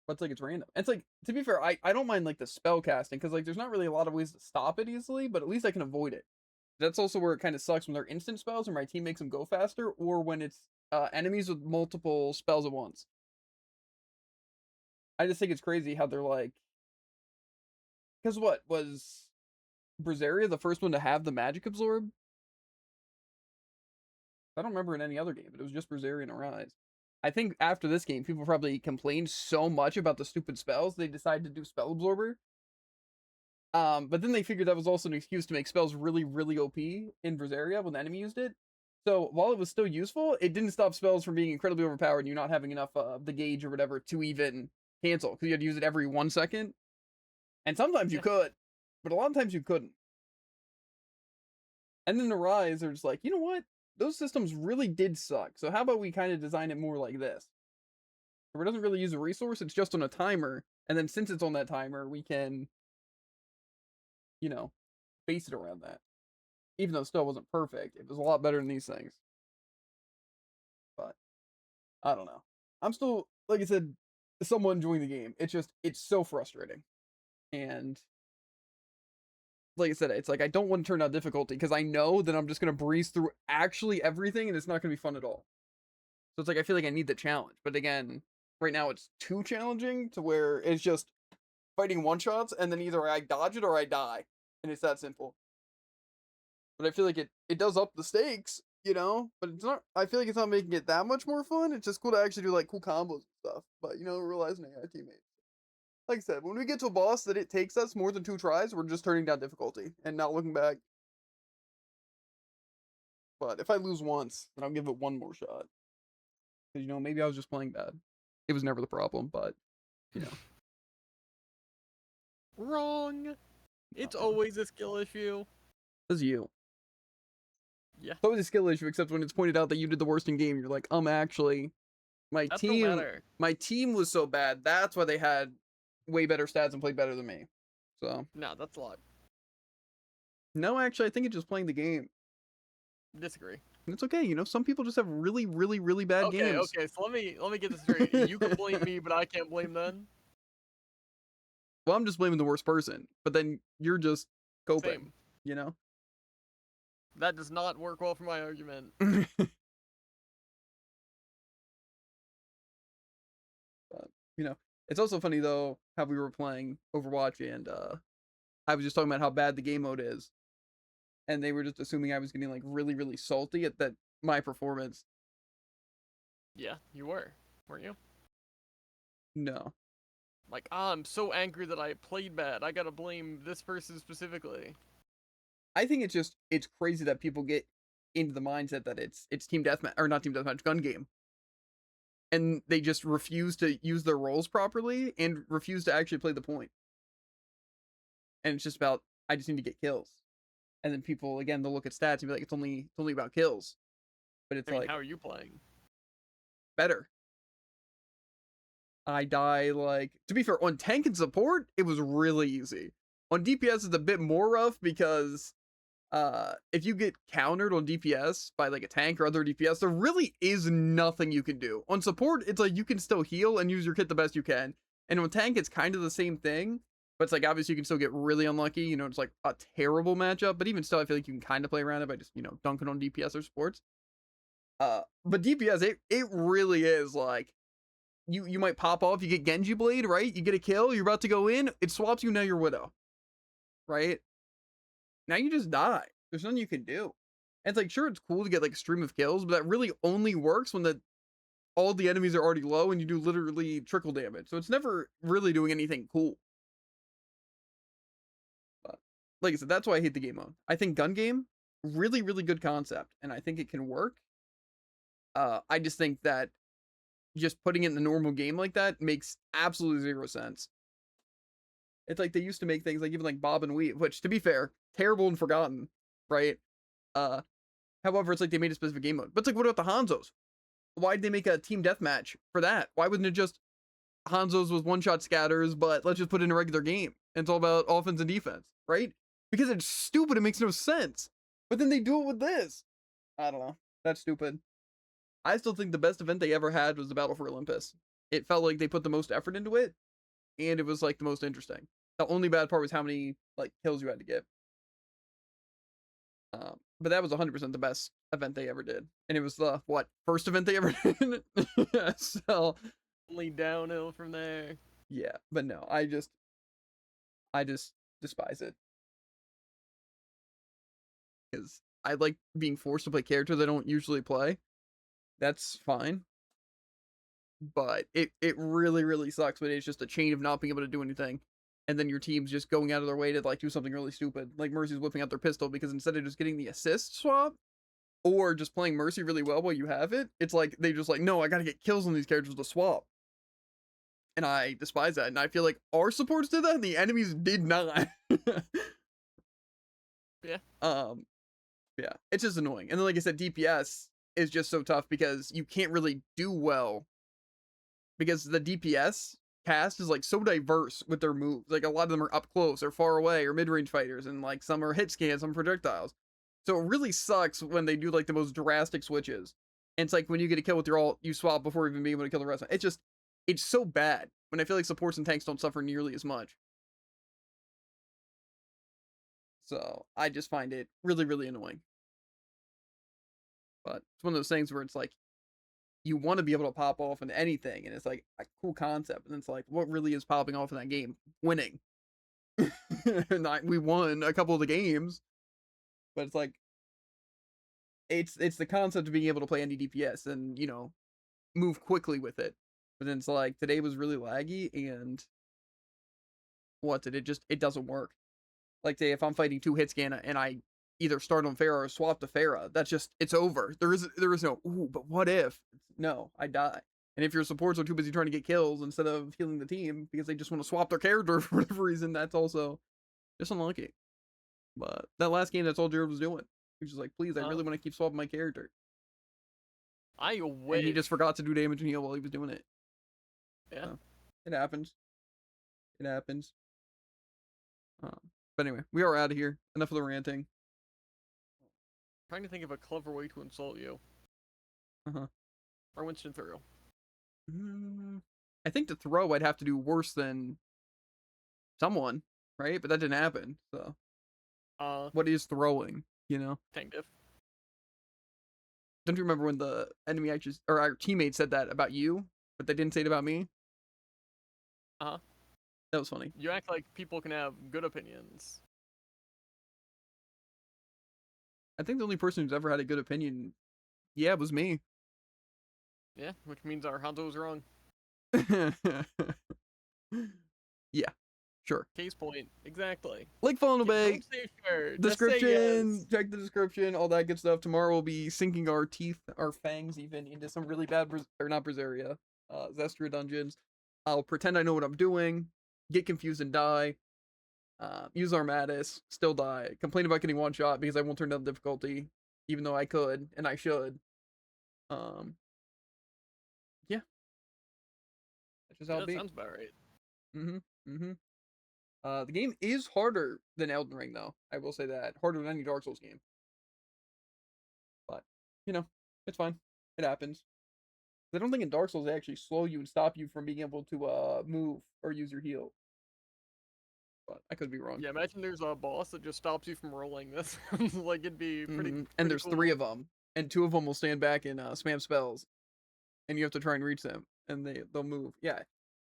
but it's like it's random. And it's like, to be fair, I don't mind like the spell casting, because like there's not really a lot of ways to stop it easily, but at least I can avoid it. That's also where it kind of sucks when they're instant spells and my team makes them go faster, or when it's enemies with multiple spells at once. I just think it's crazy how they're like, because what was Berseria the first one to have the magic absorb? I don't remember in any other game, but it was just Berseria and Arise. I think after this game, people probably complained so much about the stupid spells, they decided to do spell absorber. But then they figured that was also an excuse to make spells really, really OP in Berseria when the enemy used it. So while it was still useful, it didn't stop spells from being incredibly overpowered and you not having enough of the gauge or whatever to even cancel, because you had to use it every 1 second. And sometimes you could, but a lot of times you couldn't. And then the Rise, they're just like, you know what? Those systems really did suck. So how about we kind of design it more like this? Where it doesn't really use a resource, it's just on a timer. And then since it's on that timer, we can, you know, base it around that. Even though it still wasn't perfect, it was a lot better than these things. But I don't know. I'm still, like I said, somewhat enjoying the game. It's so frustrating. And like I said, it's like I don't want to turn down difficulty because I know that I'm just going to breeze through actually everything and it's not going to be fun at all. So it's like I feel like I need the challenge. But again, right now it's too challenging to where it's just fighting one-shots and then either I dodge it or I die. And it's that simple. But I feel like it does up the stakes, you know? But it's not, I feel like it's not making it that much more fun. It's just cool to actually do like cool combos and stuff. But, you know, realizing AI teammates. Like I said, when we get to a boss that it takes us more than 2 tries, we're just turning down difficulty and not looking back. But if I lose once, then I'll give it one more shot. Because, you know, maybe I was just playing bad. It was never the problem, but, you know. Wrong. It's always a skill issue. It's you. Yeah. It's always a skill issue, except when it's pointed out that you did the worst in game. You're like, actually, my team was so bad. That's why they had way better stats and played better than me. So. No, that's a lot. No, actually, I think it's just playing the game. Disagree. And it's okay, you know, some people just have really, really, really bad games. Okay, so let me get this straight. You can blame me, but I can't blame them. Well, I'm just blaming the worst person, but then you're just coping, Same. You know? That does not work well for my argument. But, you know, it's also funny, though, how we were playing Overwatch, and I was just talking about how bad the game mode is. And they were just assuming I was getting, like, really, really salty at my performance. Yeah, you were. Weren't you? No. Like, I'm so angry that I played bad. I gotta blame this person specifically. I think it's crazy that people get into the mindset that it's team deathmatch, or not team deathmatch, gun game. And they just refuse to use their roles properly and refuse to actually play the point. And it's just about, I just need to get kills. And then people, again, they'll look at stats and be like, it's only about kills. But it's like, how are you playing? Better. I die, like, to be fair, on tank and support, it was really easy. On DPS, it's a bit more rough because if you get countered on DPS by like a tank or other DPS, there really is nothing you can do. On support, it's like you can still heal and use your kit the best you can. And on tank, it's kind of the same thing. But it's like, obviously, you can still get really unlucky. You know, it's like a terrible matchup. But even still, I feel like you can kind of play around it by just, you know, dunking on DPS or supports. But DPS, it really is like, you might pop off, you get Genji Blade, right? You get a kill, you're about to go in, it swaps you, now you're Widow. Right? Now you just die. There's nothing you can do. And it's like, sure, it's cool to get like a stream of kills, but that really only works when all the enemies are already low and you do literally trickle damage. So it's never really doing anything cool. But like I said, that's why I hate the game mode. I think gun game, really, really good concept, and I think it can work. I just think that just putting it in the normal game like that makes absolutely zero sense. It's like they used to make things like even like Bob and Weave, which, to be fair, terrible and forgotten, right? However, it's like they made a specific game mode. But it's like, what about the Hanzos? Why'd they make a team deathmatch for that? Why wouldn't it just Hanzos with one-shot scatters, but let's just put in a regular game? And it's all about offense and defense, right? Because it's stupid, it makes no sense. But then they do it with this. I don't know. That's stupid. I still think the best event they ever had was the Battle for Olympus. It felt like they put the most effort into it, and it was like the most interesting. The only bad part was how many like kills you had to get. But that was 100% the best event they ever did, and it was the first event they ever did. So Only downhill from there. yeah, but no, I just despise it because I like being forced to play characters I don't usually play. That's fine. But it really, really sucks when it's just a chain of not being able to do anything. And then your team's just going out of their way to like do something really stupid. Like Mercy's whipping out their pistol because instead of just getting the assist swap or just playing Mercy really well while you have it, it's like they just like, no, I gotta get kills on these characters to swap. And I despise that. And I feel like our supports did that and the enemies did not. Yeah. Yeah, it's just annoying. And then like I said, DPS is just so tough because you can't really do well because the DPS cast is like so diverse with their moves. Like a lot of them are up close or far away or mid-range fighters, and like some are hit scans, some projectiles. So it really sucks when they do like the most drastic switches. And it's like when you get a kill with your ult, you swap before even being able to kill the rest. It's so bad when I feel like supports and tanks don't suffer nearly as much. So I just find it really, really annoying. But it's one of those things where it's like, you want to be able to pop off in anything, and it's like a cool concept, and it's like, what really is popping off in that game? Winning. We won a couple of the games, but it's like, it's the concept of being able to play any DPS and, you know, move quickly with it. But then it's like, today was really laggy, and it doesn't work. Like, say, if I'm fighting 2 hit scan and I either start on Pharah or swap to Pharah, that's just, it's over. There is no, ooh, but what if? No, I die. And if your supports are too busy trying to get kills instead of healing the team because they just want to swap their character for whatever reason, that's also just unlucky. But that last game, that's all Jared was doing. He was just like, please, I really want to keep swapping my character. I wish. And he just forgot to do damage and heal while he was doing it. Yeah. So, it happens. It happens. But anyway, we are out of here. Enough of the ranting. Trying to think of a clever way to insult you. Or Winston throw. I think to throw, I'd have to do worse than someone, right? But that didn't happen. So, what is throwing? You know? Tank diff. Don't you remember when the enemy actually, or our teammate said that about you, but they didn't say it about me? That was funny. You act like people can have good opinions. I think the only person who's ever had a good opinion, was me. Yeah, which means our Hanzo was wrong. Yeah, sure. Case point, exactly. Link Fallen Obey. Safer. Description. Yes. Check the description. All that good stuff. Tomorrow we'll be sinking our teeth, our fangs, even into some really bad, or not Berseria, Zestria dungeons. I'll pretend I know what I'm doing, get confused and die. Use Armatus, still die. Complain about getting one shot because I won't turn down the difficulty, even though I could and I should. Yeah. That's just how it be. Sounds about right. The game is harder than Elden Ring, though. I will say that. Harder than any Dark Souls game. But, you know, it's fine. It happens. I don't think in Dark Souls they actually slow you and stop you from being able to move or use your heal. but I could be wrong. Yeah, imagine there's a boss that just stops you from rolling this. Like, it'd be pretty, And pretty there's cool. 3 of them, and 2 of them will stand back and spam spells, and you have to try and reach them, and they'll move. Yeah.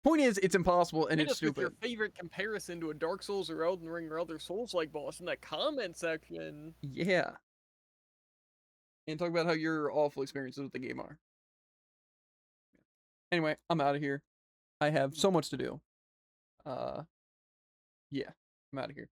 Point is, it's impossible and Hit it's us with your stupid. favorite comparison to a Dark Souls or Elden Ring or other Souls-like boss in that comment section. Yeah. And talk about how your awful experiences with the game are. Anyway, I'm out of here. I have so much to do. Yeah, I'm out of here.